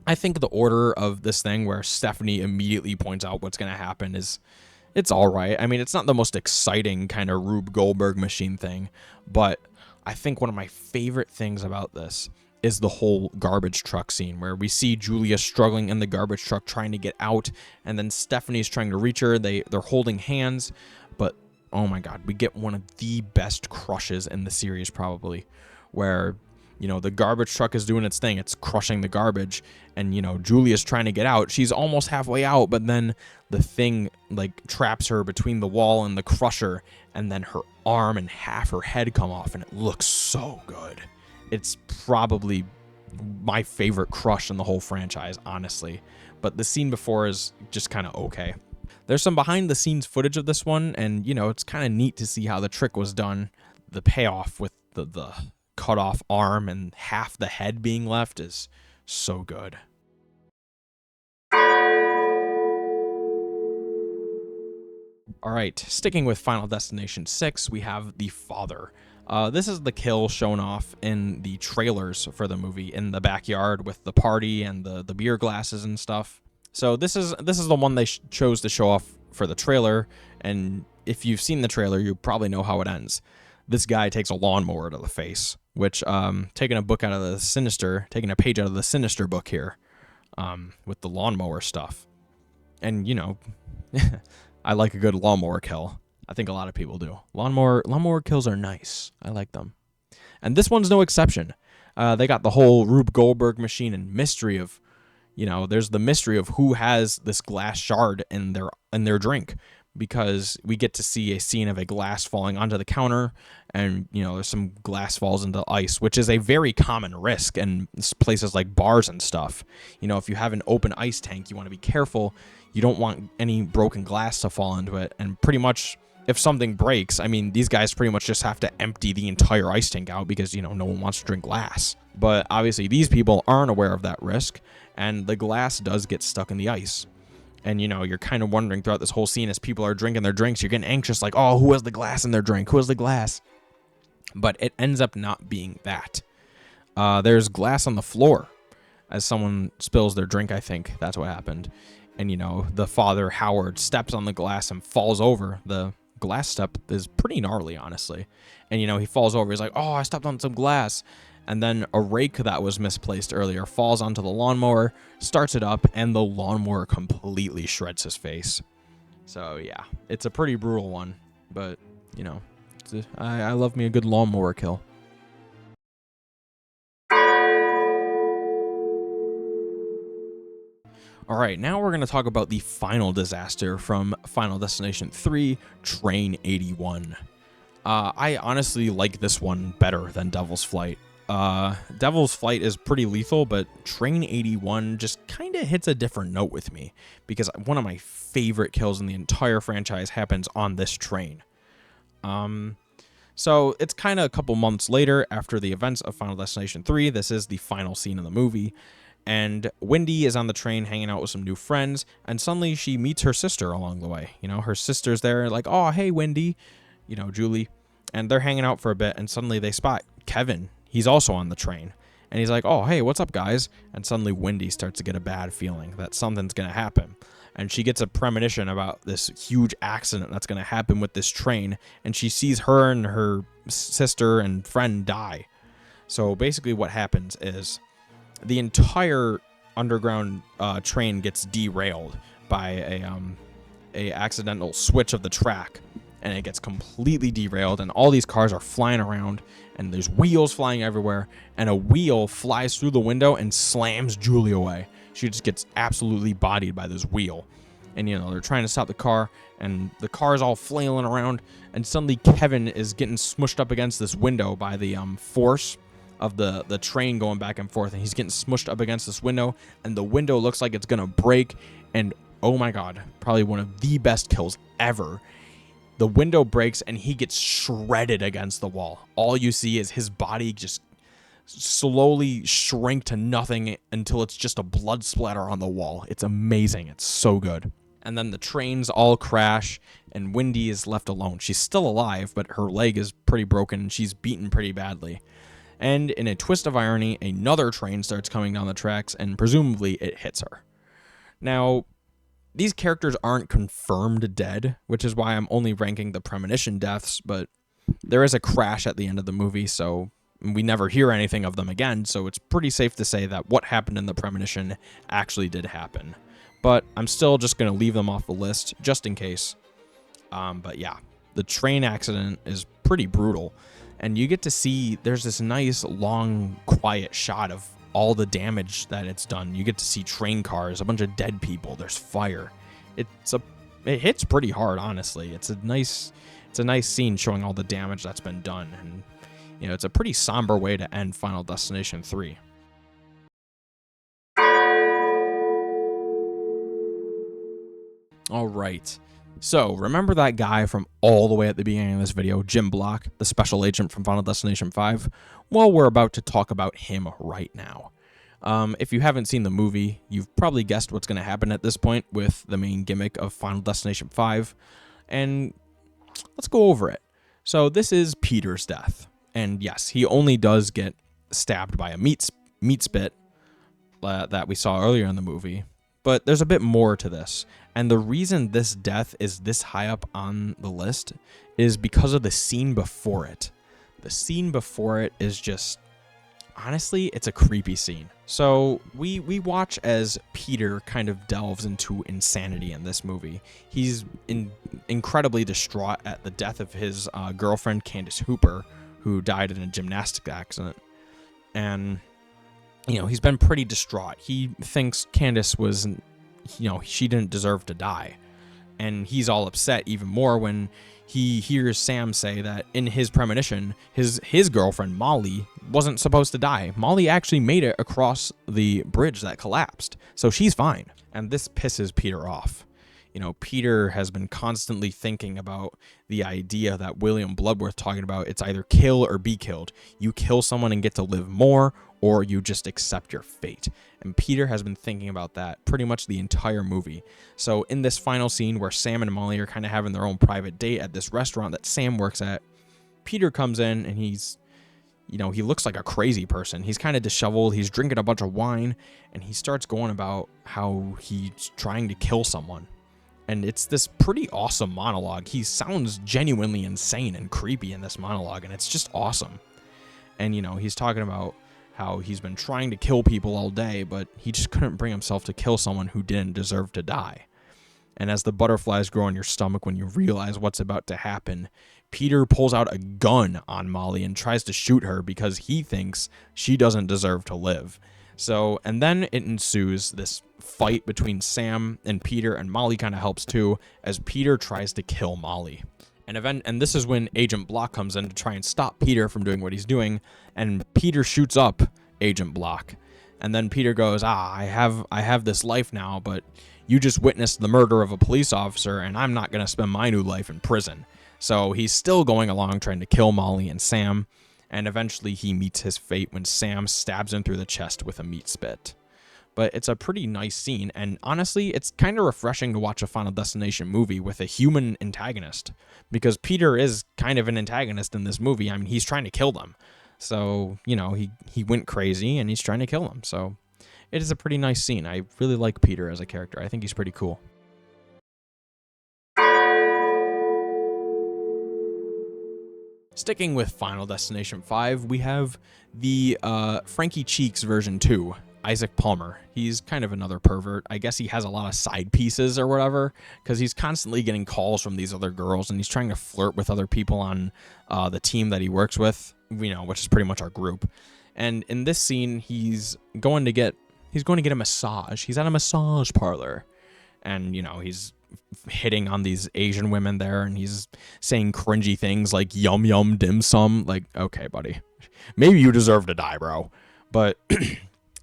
I think the order of this thing where Stephanie immediately points out what's going to happen it's all right. I mean, it's not the most exciting kind of Rube Goldberg machine thing, but I think one of my favorite things about this is the whole garbage truck scene where we see Julia struggling in the garbage truck trying to get out, and then Stephanie's trying to reach her. They're holding hands, but oh my god, we get one of the best crushes in the series probably, where the garbage truck is doing its thing. It's crushing the garbage, and, Julia's trying to get out. She's almost halfway out, but then the thing, traps her between the wall and the crusher, and then her arm and half her head come off, and it looks so good. It's probably my favorite crush in the whole franchise, honestly. But the scene before is just kind of okay. There's some behind-the-scenes footage of this one, and, it's kind of neat to see how the trick was done. The payoff with the cut off arm and half the head being left is so good. All right, sticking with Final Destination 6, we have the father. This is the kill shown off in the trailers for the movie in the backyard with the party and the beer glasses and stuff. So this is the one they chose to show off for the trailer, and if you've seen the trailer, you probably know how it ends. This guy takes a lawnmower to the face, which taking a page out of the Sinister book here, with the lawnmower stuff. And you know, I like a good lawnmower kill. I think a lot of people do. Lawnmower kills are nice. I like them. And this one's no exception. They got the whole Rube Goldberg machine and mystery of, there's the mystery of who has this glass shard in their drink, because we get to see a scene of a glass falling onto the counter, and there's some glass falls into ice, which is a very common risk in places like bars and stuff. If you have an open ice tank, you want to be careful. You don't want any broken glass to fall into it, and pretty much if something breaks, I mean, these guys pretty much just have to empty the entire ice tank out because, no one wants to drink glass. But obviously these people aren't aware of that risk, and the glass does get stuck in the ice. And, you're kind of wondering throughout this whole scene as people are drinking their drinks, you're getting anxious like, oh, who has the glass in their drink? Who has the glass? But it ends up not being that. There's glass on the floor as someone spills their drink, I think. That's what happened. And, the father, Howard, steps on the glass and falls over. The glass step is pretty gnarly, honestly. And, he falls over. He's like, oh, I stepped on some glass. And then a rake that was misplaced earlier falls onto the lawnmower, starts it up, and the lawnmower completely shreds his face. So, yeah, it's a pretty brutal one. But, I love me a good lawnmower kill. All right, now we're going to talk about the final disaster from Final Destination 3, Train 81. I honestly like this one better than Devil's Flight. Devil's Flight is pretty lethal, but Train 81 just kind of hits a different note with me, because one of my favorite kills in the entire franchise happens on this train. So it's kind of a couple months later after the events of Final Destination 3. This is the final scene of the movie. And Wendy is on the train hanging out with some new friends, and suddenly she meets her sister along the way. Her sister's there, like, oh, hey, Wendy, Julie. And they're hanging out for a bit, and suddenly they spot Kevin. He's also on the train. And he's like, oh, hey, what's up, guys? And suddenly Wendy starts to get a bad feeling that something's going to happen. And she gets a premonition about this huge accident that's going to happen with this train. And she sees her and her sister and friend die. So basically what happens is the entire underground train gets derailed by a accidental switch of the track, and it gets completely derailed, and all these cars are flying around, and there's wheels flying everywhere, and a wheel flies through the window and slams Julie away. She just gets absolutely bodied by this wheel. And they're trying to stop the car, and the car's all flailing around, and suddenly Kevin is getting smushed up against this window by the force of the train going back and forth, and he's getting smushed up against this window, and the window looks like it's gonna break. And oh my god, probably one of the best kills ever. The window breaks and he gets shredded against the wall. All you see is his body just slowly shrink to nothing until it's just a blood splatter on the wall. It's amazing. It's so good. And then the trains all crash, and Wendy is left alone. She's still alive, but her leg is pretty broken, and she's beaten pretty badly. And in a twist of irony, another train starts coming down the tracks, and presumably it hits her. Now, these characters aren't confirmed dead, which is why I'm only ranking the premonition deaths, but there is a crash at the end of the movie, so we never hear anything of them again, so it's pretty safe to say that what happened in the premonition actually did happen. But I'm still just going to leave them off the list, just in case. But yeah, the train accident is pretty brutal. And you get to see, there's this nice, long, quiet shot of all the damage that it's done. You get to see train cars, a bunch of dead people, there's fire. It hits pretty hard, honestly. It's a nice scene showing all the damage that's been done. And, it's a pretty somber way to end Final Destination 3. All right. So, remember that guy from all the way at the beginning of this video, Jim Block, the special agent from Final Destination 5? Well, we're about to talk about him right now. If you haven't seen the movie, you've probably guessed what's going to happen at this point with the main gimmick of Final Destination 5. And let's go over it. So, this is Peter's death. And yes, he only does get stabbed by a meat spit that we saw earlier in the movie. But there's a bit more to this. And the reason this death is this high up on the list is because of the scene before it. The scene before it is just, honestly, it's a creepy scene. So we watch as Peter kind of delves into insanity in this movie. He's incredibly distraught at the death of his girlfriend, Candace Hooper, who died in a gymnastics accident. And, you know, he's been pretty distraught. He thinks Candace was, you know, she didn't deserve to die. And he's all upset even more when he hears Sam say that in his premonition, his girlfriend, Molly, wasn't supposed to die. Molly actually made it across the bridge that collapsed, so she's fine. And this pisses Peter off. You know, Peter has been constantly thinking about the idea that William Bloodworth talking about, it's either kill or be killed. You kill someone and get to live more, or you just accept your fate. And Peter has been thinking about that pretty much the entire movie. So in this final scene where Sam and Molly are kind of having their own private date at this restaurant that Sam works at, Peter comes in and he's, you know, he looks like a crazy person. He's kind of disheveled. He's drinking a bunch of wine and he starts going about how he's trying to kill someone. And it's this pretty awesome monologue. He sounds genuinely insane and creepy in this monologue, and it's just awesome. And, you know, he's talking about how he's been trying to kill people all day, but he just couldn't bring himself to kill someone who didn't deserve to die. And as the butterflies grow in your stomach when you realize what's about to happen, Peter pulls out a gun on Molly and tries to shoot her because he thinks she doesn't deserve to live. So, and then it ensues this fight between Sam and Peter, and Molly kind of helps too, as Peter tries to kill Molly. And this is when Agent Block comes in to try and stop Peter from doing what he's doing, and Peter shoots up Agent Block. And then Peter goes, I have this life now, but you just witnessed the murder of a police officer, and I'm not going to spend my new life in prison. So he's still going along trying to kill Molly and Sam, and eventually he meets his fate when Sam stabs him through the chest with a meat spit. But it's a pretty nice scene, and honestly, it's kind of refreshing to watch a Final Destination movie with a human antagonist, because Peter is kind of an antagonist in this movie. I mean, he's trying to kill them. So, you know, he went crazy, and he's trying to kill them. So it is a pretty nice scene. I really like Peter as a character. I think he's pretty cool. Sticking with Final Destination 5, we have the Frankie Cheeks version 2, Isaac Palmer. He's kind of another pervert. I guess he has a lot of side pieces or whatever, because he's constantly getting calls from these other girls, and he's trying to flirt with other people on the team that he works with, you know, which is pretty much our group. And in this scene, he's going to get a massage. He's at a massage parlor, and, you know, he's hitting on these Asian women there, and he's saying cringy things like yum yum dim sum. Like, okay, buddy, maybe you deserve to die, bro. But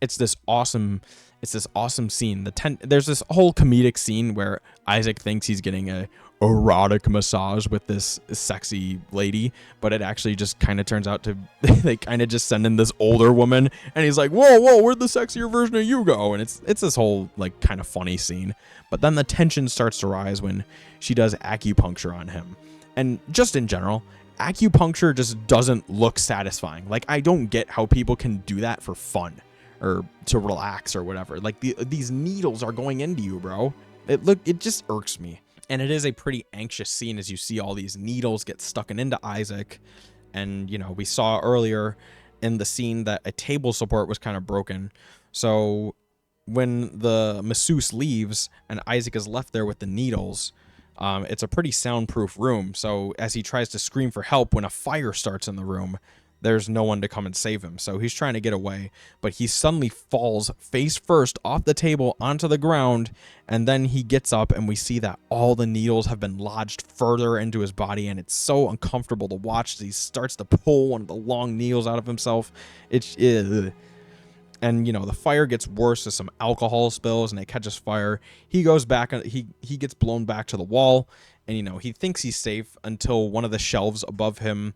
it's this awesome scene. There's this whole comedic scene where Isaac thinks he's getting a erotic massage with this sexy lady, but it actually just kind of turns out to they kind of just send in this older woman, and he's like, whoa, where'd the sexier version of you go? And it's this whole like kind of funny scene. But then the tension starts to rise when she does acupuncture on him. And just in general, acupuncture just doesn't look satisfying. Like, I don't get how people can do that for fun or to relax or whatever. Like, these needles are going into you, bro. It just irks me. And it is a pretty anxious scene as you see all these needles get stuck into Isaac. And, you know, we saw earlier in the scene that a table support was kind of broken. So when the masseuse leaves and Isaac is left there with the needles, it's a pretty soundproof room. So as he tries to scream for help when a fire starts in the room, there's no one to come and save him. So he's trying to get away, but he suddenly falls face first off the table onto the ground, and then he gets up and we see that all the needles have been lodged further into his body, and it's so uncomfortable to watch as he starts to pull one of the long needles out of himself. And, you know, the fire gets worse as some alcohol spills and it catches fire. He goes back, he gets blown back to the wall, and, you know, he thinks he's safe until one of the shelves above him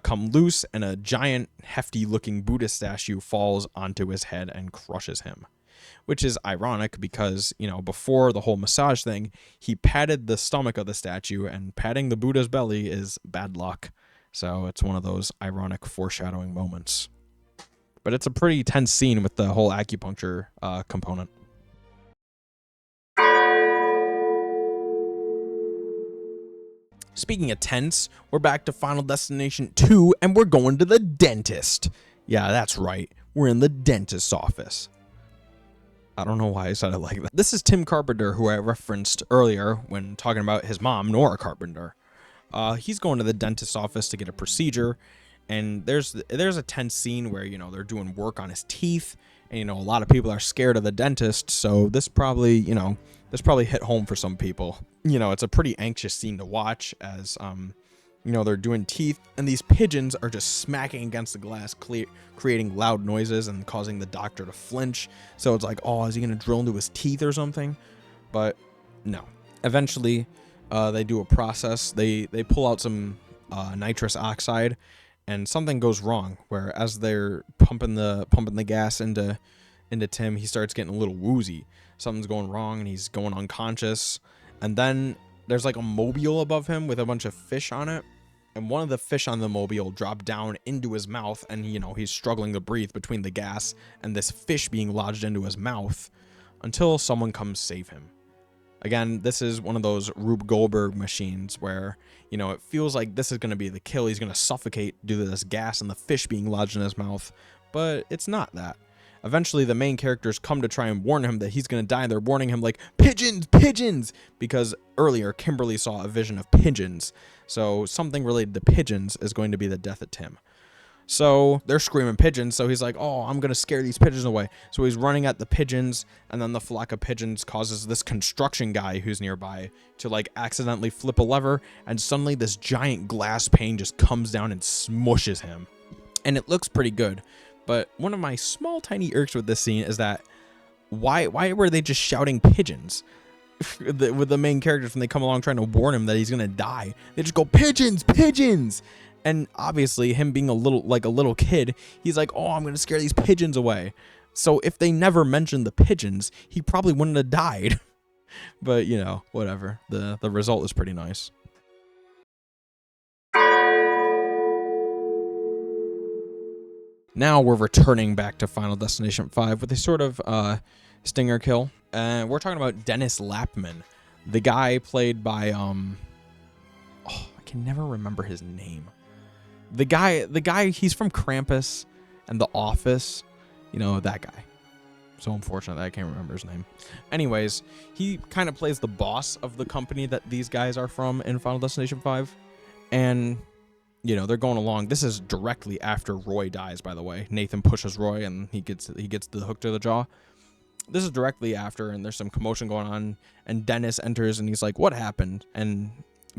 come loose, and a giant, hefty-looking Buddha statue falls onto his head and crushes him. Which is ironic because, you know, before the whole massage thing, he patted the stomach of the statue, and patting the Buddha's belly is bad luck. So it's one of those ironic foreshadowing moments. But it's a pretty tense scene with the whole acupuncture component. Speaking of tense, we're back to Final Destination 2, and we're going to the dentist. Yeah, that's right. We're in the dentist's office. I don't know why I said it like that. This is Tim Carpenter, who I referenced earlier when talking about his mom, Nora Carpenter. He's going to the dentist's office to get a procedure, and there's a tense scene where, you know, they're doing work on his teeth, and, you know, a lot of people are scared of the dentist, so this probably hit home for some people. You know, it's a pretty anxious scene to watch as, you know, they're doing teeth, and these pigeons are just smacking against the glass, creating loud noises and causing the doctor to flinch. So it's like, oh, is he going to drill into his teeth or something? But no. Eventually, they do a process. They pull out some nitrous oxide, and something goes wrong. Where as they're pumping the gas into Tim, he starts getting a little woozy. Something's going wrong, and he's going unconscious. And then there's like a mobile above him with a bunch of fish on it. And one of the fish on the mobile dropped down into his mouth, and, you know, he's struggling to breathe between the gas and this fish being lodged into his mouth until someone comes save him. Again, this is one of those Rube Goldberg machines where, you know, it feels like this is going to be the kill. He's going to suffocate due to this gas and the fish being lodged in his mouth, but it's not that. Eventually, the main characters come to try and warn him that he's going to die. They're warning him like, pigeons, pigeons, because earlier Kimberly saw a vision of pigeons. So something related to pigeons is going to be the death of Tim. So they're screaming pigeons. So he's like, oh, I'm going to scare these pigeons away. So he's running at the pigeons, and then the flock of pigeons causes this construction guy who's nearby to like accidentally flip a lever, and suddenly this giant glass pane just comes down and smushes him. And it looks pretty good. But one of my small tiny irks with this scene is that why were they just shouting pigeons with the main characters when they come along trying to warn him that he's gonna die? They just go, pigeons, pigeons. And obviously him being a little kid, he's like, oh, I'm gonna scare these pigeons away. So if they never mentioned the pigeons, he probably wouldn't have died. But, you know, whatever. The result is pretty nice. Now we're returning back to Final Destination 5 with a sort of stinger kill. And we're talking about Dennis Lapman, the guy played by I can never remember his name. The guy, he's from Krampus and The Office. You know, that guy. So unfortunate that I can't remember his name. Anyways, he kind of plays the boss of the company that these guys are from in Final Destination 5. And, you know, they're going along. This is directly after Roy dies, by the way. Nathan pushes Roy and he gets the hook to the jaw. This is directly after, and there's some commotion going on, and Dennis enters and he's like, what happened? And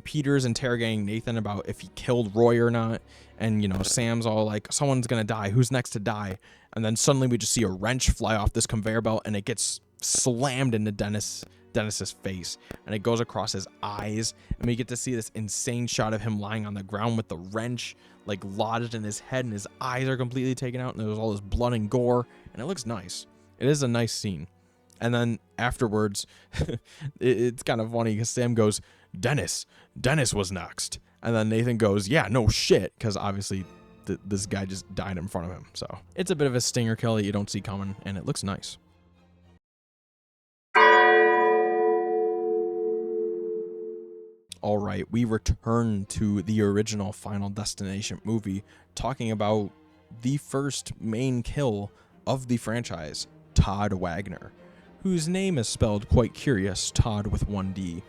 Peter's interrogating Nathan about if he killed Roy or not. And, you know, Sam's all like, someone's gonna die. Who's next to die? And then suddenly we just see a wrench fly off this conveyor belt, and it gets slammed into Dennis's face, and it goes across his eyes, and we get to see this insane shot of him lying on the ground with the wrench like lodged in his head, and his eyes are completely taken out, and there's all this blood and gore, and it looks nice. It is a nice scene. And then afterwards, it's kind of funny because Sam goes, Dennis was next. And then Nathan goes, yeah, no shit, because obviously this guy just died in front of him. So it's a bit of a stinger kill that you don't see coming, and it looks nice. All right, we return to the original Final Destination movie, talking about the first main kill of the franchise, Todd Wagner, whose name is spelled quite curious, Todd with one D.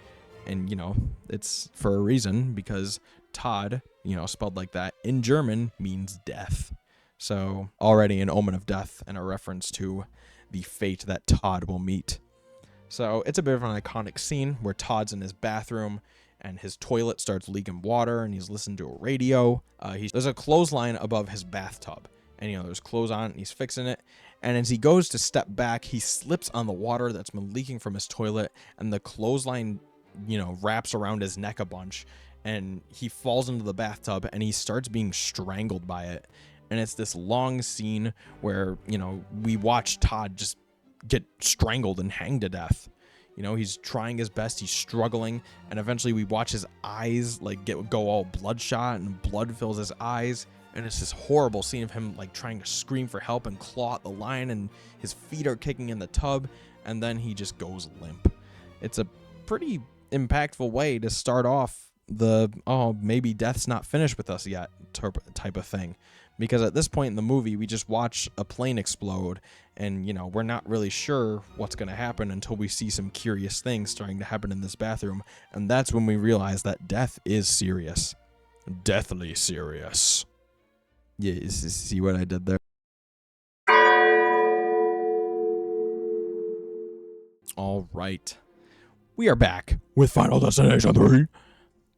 And, you know, it's for a reason, because Todd, you know, spelled like that in German means death. So already an omen of death and a reference to the fate that Todd will meet. So it's a bit of an iconic scene where Todd's in his bathroom and his toilet starts leaking water, and he's listening to a radio. There's a clothesline above his bathtub, and, you know, there's clothes on, and he's fixing it. And as he goes to step back, he slips on the water that's been leaking from his toilet, and the clothesline, you know, wraps around his neck a bunch, and he falls into the bathtub, and he starts being strangled by it. And it's this long scene where, you know, we watch Todd just get strangled and hanged to death. You know, he's trying his best, he's struggling, and eventually we watch his eyes like go all bloodshot and blood fills his eyes. And it's this horrible scene of him like trying to scream for help and claw at the line, and his feet are kicking in the tub, and then he just goes limp. It's a pretty impactful way to start off the, oh, maybe death's not finished with us yet type of thing. Because at this point in the movie, we just watch a plane explode, and, you know, we're not really sure what's going to happen until we see some curious things starting to happen in this bathroom. And that's when we realize that death is serious. Deathly serious. Yeah, see what I did there? All right. We are back with Final Destination 3.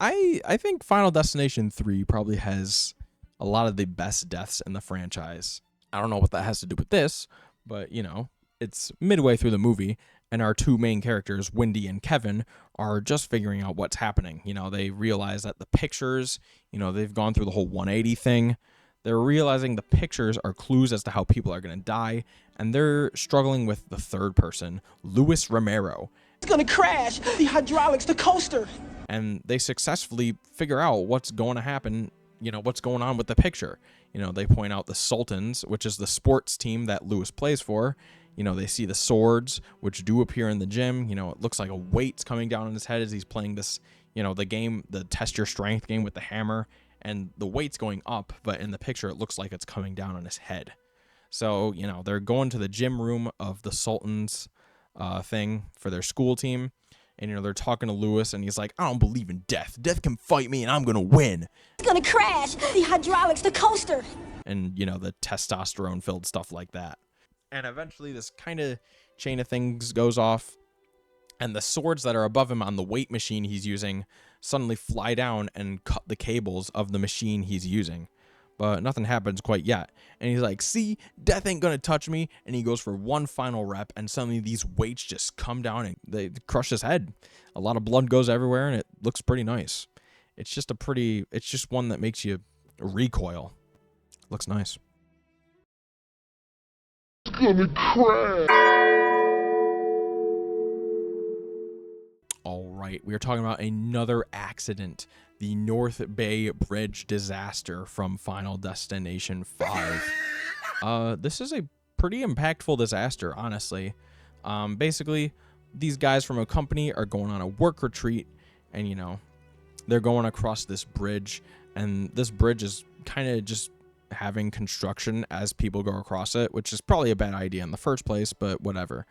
I think Final Destination 3 probably has a lot of the best deaths in the franchise. I don't know what that has to do with this, but, you know, it's midway through the movie, and our two main characters, Wendy and Kevin, are just figuring out what's happening. You know, they realize that the pictures, you know, they've gone through the whole 180 thing. They're realizing the pictures are clues as to how people are going to die, and they're struggling with the third person, Luis Romero. It's going to crash! The hydraulics, the coaster! And they successfully figure out what's going to happen, you know, what's going on with the picture. You know, they point out the Sultans, which is the sports team that Lewis plays for. You know, they see the swords, which do appear in the gym. You know, it looks like a weight's coming down on his head as he's playing this, you know, the game, the test your strength game with the hammer. And the weight's going up, but in the picture, it looks like it's coming down on his head. So, you know, they're going to the gym room of the Sultans thing for their school team. And, you know, they're talking to Lewis, and he's like, I don't believe in death. Death can fight me, and I'm going to win. It's going to crash! The hydraulics, the coaster! And, you know, the testosterone-filled stuff like that. And eventually this kind of chain of things goes off, and the swords that are above him on the weight machine he's using suddenly fly down and cut the cables of the machine he's using. But nothing happens quite yet. And he's like, see, death ain't gonna touch me. And he goes for one final rep, and suddenly these weights just come down and they crush his head. A lot of blood goes everywhere, and it looks pretty nice. It's just one that makes you recoil. Looks nice. It's gonna crash. All right, we are talking about another accident, the North Bay Bridge disaster from Final Destination 5. This is a pretty impactful disaster, honestly. Basically, these guys from a company are going on a work retreat, and, you know, they're going across this bridge, and this bridge is kind of just having construction as people go across it, which is probably a bad idea in the first place, but whatever.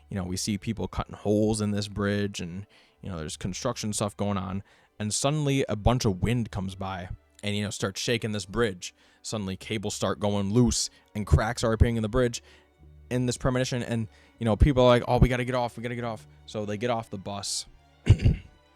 You know, we see people cutting holes in this bridge, and, you know, there's construction stuff going on, and suddenly a bunch of wind comes by and, you know, starts shaking this bridge. Suddenly cables start going loose and cracks are appearing in the bridge in this premonition, and, you know, people are like, oh, we gotta get off. So they get off the bus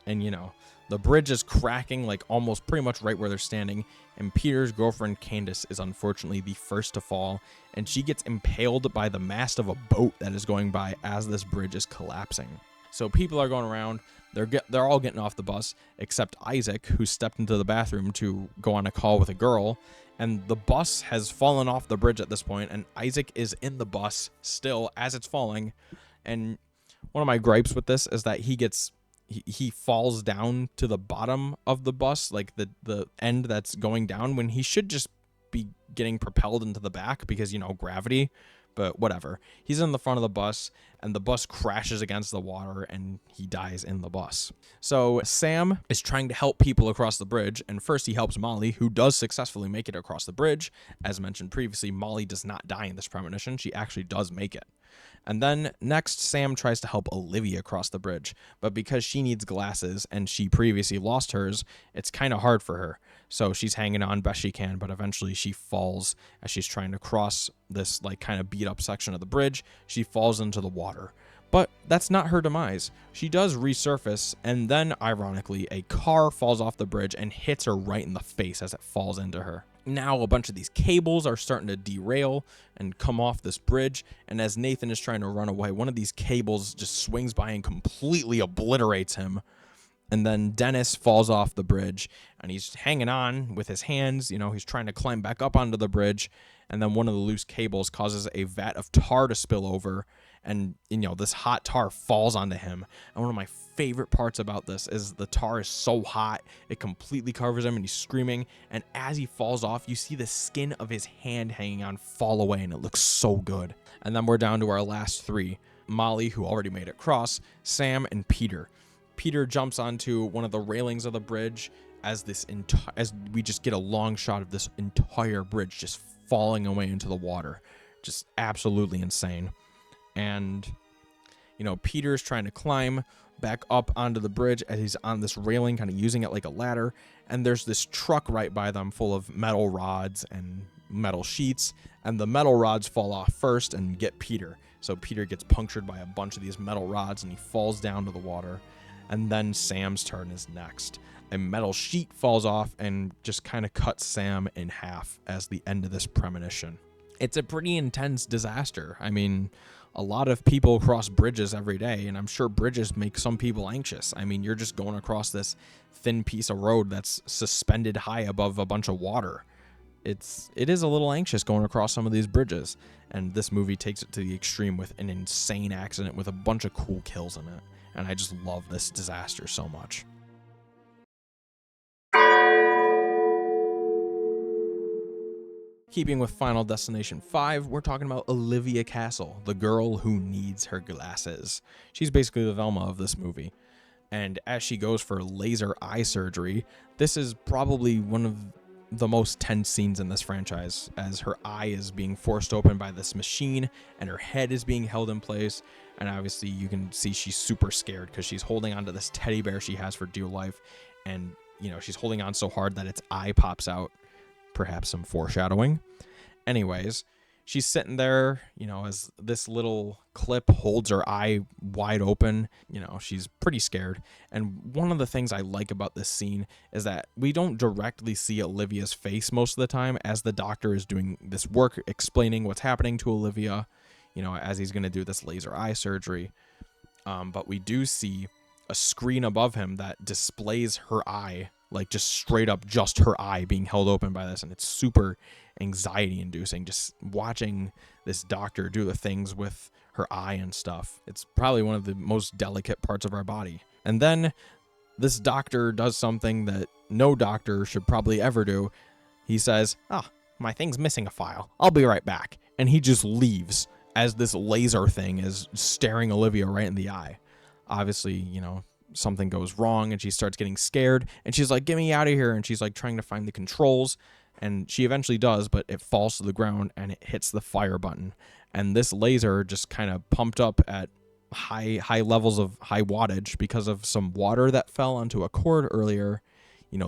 and, you know, the bridge is cracking, like, almost pretty much right where they're standing, and Peter's girlfriend Candace is unfortunately the first to fall, and she gets impaled by the mast of a boat that is going by as this bridge is collapsing. So people are going around, they're all getting off the bus, except Isaac, who stepped into the bathroom to go on a call with a girl, and the bus has fallen off the bridge at this point, and Isaac is in the bus still as it's falling. And one of my gripes with this is that he falls down to the bottom of the bus, like the end that's going down, when he should just be getting propelled into the back because, you know, gravity. But whatever. He's in the front of the bus, and the bus crashes against the water, and he dies in the bus. So Sam is trying to help people across the bridge, and first he helps Molly, who does successfully make it across the bridge. As mentioned previously, Molly does not die in this premonition. She actually does make it. And then next, Sam tries to help Olivia cross the bridge, but because she needs glasses and she previously lost hers, it's kind of hard for her. So she's hanging on best she can, but eventually she falls as she's trying to cross this, like, kind of beat up section of the bridge. She falls into the water. But that's not her demise. She does resurface, and then, ironically, a car falls off the bridge and hits her right in the face as it falls into her. Now a bunch of these cables are starting to derail and come off this bridge, and as Nathan is trying to run away, one of these cables just swings by and completely obliterates him. And then Dennis falls off the bridge, and he's hanging on with his hands. You know, he's trying to climb back up onto the bridge, and then one of the loose cables causes a vat of tar to spill over, and this hot tar falls onto him. And one of my favorite parts about this is the tar is so hot it completely covers him, and he's screaming, and as he falls off you see the skin of his hand hanging on fall away, and it looks so good. And then we're down to our last three: Molly, who already made it across, Sam, and Peter. Peter jumps onto one of the railings of the bridge as we just get a long shot of this entire bridge just falling away into the water. Just absolutely insane. And Peter's trying to climb back up onto the bridge as he's on this railing, kind of using it like a ladder, and there's this truck right by them full of metal rods and metal sheets, and the metal rods fall off first and get Peter. So Peter gets punctured by a bunch of these metal rods and he falls down to the water. And then Sam's turn is next. A metal sheet falls off and just kind of cuts Sam in half as the end of this premonition. It's a pretty intense disaster. I mean, a lot of people cross bridges every day, and I'm sure bridges make some people anxious. I mean, you're just going across this thin piece of road that's suspended high above a bunch of water. It is a little anxious going across some of these bridges, and this movie takes it to the extreme with an insane accident with a bunch of cool kills in it. And I just love this disaster so much. Keeping with Final Destination 5, we're talking about Olivia Castle, the girl who needs her glasses. She's basically the Velma of this movie. And as she goes for laser eye surgery, this is probably one of the most tense scenes in this franchise, as her eye is being forced open by this machine and her head is being held in place. And obviously you can see she's super scared because she's holding onto this teddy bear she has for dear life, and she's holding on so hard that its eye pops out. Perhaps some foreshadowing. Anyways, she's sitting there, as this little clip holds her eye wide open. She's pretty scared. And one of the things I like about this scene is that we don't directly see Olivia's face most of the time as the doctor is doing this work explaining what's happening to Olivia, as he's going to do this laser eye surgery. But we do see a screen above him that displays her eye, like just straight up just her eye being held open by this, and it's super anxiety inducing just watching this doctor do the things with her eye and stuff. It's probably one of the most delicate parts of our body. And then this doctor does something that no doctor should probably ever do. He says, my thing's missing a file, I'll be right back. And he just leaves as this laser thing is staring Olivia right in the eye. Obviously, something goes wrong and she starts getting scared and she's like, get me out of here. And she's like trying to find the controls, and she eventually does, but it falls to the ground and it hits the fire button. And this laser just kind of pumped up at high levels of high wattage because of some water that fell onto a cord earlier.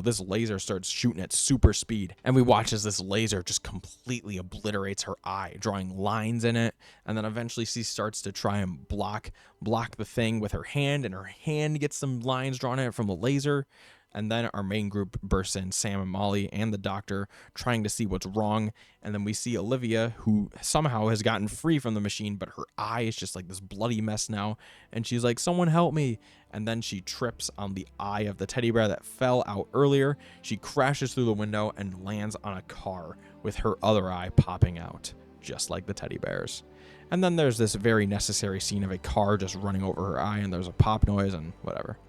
This laser starts shooting at super speed, and we watch as this laser just completely obliterates her eye, drawing lines in it. And then eventually she starts to try and block the thing with her hand, and her hand gets some lines drawn in it from the laser. And then our main group bursts in, Sam and Molly and the doctor, trying to see what's wrong. And then we see Olivia, who somehow has gotten free from the machine, but her eye is just like this bloody mess now. And she's like, someone help me. And then she trips on the eye of the teddy bear that fell out earlier. She crashes through the window and lands on a car with her other eye popping out, just like the teddy bears. And then there's this very necessary scene of a car just running over her eye, and there's a pop noise and whatever.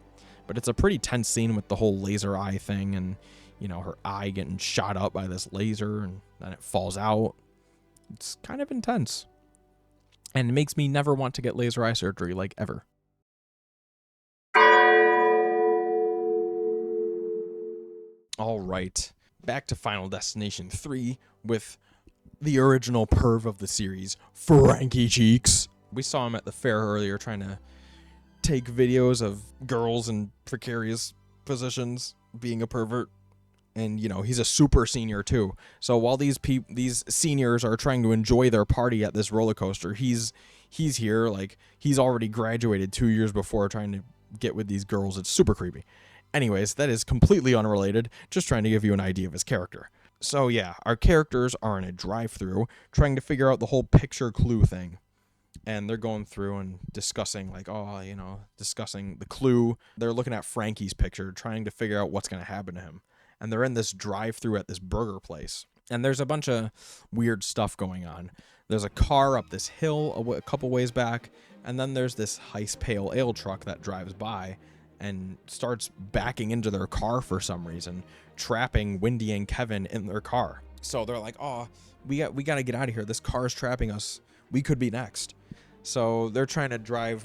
But it's a pretty tense scene with the whole laser eye thing, and her eye getting shot up by this laser, and then it falls out. It's kind of intense, and it makes me never want to get laser eye surgery, like, ever. All right, back to Final Destination 3 with the original perv of the series, Frankie Cheeks. We saw him at the fair earlier trying to take videos of girls in precarious positions being a pervert, and he's a super senior too. So while these seniors are trying to enjoy their party at this roller coaster, he's here like he's already graduated 2 years before trying to get with these girls. It's super creepy. Anyways, that is completely unrelated, just trying to give you an idea of his character. So yeah, our characters are in a drive-thru trying to figure out the whole picture clue thing. And they're going through and discussing discussing the clue. They're looking at Frankie's picture, trying to figure out what's going to happen to him. And they're in this drive-thru at this burger place. And there's a bunch of weird stuff going on. There's a car up this hill a couple ways back, and then there's this Heist Pale Ale truck that drives by and starts backing into their car for some reason, trapping Wendy and Kevin in their car. So they're like, oh, we got to get out of here. This car is trapping us. We could be next. So they're trying to drive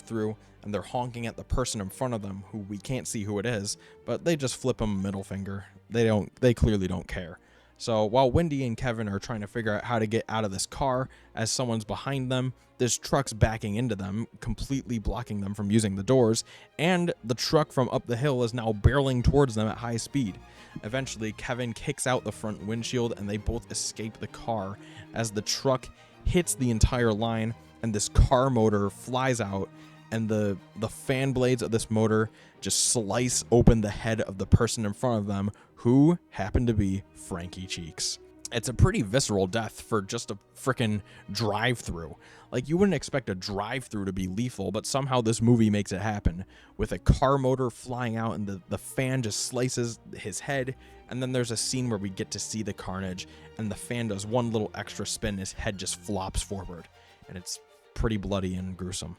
through, and they're honking at the person in front of them who we can't see who it is, but they just flip them a middle finger. They clearly don't care. So while Wendy and Kevin are trying to figure out how to get out of this car, as someone's behind them, this truck's backing into them, completely blocking them from using the doors, and the truck from up the hill is now barreling towards them at high speed. Eventually, Kevin kicks out the front windshield, and they both escape the car as the truck hits the entire line, and this car motor flies out, and the fan blades of this motor just slice open the head of the person in front of them, who happened to be Frankie Cheeks. It's a pretty visceral death for just a frickin' drive-through. Like, you wouldn't expect a drive-through to be lethal, but somehow this movie makes it happen, with a car motor flying out and the fan just slices his head, and then there's a scene where we get to see the carnage, and the fan does one little extra spin, his head just flops forward, and it's pretty bloody and gruesome.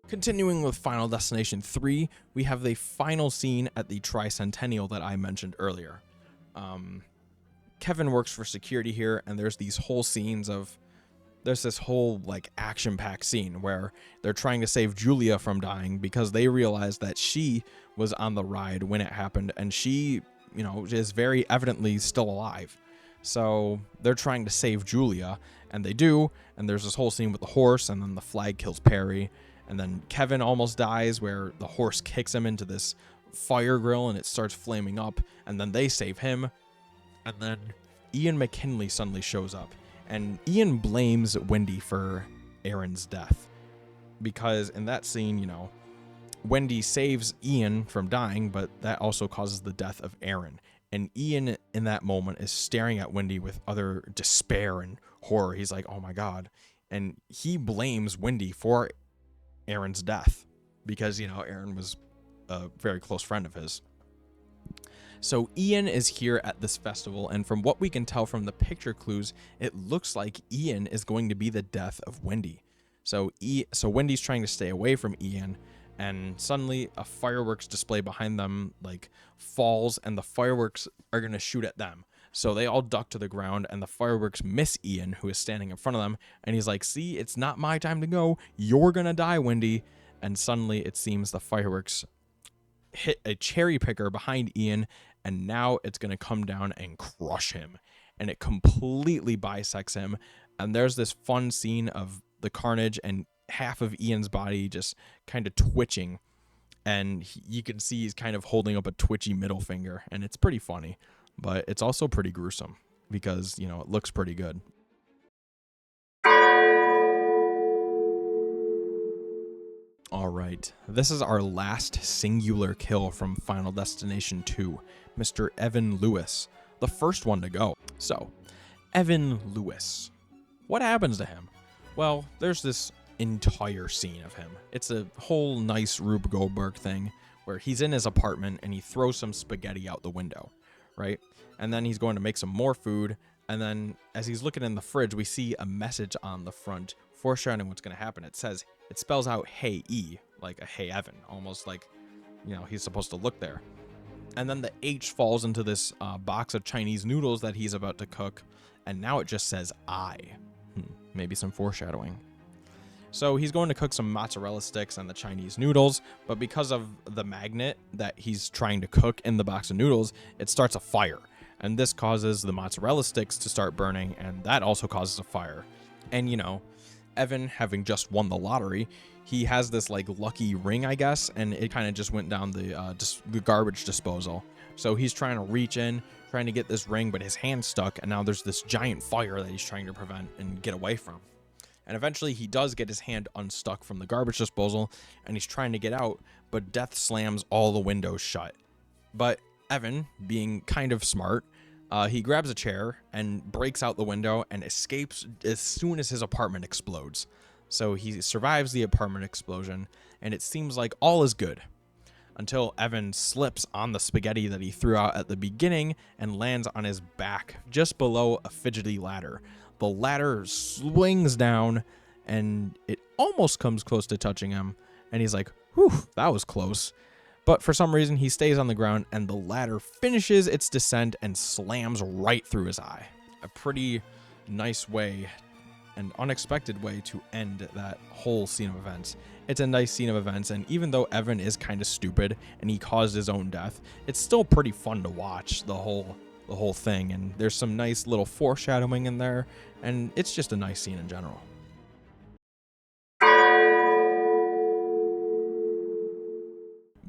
Continuing with Final Destination 3, we have the final scene at the Tricentennial that I mentioned earlier. Kevin works for security here, and there's this whole like action-packed scene where they're trying to save Julia from dying because they realize that she was on the ride when it happened, and she, is very evidently still alive. So they're trying to save Julia, and they do, and there's this whole scene with the horse, and then the flag kills Perry. And then Kevin almost dies where the horse kicks him into this fire grill and it starts flaming up. And then they save him. And then Ian McKinley suddenly shows up. And Ian blames Wendy for Aaron's death. Because in that scene, Wendy saves Ian from dying, but that also causes the death of Aaron. And Ian in that moment is staring at Wendy with utter despair and horror. He's like, oh my God. And he blames Wendy for Aaron's death because Aaron was a very close friend of his. So Ian is here at this festival, and from what we can tell from the picture clues, it looks like Ian is going to be the death of Wendy. So Wendy's trying to stay away from Ian, and suddenly a fireworks display behind them falls, and the fireworks are going to shoot at them. So they all duck to the ground, and the fireworks miss Ian, who is standing in front of them. And he's like, see, it's not my time to go. You're going to die, Wendy. And suddenly it seems the fireworks hit a cherry picker behind Ian, and now it's going to come down and crush him. And it completely bisects him. And there's this fun scene of the carnage and half of Ian's body just kind of twitching. And you can see he's kind of holding up a twitchy middle finger. And it's pretty funny. But it's also pretty gruesome because, it looks pretty good. All right, this is our last singular kill from Final Destination 2, Mr. Evan Lewis, the first one to go. So, Evan Lewis. What happens to him? Well, there's this entire scene of him. It's a whole nice Rube Goldberg thing where he's in his apartment and he throws some spaghetti out the window. Right? And then he's going to make some more food. And then as he's looking in the fridge, we see a message on the front foreshadowing what's going to happen. It spells out, hey, E, like a hey, Evan, almost like, he's supposed to look there. And then the H falls into this box of Chinese noodles that he's about to cook. And now it just says I. Maybe some foreshadowing. So he's going to cook some mozzarella sticks and the Chinese noodles, but because of the magnet that he's trying to cook in the box of noodles, it starts a fire. And this causes the mozzarella sticks to start burning, and that also causes a fire. And, Evan, having just won the lottery, he has this, lucky ring, I guess, and it kind of just went down the garbage disposal. So he's trying to reach in, trying to get this ring, but his hand's stuck, and now there's this giant fire that he's trying to prevent and get away from. And eventually he does get his hand unstuck from the garbage disposal, and he's trying to get out, but death slams all the windows shut. But Evan, being kind of smart, he grabs a chair and breaks out the window and escapes as soon as his apartment explodes. So he survives the apartment explosion, and it seems like all is good. until Evan slips on the spaghetti that he threw out at the beginning and lands on his back just below a fidgety ladder. The ladder swings down and it almost comes close to touching him, and he's like, whew, that was close. But for some reason he stays on the ground and the ladder finishes its descent and slams right through his eye. A pretty nice way and unexpected way to end that whole scene of events. It's a nice scene of events, and even though Evan is kind of stupid and he caused his own death, it's still pretty fun to watch the whole thing, and there's some nice little foreshadowing in there, and it's just a nice scene in general.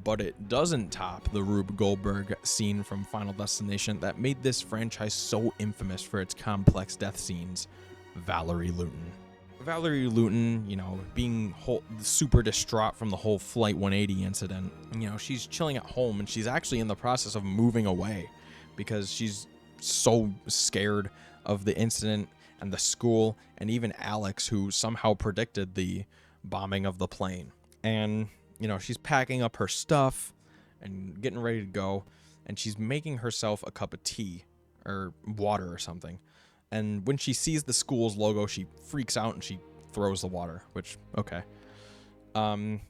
But it doesn't top the Rube Goldberg scene from Final Destination that made this franchise so infamous for its complex death scenes: Valerie Luton. Valerie Luton, being super distraught from the whole Flight 180 incident, she's chilling at home and she's actually in the process of moving away because she's so scared of the incident and the school and even Alex, who somehow predicted the bombing of the plane. And she's packing up her stuff and getting ready to go, and she's making herself a cup of tea or water or something. And when she sees the school's logo, she freaks out and she throws the water, which, okay. And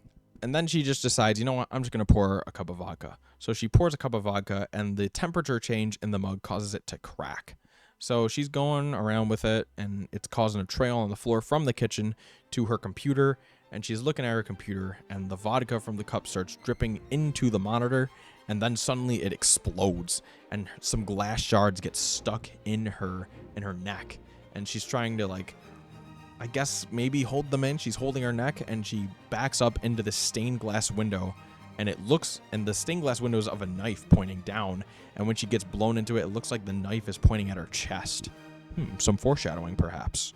then she just decides, you know what, I'm just going to pour a cup of vodka. So she pours a cup of vodka, and the temperature change in the mug causes it to crack. So she's going around with it, and it's causing a trail on the floor from the kitchen to her computer. And she's looking at her computer, and the vodka from the cup starts dripping into the monitor, and then suddenly it explodes, and some glass shards get stuck in her neck, and she's trying to, I guess maybe hold them in. She's holding her neck, and she backs up into the stained glass window, and the stained glass window is of a knife pointing down, and when she gets blown into it, it looks like the knife is pointing at her chest. Some foreshadowing, perhaps.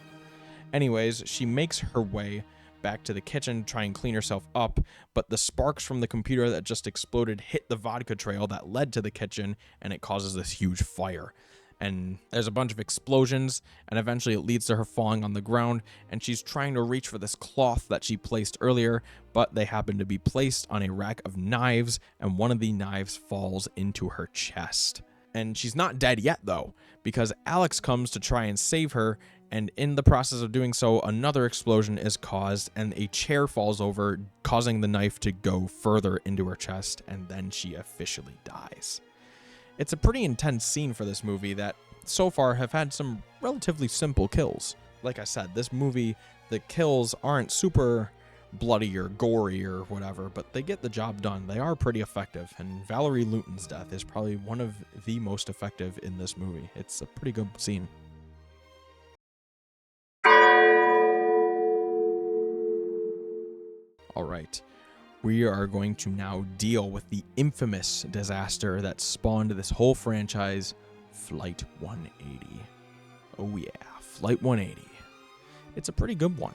Anyways, she makes her way back to the kitchen, try and clean herself up, but the sparks from the computer that just exploded hit the vodka trail that led to the kitchen, and it causes this huge fire. And there's a bunch of explosions, and eventually it leads to her falling on the ground, and she's trying to reach for this cloth that she placed earlier, but they happen to be placed on a rack of knives, and one of the knives falls into her chest. And she's not dead yet, though, because Alex comes to try and save her, and in the process of doing so, another explosion is caused, and a chair falls over, causing the knife to go further into her chest, and then she officially dies. It's a pretty intense scene for this movie that, so far, have had some relatively simple kills. Like I said, this movie, the kills aren't super bloody or gory or whatever, but they get the job done. They are pretty effective, and Valerie Luton's death is probably one of the most effective in this movie. It's a pretty good scene. All right, we are going to now deal with the infamous disaster that spawned this whole franchise, Flight 180. Oh yeah, Flight 180. It's a pretty good one.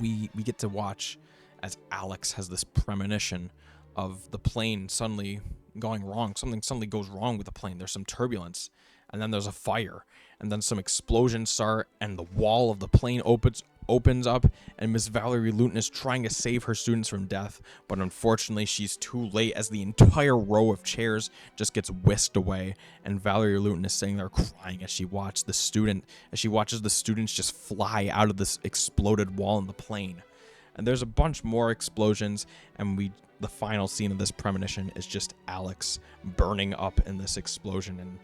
We get to watch as Alex has this premonition of the plane suddenly going wrong. Something suddenly goes wrong with the plane. There's some turbulence, and then there's a fire, and then some explosions start, and the wall of the plane opens up, and Miss Valerie Luton is trying to save her students from death, but unfortunately she's too late as the entire row of chairs just gets whisked away, and Valerie Luton is sitting there crying as she watches the students just fly out of this exploded wall in the plane. And there's a bunch more explosions, and the final scene of this premonition is just Alex burning up in this explosion, and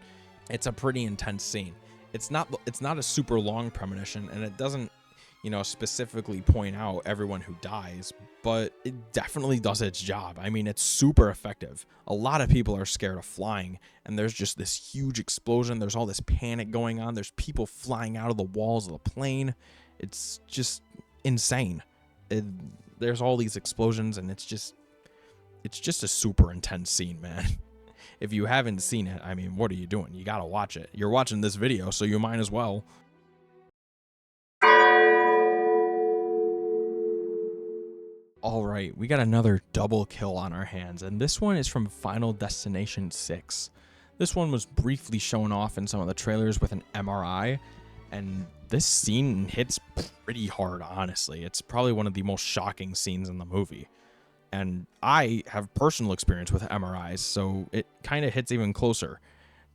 it's a pretty intense scene. It's not a super long premonition, and it doesn't specifically point out everyone who dies, but it definitely does its job. I mean, it's super effective. A lot of people are scared of flying, and there's just this huge explosion. There's all this panic going on. There's people flying out of the walls of the plane. It's just insane. There's all these explosions, and it's just a super intense scene, man. If you haven't seen it, I mean, what are you doing? You gotta watch it. You're watching this video, so you might as well. All right, we got another double kill on our hands, and this one is from Final Destination 6. This one was briefly shown off in some of the trailers with an MRI, and this scene hits pretty hard, honestly. It's probably one of the most shocking scenes in the movie. And I have personal experience with MRIs, so it kind of hits even closer.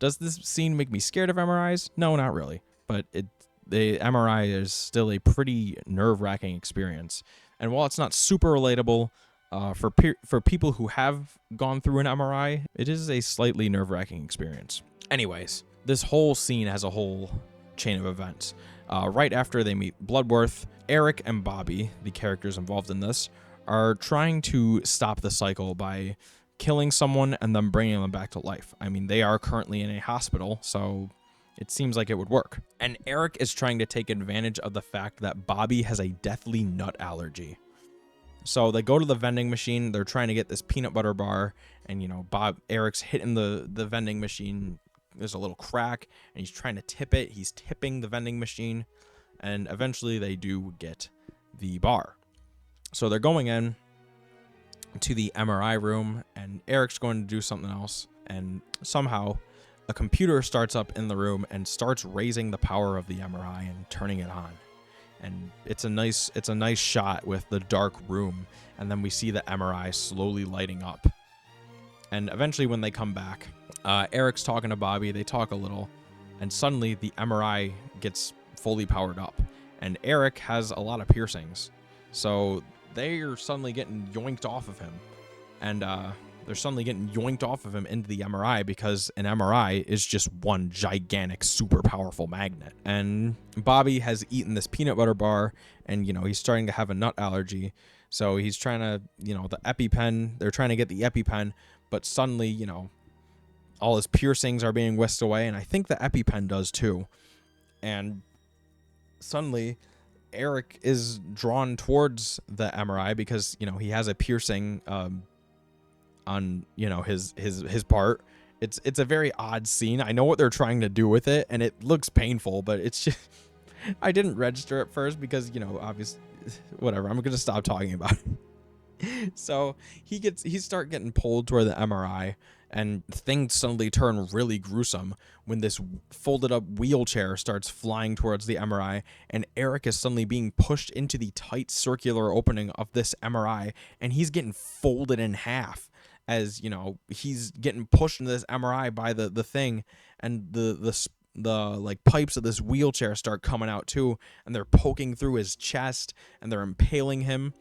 Does this scene make me scared of MRIs? No, not really. But the MRI is still a pretty nerve-wracking experience. And while it's not super relatable, for people who have gone through an MRI, it is a slightly nerve-wracking experience. Anyways, this whole scene has a whole chain of events. Right after they meet Bloodworth, Eric and Bobby, the characters involved in this, are trying to stop the cycle by killing someone and then bringing them back to life. I mean, they are currently in a hospital, so it seems like it would work. And Eric is trying to take advantage of the fact that Bobby has a deathly nut allergy. So they go to the vending machine, they're trying to get this peanut butter bar, and Eric's hitting the vending machine. There's a little crack, and he's trying to tip it. He's tipping the vending machine, and eventually they do get the bar. So they're going in to the MRI room, and Eric's going to do something else, and somehow a computer starts up in the room and starts raising the power of the MRI and turning it on. And it's a nice shot with the dark room, and then we see the MRI slowly lighting up. And eventually when they come back, Eric's talking to Bobby, they talk a little, and suddenly the MRI gets fully powered up, and Eric has a lot of piercings. So they're suddenly getting yoinked off of him, and they're suddenly getting yoinked off of him into the MRI because an MRI is just one gigantic, super powerful magnet. And Bobby has eaten this peanut butter bar, and, he's starting to have a nut allergy. So he's trying to, the EpiPen, they're trying to get the EpiPen, but suddenly, all his piercings are being whisked away, and I think the EpiPen does too. And suddenly Eric is drawn towards the MRI because, he has a piercing on his part. It's a very odd scene. I know what they're trying to do with it, and it looks painful, but it's just I didn't register at first because obviously whatever, I'm gonna stop talking about it. So he start getting pulled toward the MRI, and things suddenly turn really gruesome when this folded up wheelchair starts flying towards the MRI, and Eric is suddenly being pushed into the tight circular opening of this MRI, and he's getting folded in half as he's getting pushed into this MRI by the thing, and the like pipes of this wheelchair start coming out too, and they're poking through his chest, and they're impaling him.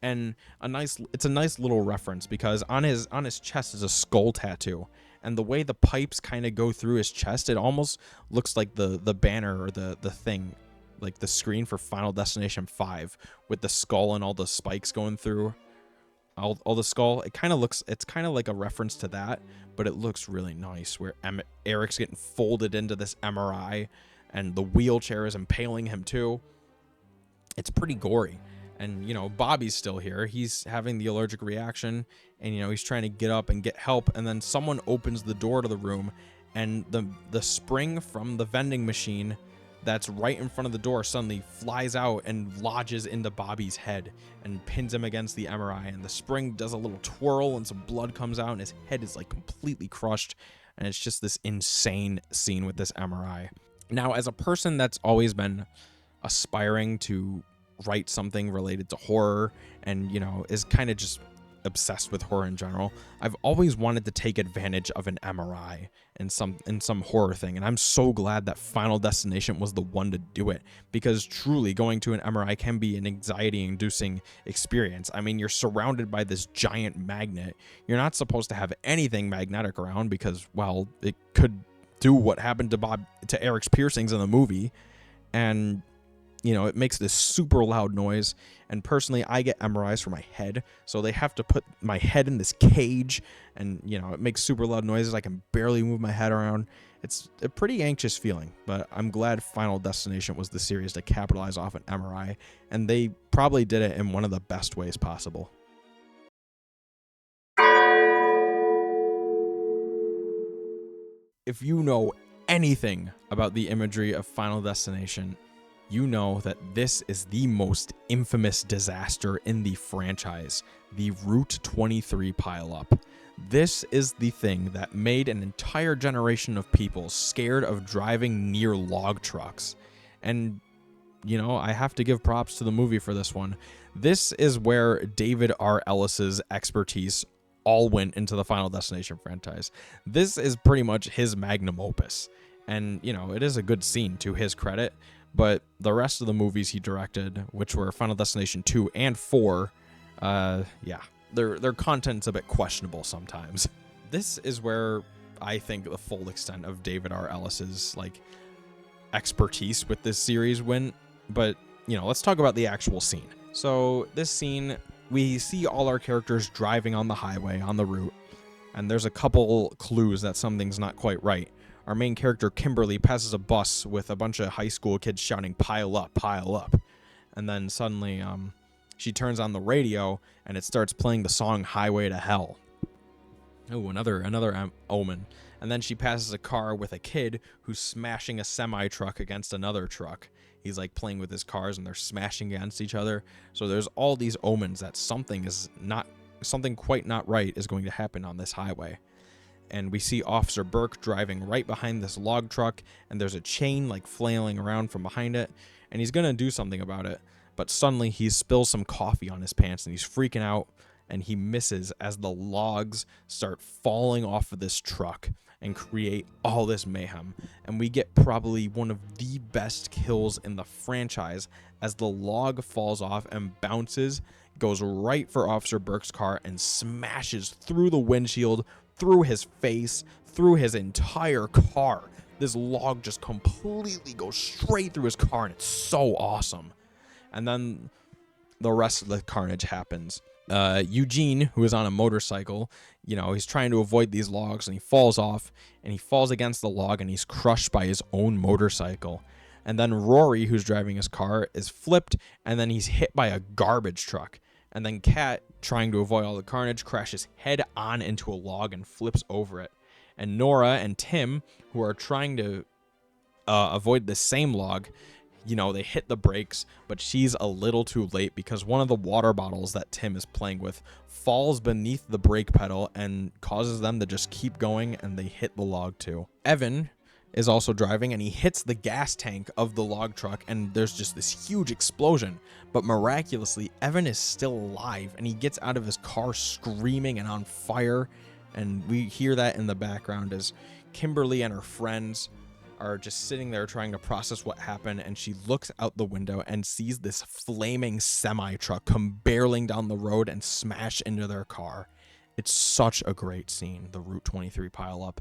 And it's a nice little reference because on his chest is a skull tattoo, and the way the pipes kind of go through his chest, it almost looks like the banner or the thing, like the screen for Final Destination 5 with the skull and all the spikes going through all the skull. It's kind of like a reference to that, but it looks really nice where Eric's getting folded into this MRI, and the wheelchair is impaling him too. It's pretty gory. And, Bobby's still here. He's having the allergic reaction, and, he's trying to get up and get help. And then someone opens the door to the room, and the spring from the vending machine that's right in front of the door suddenly flies out and lodges into Bobby's head and pins him against the MRI. And the spring does a little twirl, and some blood comes out, and his head is like completely crushed. And it's just this insane scene with this MRI. Now, as a person that's always been aspiring to write something related to horror and is kind of just obsessed with horror in general, I've always wanted to take advantage of an MRI in some horror thing, and I'm so glad that Final Destination was the one to do it, because truly going to an MRI can be an anxiety-inducing experience. I mean, you're surrounded by this giant magnet. You're not supposed to have anything magnetic around because, well, it could do what happened to Eric's piercings in the movie, and it makes this super loud noise. And personally, I get MRIs for my head, so they have to put my head in this cage, and it makes super loud noises. I can barely move my head around. It's a pretty anxious feeling, but I'm glad Final Destination was the series to capitalize off an MRI, and they probably did it in one of the best ways possible. If you know anything about the imagery of Final Destination, you know that this is the most infamous disaster in the franchise, the Route 23 pileup. This is the thing that made an entire generation of people scared of driving near log trucks. And you know, I have to give props to the movie for this one. This is where David R. Ellis's expertise all went into the Final Destination franchise. This is pretty much his magnum opus. And, you know, it is a good scene to his credit, but the rest of the movies he directed, which were Final Destination 2 and 4, yeah, their content's a bit questionable sometimes. This is where I think the full extent of David R. Ellis's, like, expertise with this series went, but, you know, let's talk about the actual scene. So, this scene, we see all our characters driving on the highway, on the route, and there's a couple clues that something's not quite right. Our main character, Kimberly, passes a bus with a bunch of high school kids shouting, "Pile up, pile up." And then suddenly, she turns on the radio, and it starts playing the song "Highway to Hell." Oh, another omen. And then she passes a car with a kid who's smashing a semi-truck against another truck. He's like playing with his cars, and they're smashing against each other. So there's all these omens that something quite not right is going to happen on this highway. And we see Officer Burke driving right behind this log truck, and there's a chain like flailing around from behind it, and he's gonna do something about it, but suddenly he spills some coffee on his pants and he's freaking out, and he misses as the logs start falling off of this truck and create all this mayhem. And we get probably one of the best kills in the franchise as the log falls off and bounces, goes right for Officer Burke's car and smashes through the windshield, through his face, through his entire car. This log just completely goes straight through his car, and it's so awesome. And then the rest of the carnage happens. Eugene, who is on a motorcycle, you know, he's trying to avoid these logs, and he falls off, and he falls against the log, and he's crushed by his own motorcycle. And then Rory, who's driving his car, is flipped, and then he's hit by a garbage truck. And then Kat, trying to avoid all the carnage, crashes head on into a log and flips over it. And Nora and Tim, who are trying to avoid the same log, you know, they hit the brakes, but she's a little too late because one of the water bottles that Tim is playing with falls beneath the brake pedal and causes them to just keep going, and they hit the log too. Evan is also driving, and he hits the gas tank of the log truck, and there's just this huge explosion. But miraculously, Evan is still alive, and he gets out of his car screaming and on fire, and we hear that in the background as Kimberly and her friends are just sitting there trying to process what happened, and she looks out the window and sees this flaming semi-truck come barreling down the road and smash into their car. It's such a great scene, the Route 23 pileup.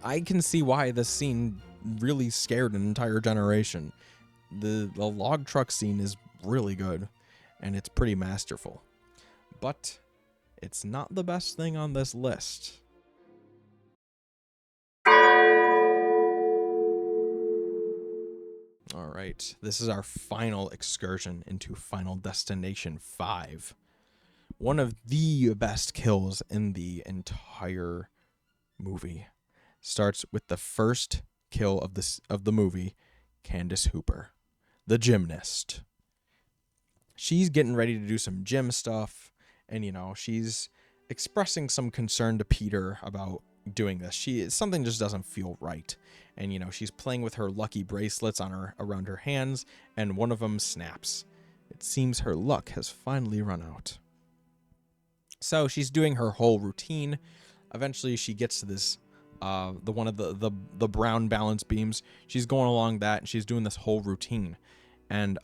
I can see why this scene really scared an entire generation. The log truck scene is really good, and it's pretty masterful. But it's not the best thing on this list. All right, this is our final excursion into Final Destination 5. One of the best kills in the entire movie starts with the first kill of the movie, Candace Hooper, the gymnast. She's getting ready to do some gym stuff, and you know, she's expressing some concern to Peter about doing this. Something just doesn't feel right. And you know, she's playing with her lucky bracelets around her hands, and one of them snaps. It seems her luck has finally run out. So she's doing her whole routine. Eventually she gets to this one of the brown balance beams. She's going along that, and she's doing this whole routine. And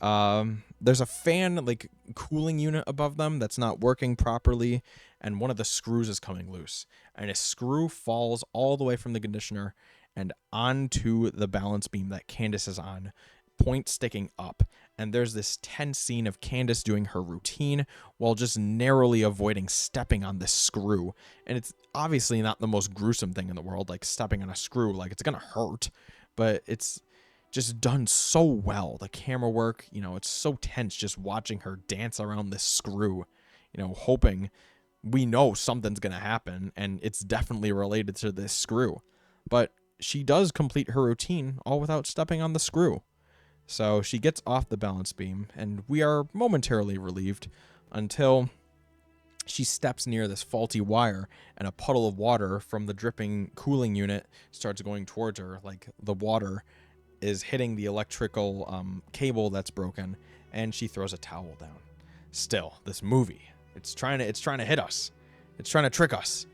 there's a fan, like, cooling unit above them that's not working properly, and one of the screws is coming loose. And a screw falls all the way from the conditioner and onto the balance beam that Candace is on, point sticking up. And there's this tense scene of Candace doing her routine while just narrowly avoiding stepping on this screw. And it's obviously not the most gruesome thing in the world, like stepping on a screw, like it's gonna hurt, but it's just done so well. The camera work, you know, it's so tense just watching her dance around this screw, you know, hoping we know something's gonna happen, and it's definitely related to this screw. But she does complete her routine all without stepping on the screw. So she gets off the balance beam, and we are momentarily relieved until she steps near this faulty wire, and a puddle of water from the dripping cooling unit starts going towards her, like the water is hitting the electrical cable that's broken, and she throws a towel down. Still, this movie, it's trying to hit us. It's trying to trick us.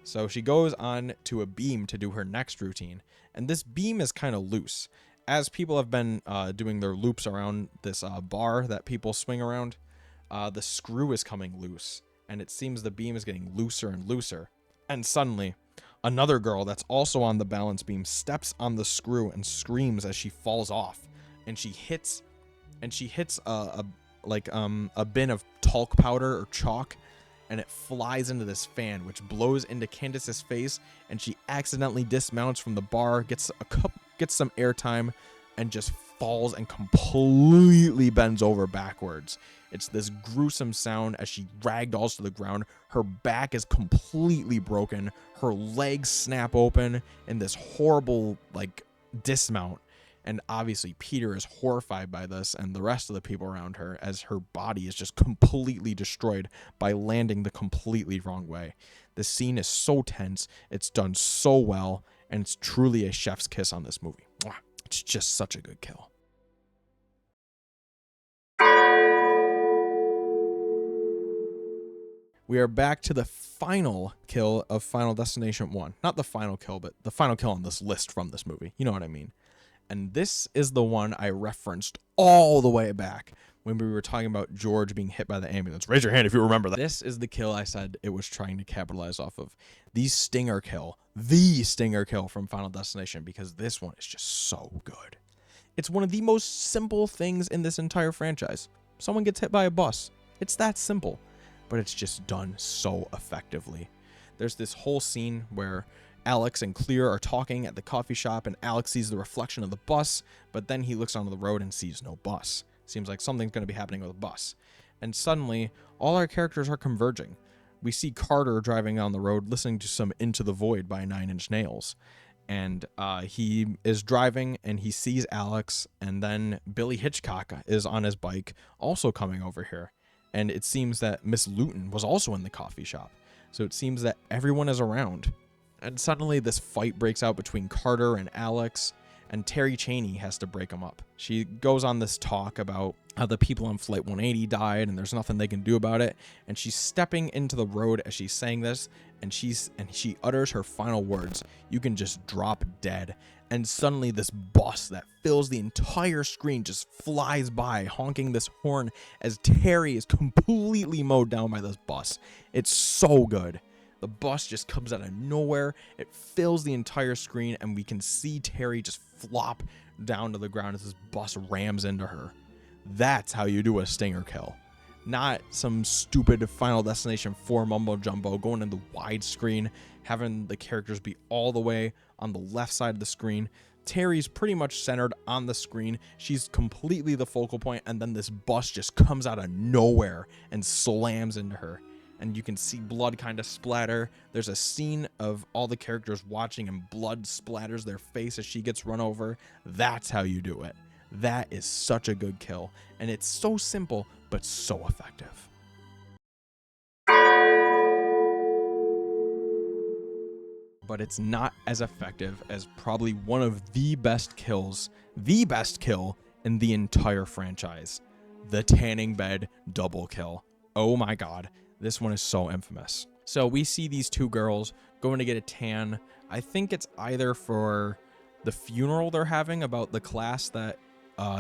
So she goes on to a beam to do her next routine, and this beam is kind of loose. As people have been doing their loops around this bar that people swing around, the screw is coming loose, and it seems the beam is getting looser and looser. And suddenly, another girl that's also on the balance beam steps on the screw and screams as she falls off, and she hits a bin of talc powder or chalk, and it flies into this fan, which blows into Candace's face, and she accidentally dismounts from the bar, gets some airtime, and just falls and completely bends over backwards. It's this gruesome sound as she ragdolls to the ground. Her back is completely broken. Her legs snap open in this horrible dismount. And obviously Peter is horrified by this and the rest of the people around her, as her body is just completely destroyed by landing the completely wrong way. The scene is so tense, it's done so well, and it's truly a chef's kiss on this movie. It's just such a good kill. We are back to the final kill of Final Destination 1. Not the final kill, but the final kill on this list from this movie. You know what I mean. And this is the one I referenced all the way back when we were talking about George being hit by the ambulance. Raise your hand if you remember that. This is the kill I said it was trying to capitalize off of. The stinger kill from Final Destination, because this one is just so good. It's one of the most simple things in this entire franchise. Someone gets hit by a bus. It's that simple, but it's just done so effectively. There's this whole scene where Alex and Clear are talking at the coffee shop, and Alex sees the reflection of the bus, but then he looks onto the road and sees no bus. Seems like something's going to be happening with a bus. And suddenly, all our characters are converging. We see Carter driving down the road, listening to some Into the Void by Nine Inch Nails. And he is driving, and he sees Alex, and then Billy Hitchcock is on his bike, also coming over here. And it seems that Miss Luton was also in the coffee shop. So it seems that everyone is around. And suddenly this fight breaks out between Carter and Alex, and Terry Chaney has to break them up. She goes on this talk about how the people on Flight 180 died and there's nothing they can do about it. And she's stepping into the road as she's saying this, and she utters her final words, "You can just drop dead." And suddenly this bus that fills the entire screen just flies by, honking this horn as Terry is completely mowed down by this bus. It's so good. The bus just comes out of nowhere. It fills the entire screen, and we can see Terry just flop down to the ground as this bus rams into her. That's how you do a stinger kill. Not some stupid Final Destination 4 mumbo jumbo going into widescreen, having the characters be all the way on the left side of the screen. Terry's pretty much centered on the screen. She's completely the focal point, and then this bus just comes out of nowhere and slams into her. And you can see blood kind of splatter. There's a scene of all the characters watching, and blood splatters their face as she gets run over. That's how you do it. That is such a good kill. And it's so simple, but so effective. But it's not as effective as probably one of the best kill in the entire franchise. The tanning bed double kill. Oh my God. This one is so infamous. So we see these two girls going to get a tan. I think it's either for the funeral they're having about the class that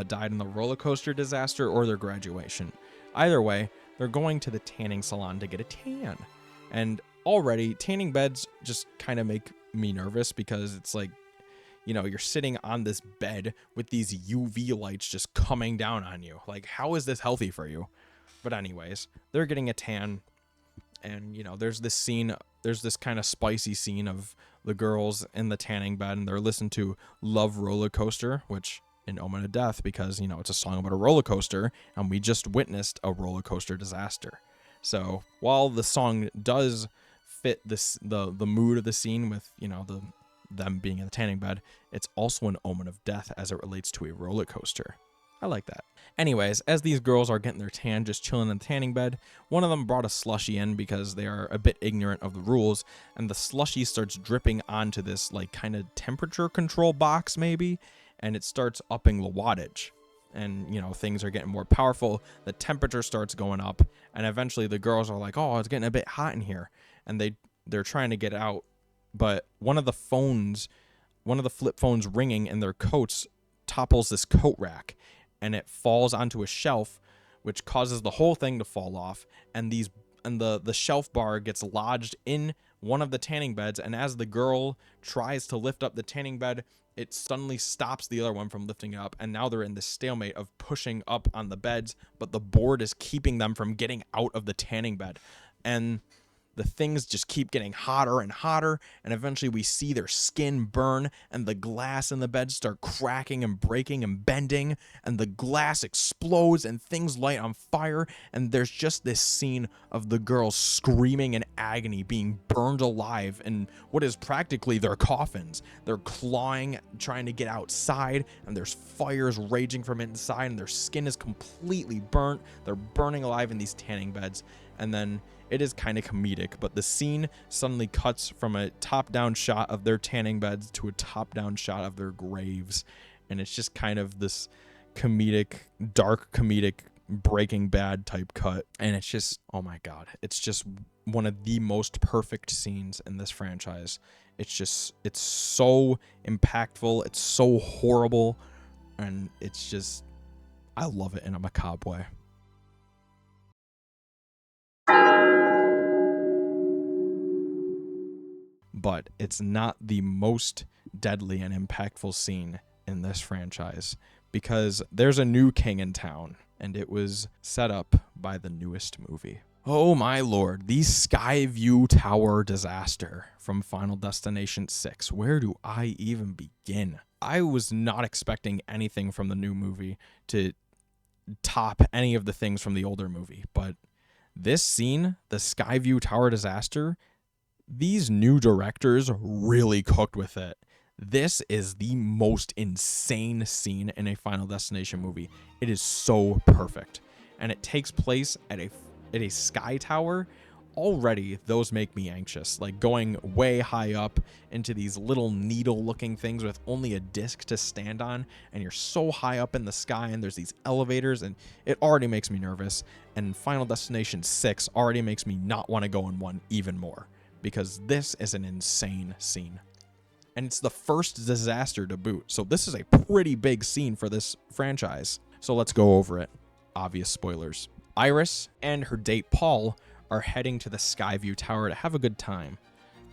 died in the roller coaster disaster, or their graduation. Either way, they're going to the tanning salon to get a tan. And already, tanning beds just kind of make me nervous, because it's like, you know, you're sitting on this bed with these UV lights just coming down on you. Like, how is this healthy for you? But anyways, they're getting a tan, and, you know, there's this kind of spicy scene of the girls in the tanning bed, and they're listening to Love Roller Coaster, which, an omen of death, because, you know, it's a song about a roller coaster, and we just witnessed a roller coaster disaster. So while the song does fit the mood of the scene with, you know, them being in the tanning bed, it's also an omen of death as it relates to a roller coaster. I like that. Anyways, as these girls are getting their tan, just chilling in the tanning bed, one of them brought a slushie in because they are a bit ignorant of the rules, and the slushie starts dripping onto this, like, kind of temperature control box maybe, and it starts upping the wattage. And, you know, things are getting more powerful. The temperature starts going up, and eventually the girls are like, oh, it's getting a bit hot in here. And they're trying to get out, but one of the flip phones ringing in their coats topples this coat rack, and it falls onto a shelf, which causes the whole thing to fall off. And the shelf bar gets lodged in one of the tanning beds, and as the girl tries to lift up the tanning bed, it suddenly stops the other one from lifting it up, and now they're in this stalemate of pushing up on the beds, but the board is keeping them from getting out of the tanning bed. And the things just keep getting hotter and hotter, and eventually we see their skin burn, and the glass in the bed start cracking and breaking and bending, and the glass explodes, and things light on fire, and there's just this scene of the girls screaming in agony, being burned alive in what is practically their coffins. They're clawing, trying to get outside, and there's fires raging from inside, and their skin is completely burnt. They're burning alive in these tanning beds, and then it is kind of comedic, but the scene suddenly cuts from a top-down shot of their tanning beds to a top-down shot of their graves. And it's just kind of this comedic, dark comedic Breaking Bad type cut. And it's just, oh my God, it's just one of the most perfect scenes in this franchise. It's so impactful. It's so horrible. And it's just, I love it in a macabre way. But it's not the most deadly and impactful scene in this franchise, because there's a new king in town, and it was set up by the newest movie. Oh my lord, the Skyview Tower disaster from Final Destination 6. Where do I even begin? I was not expecting anything from the new movie to top any of the things from the older movie, but this scene, the Skyview Tower disaster, these new directors really cooked with it. This is the most insane scene in a Final Destination movie. It is so perfect. And it takes place at a sky tower. Already, those make me anxious. Like going way high up into these little needle-looking things with only a disc to stand on. And you're so high up in the sky, and there's these elevators, and it already makes me nervous. And Final Destination 6 already makes me not want to go in one even more, because this is an insane scene. And it's the first disaster to boot. So this is a pretty big scene for this franchise. So let's go over it. Obvious spoilers. Iris and her date Paul are heading to the Skyview Tower to have a good time.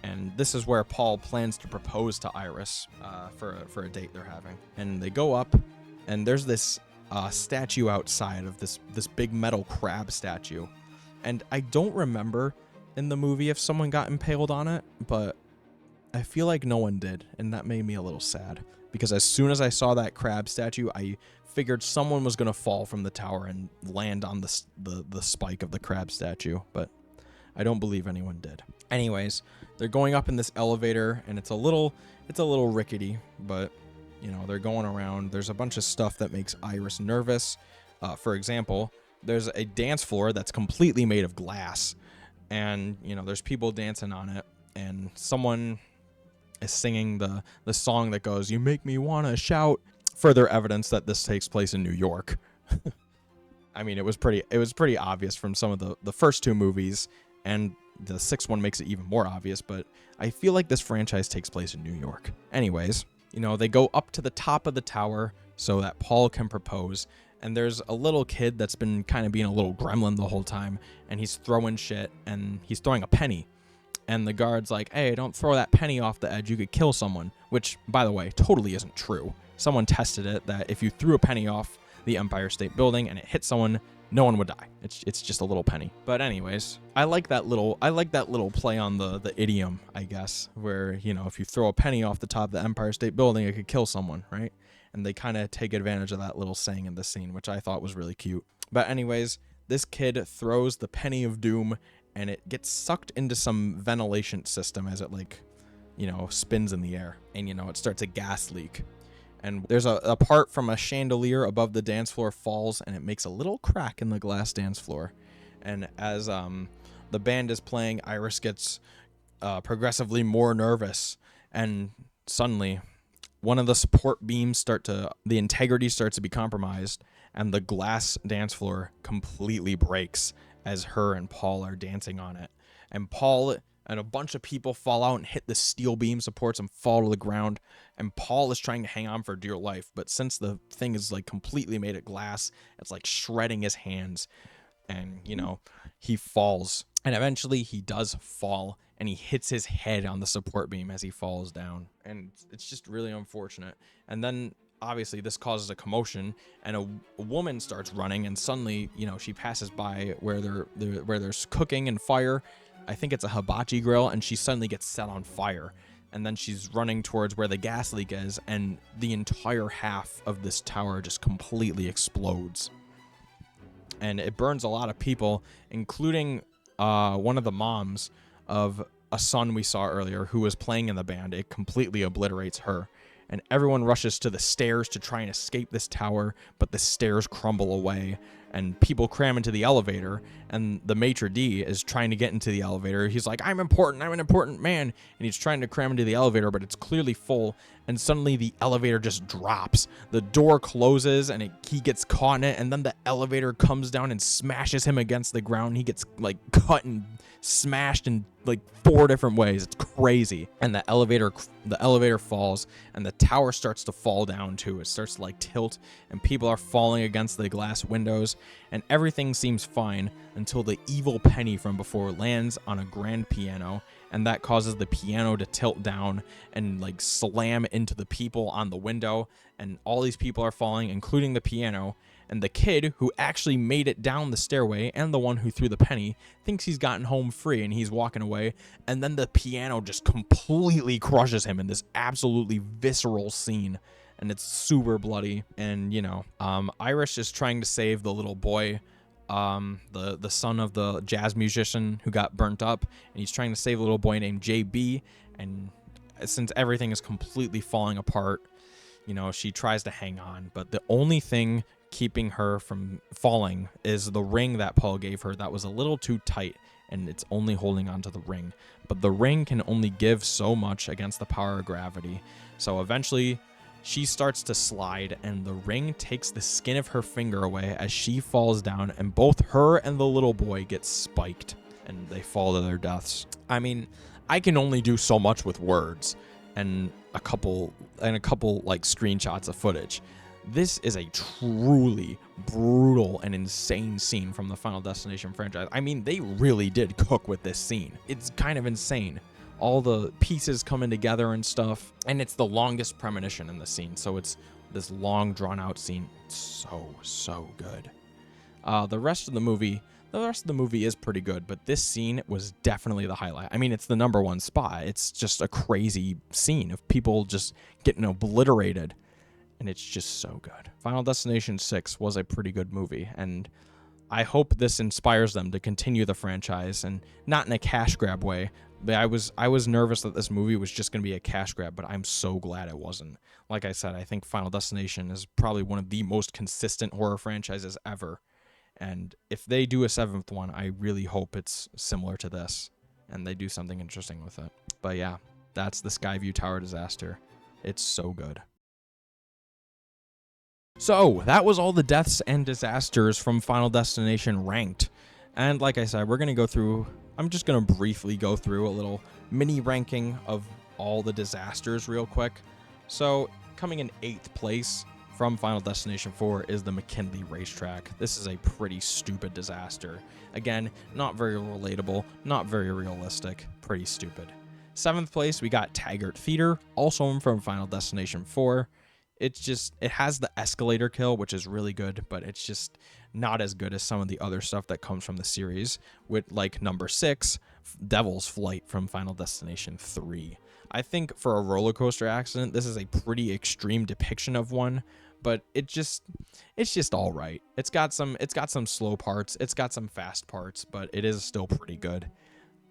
And this is where Paul plans to propose to Iris for a date they're having. And they go up, and there's this statue outside of this big metal crab statue. And I don't remember in the movie if someone got impaled on it, but I feel like no one did, and that made me a little sad, because as soon as I saw that crab statue, I figured someone was going to fall from the tower and land on the spike of the crab statue, but I don't believe anyone did. Anyways, they're going up in this elevator, and it's a little rickety, but you know, they're going around. There's a bunch of stuff that makes Iris nervous. For example, there's a dance floor that's completely made of glass, and you know, there's people dancing on it, and someone is singing the song that goes, "You make me want to shout." Further evidence that this takes place in New York. I mean, it was pretty obvious from some of the first two movies, and the sixth one makes it even more obvious, but I feel like this franchise takes place in New York. Anyways, you know, they go up to the top of the tower so that Paul can propose, and there's a little kid that's been kind of being a little gremlin the whole time, and he's throwing shit, and he's throwing a penny. And the guard's like, "Hey, don't throw that penny off the edge, you could kill someone," which, by the way, totally isn't true. Someone tested it, that if you threw a penny off the Empire State Building and it hit someone, no one would die. It's just a little penny. But anyways, I like that little play on the idiom, I guess, where, you know, if you throw a penny off the top of the Empire State Building, it could kill someone, right? And they kind of take advantage of that little saying in the scene, which I thought was really cute. But anyways, this kid throws the penny of doom, and it gets sucked into some ventilation system as it, like, you know, spins in the air, and, you know, it starts a gas leak. And there's a part from a chandelier above the dance floor falls, and it makes a little crack in the glass dance floor. And as the band is playing, Iris gets progressively more nervous, and suddenly one of the support beams the integrity starts to be compromised, and the glass dance floor completely breaks as her and Paul are dancing on it. And Paul and a bunch of people fall out and hit the steel beam supports and fall to the ground. And Paul is trying to hang on for dear life, but since the thing is like completely made of glass, it's like shredding his hands. And, you know, he falls. And eventually he does fall, and he hits his head on the support beam as he falls down. And it's just really unfortunate. And then obviously this causes a commotion, and a woman starts running, and suddenly, you know, she passes by where there's cooking and fire. I think it's a hibachi grill, and she suddenly gets set on fire. And then she's running towards where the gas leak is, and the entire half of this tower just completely explodes. And it burns a lot of people, including one of the moms of a son we saw earlier who was playing in the band. It completely obliterates her. And everyone rushes to the stairs to try and escape this tower, but the stairs crumble away, and people cram into the elevator, and the maitre d' is trying to get into the elevator. He's like, I'm an important man, and he's trying to cram into the elevator, but it's clearly full, and suddenly the elevator just drops. The door closes, and he gets caught in it, and then the elevator comes down and smashes him against the ground. He gets like cut and smashed in like 4 different ways. It's crazy. And the elevator falls, and the tower starts to fall down too. It starts to like tilt, and people are falling against the glass windows, and everything seems fine until the evil penny from before lands on a grand piano, and that causes the piano to tilt down and like slam into the people on the window, and all these people are falling, including the piano. And the kid who actually made it down the stairway, and the one who threw the penny, thinks he's gotten home free, and he's walking away. And then the piano just completely crushes him in this absolutely visceral scene. And it's super bloody. And, you know, Irish is trying to save the little boy, the son of the jazz musician who got burnt up. And he's trying to save a little boy named JB. And since everything is completely falling apart, you know, she tries to hang on. But the only thing keeping her from falling is the ring that Paul gave her that was a little too tight, and it's only holding onto the ring. But the ring can only give so much against the power of gravity. So eventually she starts to slide, and the ring takes the skin of her finger away as she falls down, and both her and the little boy get spiked, and they fall to their deaths. I mean, I can only do so much with words and a couple like screenshots of footage. This is a truly brutal and insane scene from the Final Destination franchise. I mean, they really did cook with this scene. It's kind of insane. All the pieces coming together and stuff. And it's the longest premonition in the scene. So it's this long, drawn-out scene. It's so good. The rest of the movie is pretty good, but this scene was definitely the highlight. I mean, it's the #1 spot. It's just a crazy scene of people just getting obliterated. And it's just so good. Final Destination 6 was a pretty good movie, and I hope this inspires them to continue the franchise, and not in a cash grab way. But I was nervous that this movie was just going to be a cash grab, but I'm so glad it wasn't. Like I said, I think Final Destination is probably one of the most consistent horror franchises ever. And if they do a 7th one, I really hope it's similar to this, and they do something interesting with it. But yeah, that's the Skyview Tower disaster. It's so good. So, that was all the deaths and disasters from Final Destination ranked. And like I said, I'm just going to briefly go through a little mini ranking of all the disasters real quick. So, coming in 8th place from Final Destination 4 is the McKinley Racetrack. This is a pretty stupid disaster. Again, not very relatable, not very realistic, pretty stupid. 7th place, we got Taggart Theater, also from Final Destination 4. It has the escalator kill, which is really good, but it's just not as good as some of the other stuff that comes from the series, with like number 6, Devil's Flight from Final Destination 3. I think for a roller coaster accident, this is a pretty extreme depiction of one, but it's just all right. It's got some slow parts, it's got some fast parts, but it is still pretty good.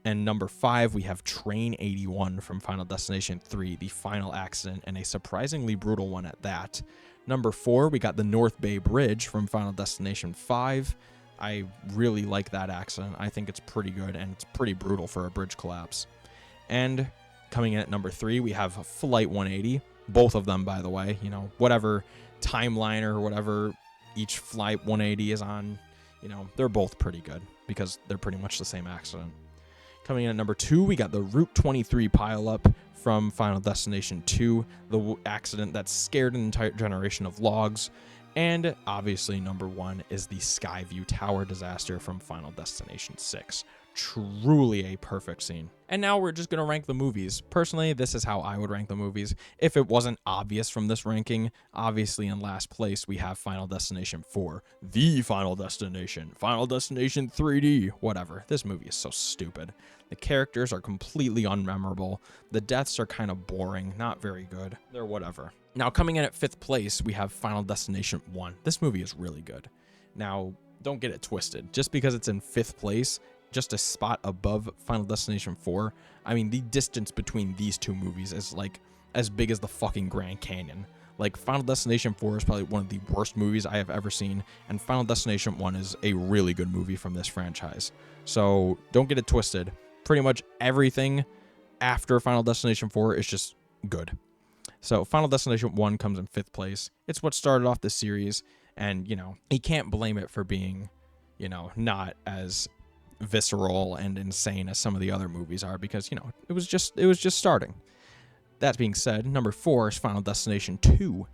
And number 5, we have Train 81 from Final Destination 3, the final accident, and a surprisingly brutal one at that. Number 4, we got the North Bay Bridge from Final Destination 5. I really like that accident. I think it's pretty good, and it's pretty brutal for a bridge collapse. And coming in at number 3, we have Flight 180. Both of them, by the way, you know, whatever timeline or whatever each Flight 180 is on, you know, they're both pretty good because they're pretty much the same accident. Coming in at number 2, we got the Route 23 pileup from Final Destination 2, the accident that scared an entire generation of logs. And obviously, number 1 is the Skyview Tower disaster from Final Destination 6. Truly a perfect scene. And now we're just going to rank the movies. Personally, this is how I would rank the movies. If it wasn't obvious from this ranking, obviously in last place we have Final Destination 4, The Final Destination 3D, whatever. This movie is so stupid. The characters are completely unmemorable. The deaths are kind of boring, not very good. They're whatever. Now coming in at 5th place, we have Final Destination 1. This movie is really good. Now, don't get it twisted. Just because it's in 5th place, just a spot above Final Destination 4, I mean, the distance between these two movies is like as big as the fucking Grand Canyon. Like, Final Destination 4 is probably one of the worst movies I have ever seen, and Final Destination 1 is a really good movie from this franchise. So don't get it twisted. Pretty much everything after Final Destination 4 is just good. So Final Destination 1 comes in 5th place. It's what started off the series, and, you know, you can't blame it for being, you know, not as visceral and insane as some of the other movies are, because, you know, it was just starting. That being said, number 4 is Final Destination 2.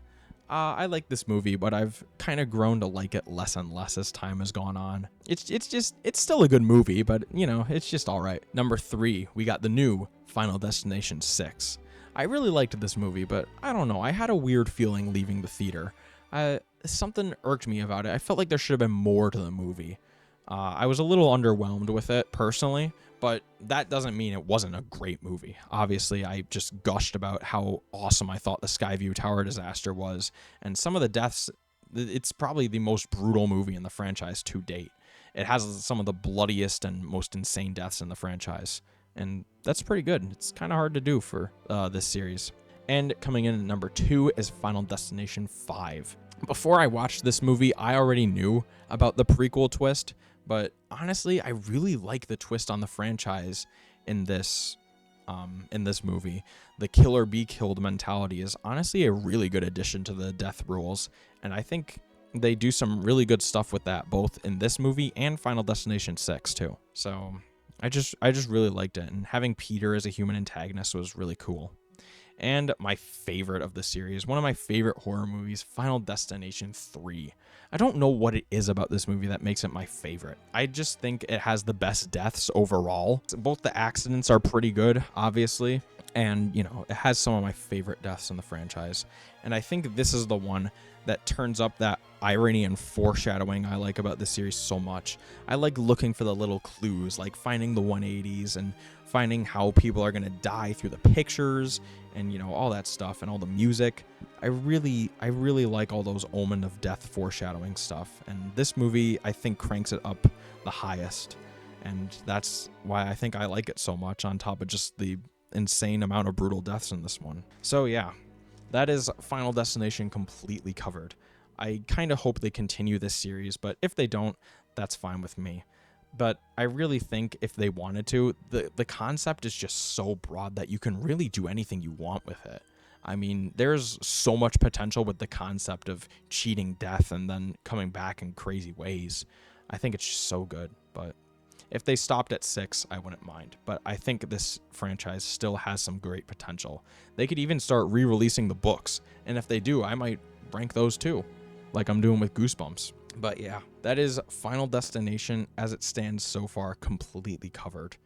I like this movie, but I've kind of grown to like it less and less as time has gone on. It's still a good movie, but, you know, it's just all right. Number 3, we got the new Final Destination 6. I really liked this movie, but I don't know. I had a weird feeling leaving the theater. Something irked me about it. I felt like there should have been more to the movie. I was a little underwhelmed with it personally, but that doesn't mean it wasn't a great movie. Obviously, I just gushed about how awesome I thought the Skyview Tower disaster was, and some of the deaths, it's probably the most brutal movie in the franchise to date. It has some of the bloodiest and most insane deaths in the franchise, and that's pretty good. It's kind of hard to do for this series. And coming in at number 2 is Final Destination 5. Before I watched this movie, I already knew about the prequel twist, but honestly, I really like the twist on the franchise in this movie. The kill or be killed mentality is honestly a really good addition to the death rules, and I think they do some really good stuff with that, both in this movie and Final Destination 6 too. So I just really liked it, and having Peter as a human antagonist was really cool. And my favorite of the series, one of my favorite horror movies, Final Destination 3. I don't know what it is about this movie that makes it my favorite. I just think it has the best deaths overall. Both the accidents are pretty good, obviously, and, you know, it has some of my favorite deaths in the franchise. And I think this is the one that turns up that irony and foreshadowing I like about this series so much. I like looking for the little clues, like finding the 180s and finding how people are going to die through the pictures and, you know, all that stuff and all the music. I really like all those omen of death foreshadowing stuff, and this movie I think cranks it up the highest, and that's why I think I like it so much, on top of just the insane amount of brutal deaths in this one. So yeah, that is Final Destination completely covered. I kind of hope they continue this series, but if they don't, that's fine with me. But I really think if they wanted to, the concept is just so broad that you can really do anything you want with it. I mean, there's so much potential with the concept of cheating death and then coming back in crazy ways. I think it's just so good. But if they stopped at 6, I wouldn't mind. But I think this franchise still has some great potential. They could even start re-releasing the books. And if they do, I might rank those too, like I'm doing with Goosebumps. But yeah, that is Final Destination as it stands so far, completely covered.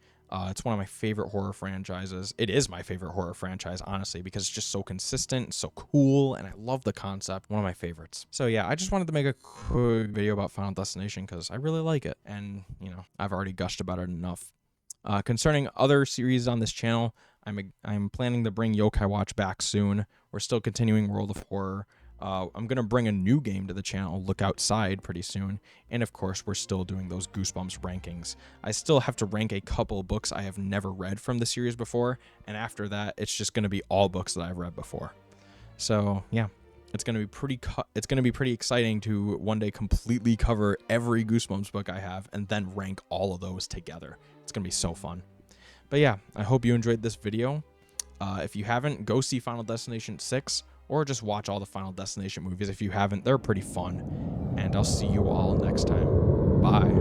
It's one of my favorite horror franchises. It is my favorite horror franchise, honestly, because it's just so consistent, so cool, and I love the concept. One of my favorites. So yeah, I just wanted to make a quick video about Final Destination because I really like it, and, you know, I've already gushed about it enough. Concerning other series on this channel, I'm planning to bring Yokai Watch back soon. We're still continuing World of Horror. I'm going to bring a new game to the channel, Look Outside, pretty soon. And of course, we're still doing those Goosebumps rankings. I still have to rank a couple books I have never read from the series before. And after that, it's just going to be all books that I've read before. So yeah, it's going to be pretty exciting to one day completely cover every Goosebumps book I have and then rank all of those together. It's going to be so fun. But yeah, I hope you enjoyed this video. If you haven't, go see Final Destination 6, or just watch all the Final Destination movies if you haven't. They're pretty fun. And I'll see you all next time. Bye.